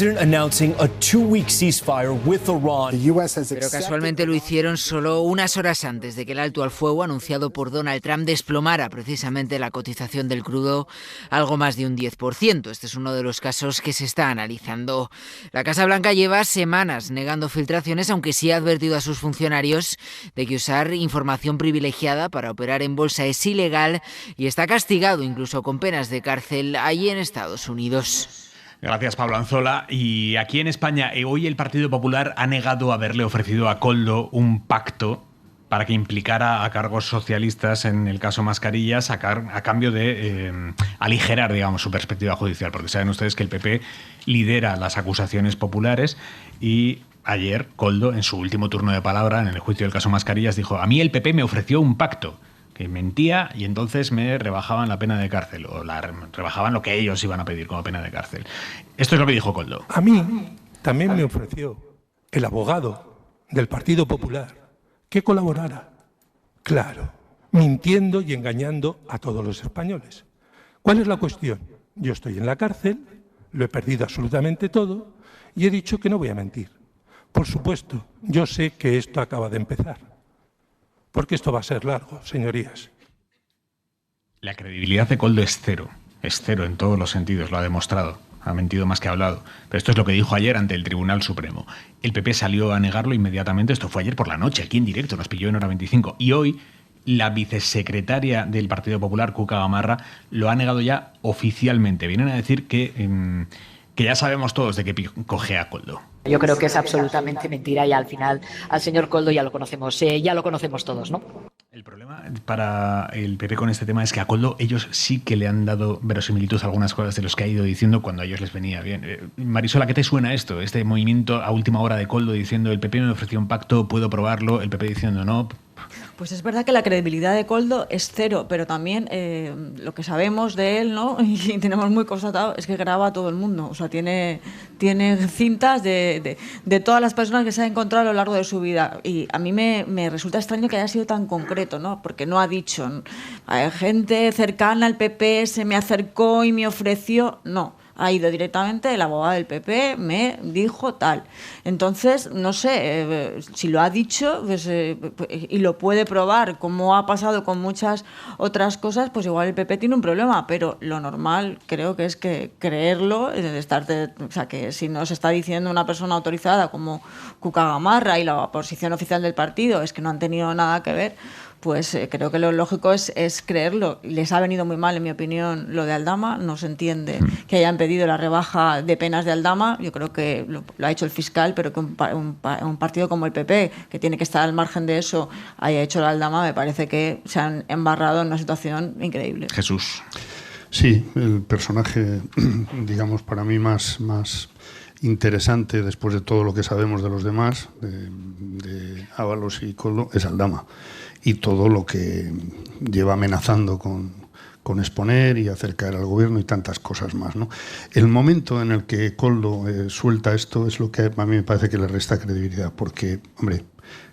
casualmente lo hicieron solo unas horas antes de que el alto al fuego anunciado por Donald Trump desplomara precisamente la cotización del crudo algo más de un 10%. Este es uno de los casos que se está analizando. La Casa Blanca lleva semanas negando filtraciones, aunque sí ha advertido a sus funcionarios de que usar información privilegiada para operar en bolsa es ilegal y está castigado incluso con penas de cárcel allí en Estados Unidos. Gracias, Pablo Anzola. Y aquí en España, hoy el Partido Popular ha negado haberle ofrecido a Koldo un pacto para que implicara a cargos socialistas en el caso Mascarillas a cambio de aligerar, digamos, su perspectiva judicial, porque saben ustedes que el PP lidera las acusaciones populares y ayer Koldo, en su último turno de palabra en el juicio del caso Mascarillas, dijo: a mí el PP me ofreció un pacto, que mentía y entonces me rebajaban la pena de cárcel o rebajaban lo que ellos iban a pedir como pena de cárcel. Esto es lo que dijo Koldo. A mí también me ofreció el abogado del Partido Popular que colaborara, claro, mintiendo y engañando a todos los españoles. ¿Cuál es la cuestión? Yo estoy en la cárcel, lo he perdido absolutamente todo y he dicho que no voy a mentir. Por supuesto, yo sé que esto acaba de empezar, porque esto va a ser largo, señorías. La credibilidad de Koldo es cero en todos los sentidos, lo ha demostrado. Ha mentido más que ha hablado. Pero esto es lo que dijo ayer ante el Tribunal Supremo. El PP salió a negarlo inmediatamente. Esto fue ayer por la noche, aquí en directo, nos pilló en Hora 25. Y hoy la vicesecretaria del Partido Popular, Cuca Gamarra, lo ha negado ya oficialmente. Vienen a decir que ya sabemos todos de qué cojea Koldo. Yo creo que es absolutamente mentira y al final al señor Koldo ya lo conocemos todos, ¿no? El problema para el PP con este tema es que a Koldo ellos sí que le han dado verosimilitud a algunas cosas de los que ha ido diciendo cuando a ellos les venía bien. Marisol, ¿a qué te suena esto? Este movimiento a última hora de Koldo diciendo el PP me ofreció un pacto, puedo probarlo, el PP diciendo no. Pues es verdad que la credibilidad de Koldo es cero, pero también lo que sabemos de él, ¿no? Y tenemos muy constatado, es que graba a todo el mundo. O sea, tiene cintas de todas las personas que se ha encontrado a lo largo de su vida. Y a mí me resulta extraño que haya sido tan concreto, ¿no? Porque no ha dicho, ¿no? Hay gente cercana al PP se me acercó y me ofreció. No. Ha ido directamente, el abogado del PP me dijo tal. Entonces, no sé, si lo ha dicho pues, y lo puede probar, como ha pasado con muchas otras cosas, pues igual el PP tiene un problema, pero lo normal creo que es que creerlo, o sea, que si nos está diciendo una persona autorizada como Cuca Gamarra y la posición oficial del partido es que no han tenido nada que ver, pues creo que lo lógico es creerlo. Les ha venido muy mal, en mi opinión, lo de Aldama. No se entiende que hayan pedido la rebaja de penas de Aldama. Yo creo que lo ha hecho el fiscal, pero que un partido como el PP, que tiene que estar al margen de eso, haya hecho la Aldama, me parece que se han embarrado en una situación increíble. Jesús. Sí, el personaje, digamos, para mí más interesante, después de todo lo que sabemos de los demás, de Ábalos y Koldo, es Aldama. Y todo lo que lleva amenazando con exponer y hacer caer al gobierno y tantas cosas más, ¿no? El momento en el que Koldo suelta esto es lo que a mí me parece que le resta credibilidad, porque, hombre,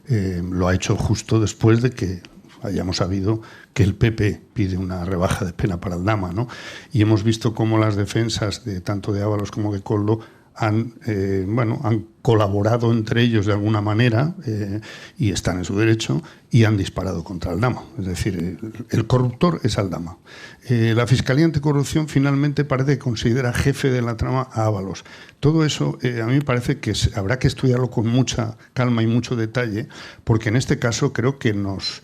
lo ha hecho justo después de que hayamos sabido que el PP pide una rebaja de pena para Aldama, ¿no? Y hemos visto cómo las defensas de tanto de Ábalos como de Koldo han colaborado entre ellos de alguna manera y están en su derecho y han disparado contra Aldama. Es decir, el corruptor es Aldama. La Fiscalía Anticorrupción finalmente parece que considera jefe de la trama a Ábalos. Todo eso a mí me parece que habrá que estudiarlo con mucha calma y mucho detalle, porque en este caso creo que nos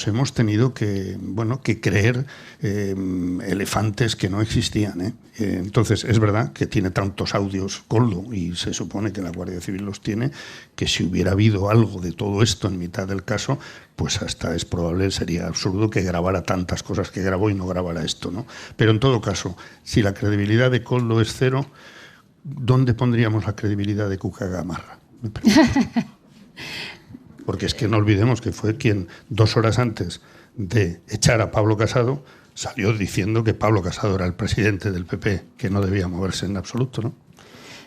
hemos tenido que creer elefantes que no existían. Entonces, es verdad que tiene tantos audios Koldo, y se supone que la Guardia Civil los tiene, que si hubiera habido algo de todo esto en mitad del caso, pues hasta es probable, sería absurdo que grabara tantas cosas que grabó y no grabara esto, ¿no? Pero en todo caso, si la credibilidad de Koldo es cero, ¿dónde pondríamos la credibilidad de Cuca Gamarra? Porque es que no olvidemos que fue quien 2 horas antes de echar a Pablo Casado salió diciendo que Pablo Casado era el presidente del PP, que no debía moverse en absoluto, ¿no?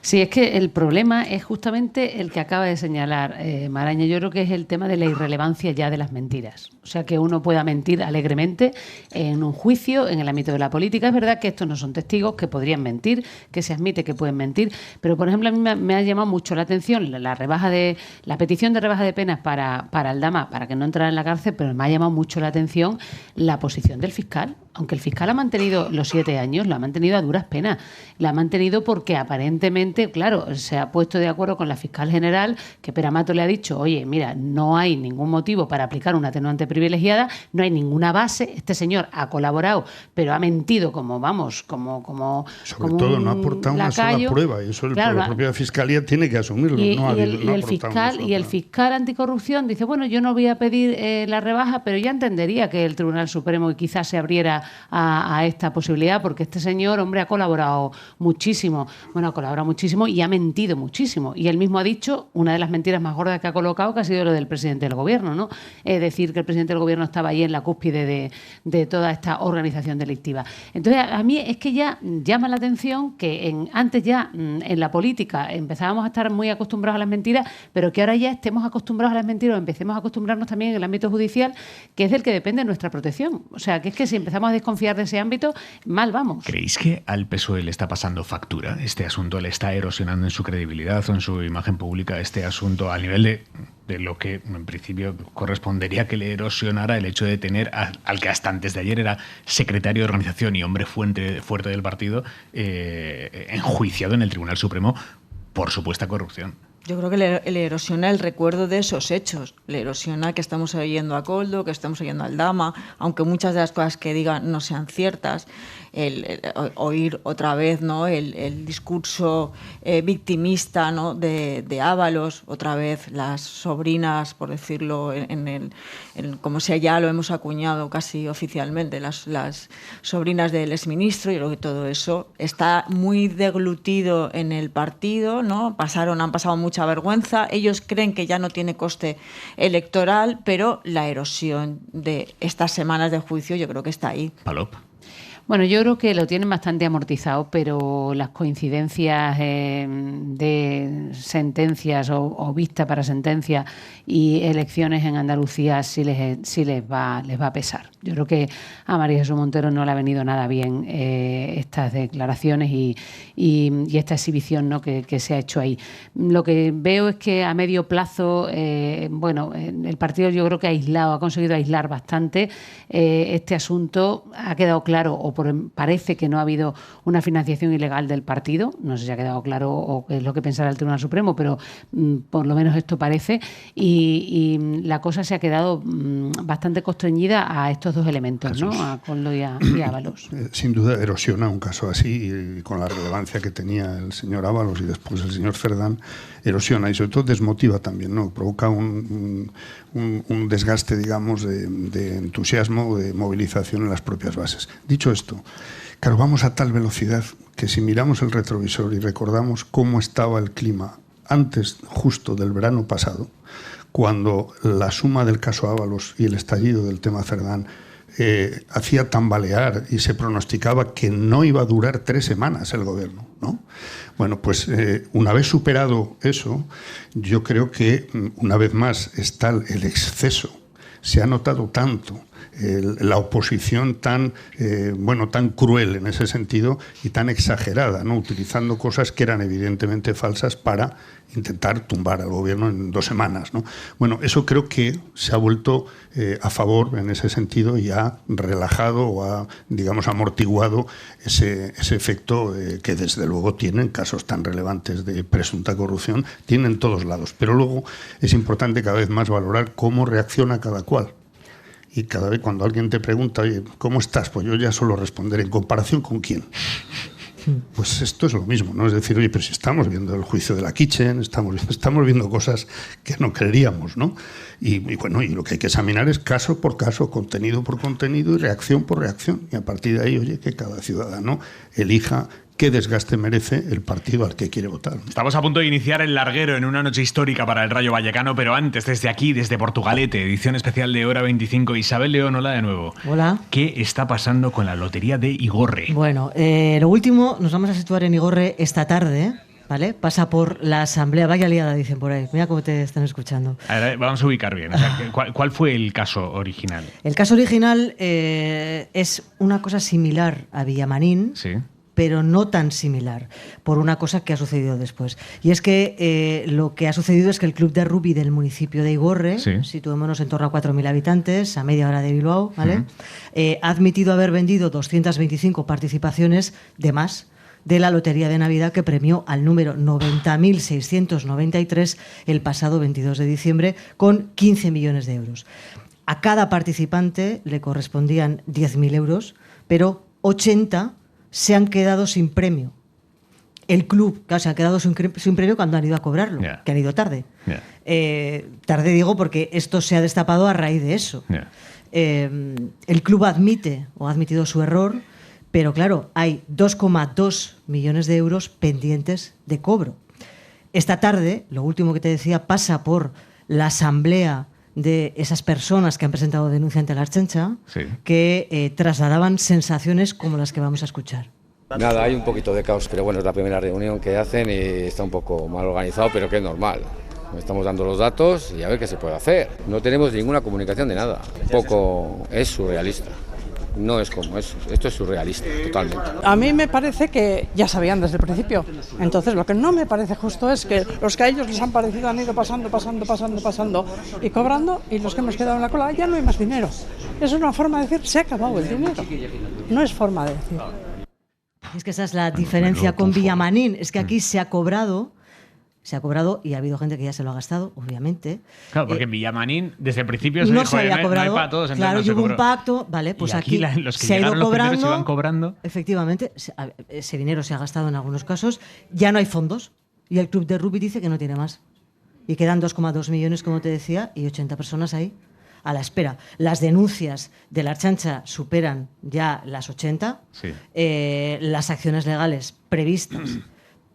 Sí, es que el problema es justamente el que acaba de señalar Maraña. Yo creo que es el tema de la irrelevancia ya de las mentiras. O sea, que uno pueda mentir alegremente en un juicio, en el ámbito de la política. Es verdad que estos no son testigos, que podrían mentir, que se admite que pueden mentir. Pero, por ejemplo, a mí me ha llamado mucho la atención la petición de rebaja de penas para Aldama, para que no entrara en la cárcel, pero me ha llamado mucho la atención la posición del fiscal. Aunque el fiscal ha mantenido los 7 años, lo ha mantenido a duras penas. Lo ha mantenido porque aparentemente, claro, se ha puesto de acuerdo con la fiscal general, que Pera-Mato le ha dicho, oye, mira, no hay ningún motivo para aplicar una atenuante privilegiada, no hay ninguna base, este señor ha colaborado, pero ha mentido como Sobre todo no ha aportado una sola prueba, y eso la propia Fiscalía tiene que asumirlo. Y el fiscal anticorrupción dice, bueno, yo no voy a pedir la rebaja, pero ya entendería que el Tribunal Supremo quizás se abriera a esta posibilidad, porque este señor, hombre, ha colaborado muchísimo. Bueno, ha colaborado muchísimo y ha mentido muchísimo. Y él mismo ha dicho, una de las mentiras más gordas que ha colocado, que ha sido lo del presidente del gobierno, ¿no? Es decir, que el presidente del gobierno estaba ahí en la cúspide de toda esta organización delictiva. Entonces, a mí es que ya llama la atención que antes ya en la política empezábamos a estar muy acostumbrados a las mentiras, pero que ahora ya estemos acostumbrados a las mentiras o empecemos a acostumbrarnos también en el ámbito judicial, que es del que depende nuestra protección. O sea, que es que si empezamos a desconfiar de ese ámbito, mal vamos. ¿Creéis que al PSOE le está pasando factura este asunto? ¿Le está erosionando en su credibilidad o en su imagen pública este asunto a nivel de lo que en principio correspondería que le erosionara el hecho de tener al que hasta antes de ayer era secretario de organización y hombre fuerte del partido enjuiciado en el Tribunal Supremo por supuesta corrupción? Yo creo que le erosiona el recuerdo de esos hechos, le erosiona que estamos oyendo a Koldo, que estamos oyendo a Aldama, aunque muchas de las cosas que digan no sean ciertas, el oír otra vez, ¿no?, el discurso victimista, ¿no?, de Ábalos, otra vez las sobrinas, por decirlo, como si ya lo hemos acuñado casi oficialmente, las sobrinas del exministro. Yo creo que todo eso está muy deglutido en el partido, ¿no? Han pasado mucha vergüenza, ellos creen que ya no tiene coste electoral, pero la erosión de estas semanas de juicio yo creo que está ahí. Palop. Bueno, yo creo que lo tienen bastante amortizado, pero las coincidencias de sentencias o vista para sentencia y elecciones en Andalucía sí les va a pesar. Yo creo que a María Jesús Montero no le ha venido nada bien estas declaraciones y esta exhibición, ¿no?, que se ha hecho ahí. Lo que veo es que a medio plazo, el partido yo creo que ha conseguido aislar bastante este asunto. Ha quedado claro, parece que no ha habido una financiación ilegal del partido. No sé si ha quedado claro o qué es lo que pensará el Tribunal Supremo, pero por lo menos esto parece. Y la cosa se ha quedado bastante constreñida a estos dos elementos, ¿no?, a Koldo y a Ábalos. Sin duda erosiona un caso así, y con la relevancia que tenía el señor Ábalos y después el señor Cerdán, erosiona y sobre todo desmotiva también, ¿no? Provoca un desgaste, digamos, de entusiasmo, de movilización en las propias bases. Dicho esto, claro, vamos a tal velocidad que si miramos el retrovisor y recordamos cómo estaba el clima antes justo del verano pasado, cuando la suma del caso Ábalos y el estallido del tema Cerdán hacía tambalear y se pronosticaba que no iba a durar 3 semanas el gobierno, ¿no? Bueno, pues una vez superado eso, yo creo que una vez más está el exceso. Se ha notado tanto la oposición tan cruel en ese sentido y tan exagerada, ¿no?, utilizando cosas que eran evidentemente falsas para intentar tumbar al gobierno en 2 semanas, ¿no? Bueno, eso creo que se ha vuelto a favor en ese sentido y ha relajado o ha, digamos, amortiguado ese efecto que desde luego tienen casos tan relevantes de presunta corrupción, tienen todos lados. Pero luego es importante cada vez más valorar cómo reacciona cada cual. Y cada vez cuando alguien te pregunta, oye, ¿cómo estás? Pues yo ya suelo responder, ¿en comparación con quién? Pues esto es lo mismo, ¿no? Es decir, oye, pero si estamos viendo el juicio de la Kitchen, estamos viendo cosas que no creeríamos, ¿no? Y bueno, y lo que hay que examinar es caso por caso, contenido por contenido y reacción por reacción. Y a partir de ahí, oye, que cada ciudadano elija qué desgaste merece el partido al que quiere votar. Estamos a punto de iniciar el larguero en una noche histórica para el Rayo Vallecano, pero antes, desde aquí, desde Portugalete, edición especial de Hora 25. Isabel León, hola de nuevo. Hola. ¿Qué está pasando con la lotería de Igorre? Bueno, lo último, nos vamos a situar en Igorre esta tarde, ¿vale? Pasa por la asamblea, vaya liada, dicen por ahí. Mira cómo te están escuchando. A ver, vamos a ubicar bien. O sea, ¿cuál fue el caso original? El caso original es una cosa similar a Villamarín, sí, pero no tan similar, por una cosa que ha sucedido después. Y es que lo que ha sucedido es que el club de rugby del municipio de Igorre, sí, situémonos en torno a 4.000 habitantes, a media hora de Bilbao, ¿vale? Ha admitido haber vendido 225 participaciones de más de la lotería de Navidad que premió al número 90.693 el pasado 22 de diciembre con 15 millones de euros. A cada participante le correspondían 10.000 euros, pero 80 se han quedado sin premio. El club, claro, se han quedado sin premio cuando han ido a cobrarlo, que han ido tarde. Tarde digo porque esto se ha destapado a raíz de eso. El club admite, o ha admitido su error, pero claro, hay 2,2 millones de euros pendientes de cobro. Esta tarde, lo último que te decía, pasa por la asamblea de esas personas que han presentado denuncia ante la Ertzaintza, sí, que trasladaban sensaciones como las que vamos a escuchar. Nada, hay un poquito de caos, pero bueno, es la primera reunión que hacen y está un poco mal organizado, pero que es normal. Estamos dando los datos y a ver qué se puede hacer. No tenemos ninguna comunicación de nada. Un poco es surrealista. No es como eso, esto es surrealista, totalmente. A mí me parece que ya sabían desde el principio. Entonces lo que no me parece justo es que los que a ellos les han parecido han ido pasando y cobrando, y los que hemos quedado en la cola ya no hay más dinero. Es una forma de decir, se ha acabado el dinero. No es forma de decir. Es que esa es la diferencia con Villamarín, es que aquí se ha cobrado y ha habido gente que ya se lo ha gastado, obviamente. Claro, porque en Villamarín desde el principio se no dijo se había cobrado, no hay para todos, claro, no hubo un pacto, vale, pues y aquí los que se ha ido cobrando, se iban cobrando. Efectivamente, ese dinero se ha gastado en algunos casos, ya no hay fondos y el club de rugby dice que no tiene más. Y quedan 2,2 millones, como te decía, y 80 personas ahí a la espera. Las denuncias de la Ertzaintza superan ya las 80, sí, las acciones legales previstas.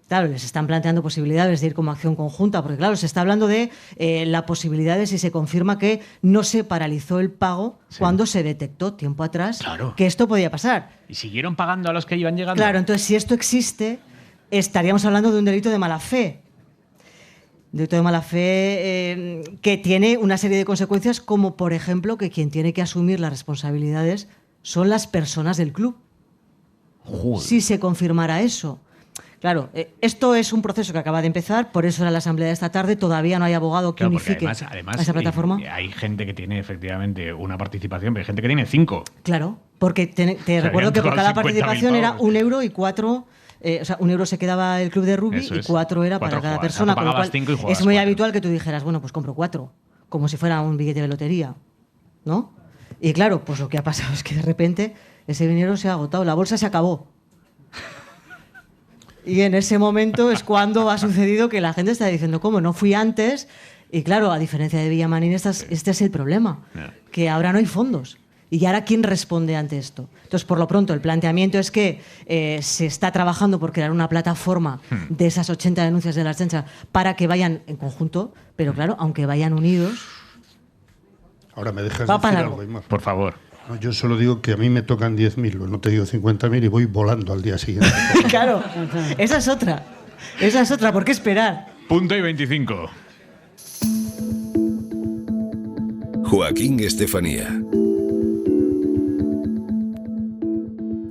Claro, les están planteando posibilidades de ir como acción conjunta, porque claro, se está hablando de la posibilidad de si se confirma que no se paralizó el pago, sí, cuando se detectó tiempo atrás, claro, que esto podía pasar. ¿Y siguieron pagando a los que iban llegando? Claro, entonces si esto existe, estaríamos hablando de un delito de mala fe. Delito de mala fe que tiene una serie de consecuencias, como por ejemplo que quien tiene que asumir las responsabilidades son las personas del club. Joder. Si se confirmara eso. Claro, esto es un proceso que acaba de empezar, por eso era la asamblea de esta tarde, todavía no hay abogado que unifique además, a esa plataforma. Hay gente que tiene efectivamente una participación, pero hay gente que tiene 5. Claro, porque te recuerdo que por cada participación era 1 euro y 4... o sea, 1 euro se quedaba el club de rugby y 4 era para cada persona, con lo cual es muy habitual que tú dijeras, bueno, pues compro 4, como si fuera un billete de lotería, ¿no? Y claro, pues lo que ha pasado es que de repente ese dinero se ha agotado, la bolsa se acabó. Y en ese momento es cuando ha sucedido que la gente está diciendo, ¿cómo? No fui antes. Y claro, a diferencia de Villamarín, este es el problema, que ahora no hay fondos. ¿Y ahora quién responde ante esto? Entonces, por lo pronto, el planteamiento es que se está trabajando por crear una plataforma de esas 80 denuncias de la Ertzaintza para que vayan en conjunto, pero claro, aunque vayan unidos... Ahora me dejas decir algo, Aymar. Por favor. No, yo solo digo que a mí me tocan 10.000, no te digo 50.000 y voy volando al día siguiente. Claro, esa es otra. Esa es otra, ¿por qué esperar? Punto y 25. Joaquín Estefanía.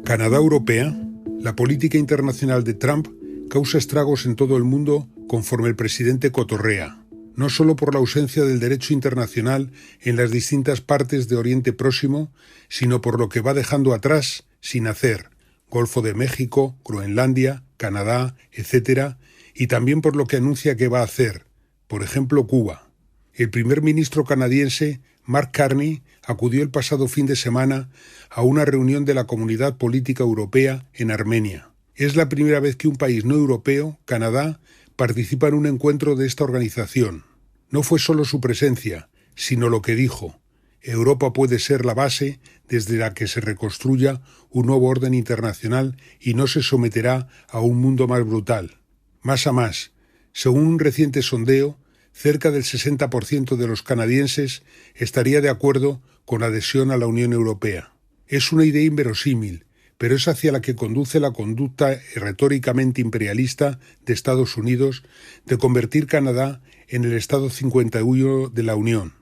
Canadá europea, la política internacional de Trump causa estragos en todo el mundo conforme el presidente cotorrea, no solo por la ausencia del derecho internacional en las distintas partes de Oriente Próximo, sino por lo que va dejando atrás sin hacer, Golfo de México, Groenlandia, Canadá, etc., y también por lo que anuncia que va a hacer, por ejemplo Cuba. El primer ministro canadiense, Mark Carney, acudió el pasado fin de semana a una reunión de la Comunidad Política Europea en Armenia. Es la primera vez que un país no europeo, Canadá, participa en un encuentro de esta organización. No fue solo su presencia, sino lo que dijo. Europa puede ser la base desde la que se reconstruya un nuevo orden internacional y no se someterá a un mundo más brutal. Más a más, según un reciente sondeo, cerca del 60% de los canadienses estaría de acuerdo con la adhesión a la Unión Europea. Es una idea inverosímil, pero es hacia la que conduce la conducta retóricamente imperialista de Estados Unidos de convertir Canadá en el Estado 51 de la Unión.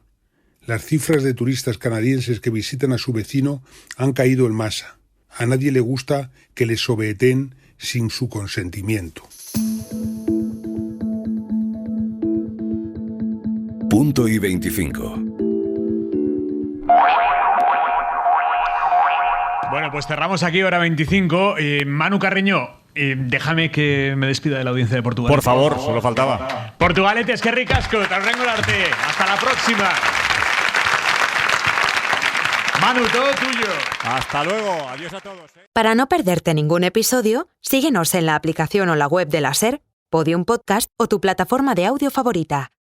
Las cifras de turistas canadienses que visitan a su vecino han caído en masa. A nadie le gusta que les sobeteen sin su consentimiento. Punto y 25. Bueno, pues cerramos aquí, hora 25. Manu Carreño, déjame que me despida de la audiencia de Portugal. Por favor, solo faltaba. Portugalete, es que ricasco, te arreglo el arte. Hasta la próxima. Manu, todo tuyo. Hasta luego, adiós a todos. Para no perderte ningún episodio, síguenos en la aplicación o la web de la SER, Podium Podcast o tu plataforma de audio favorita.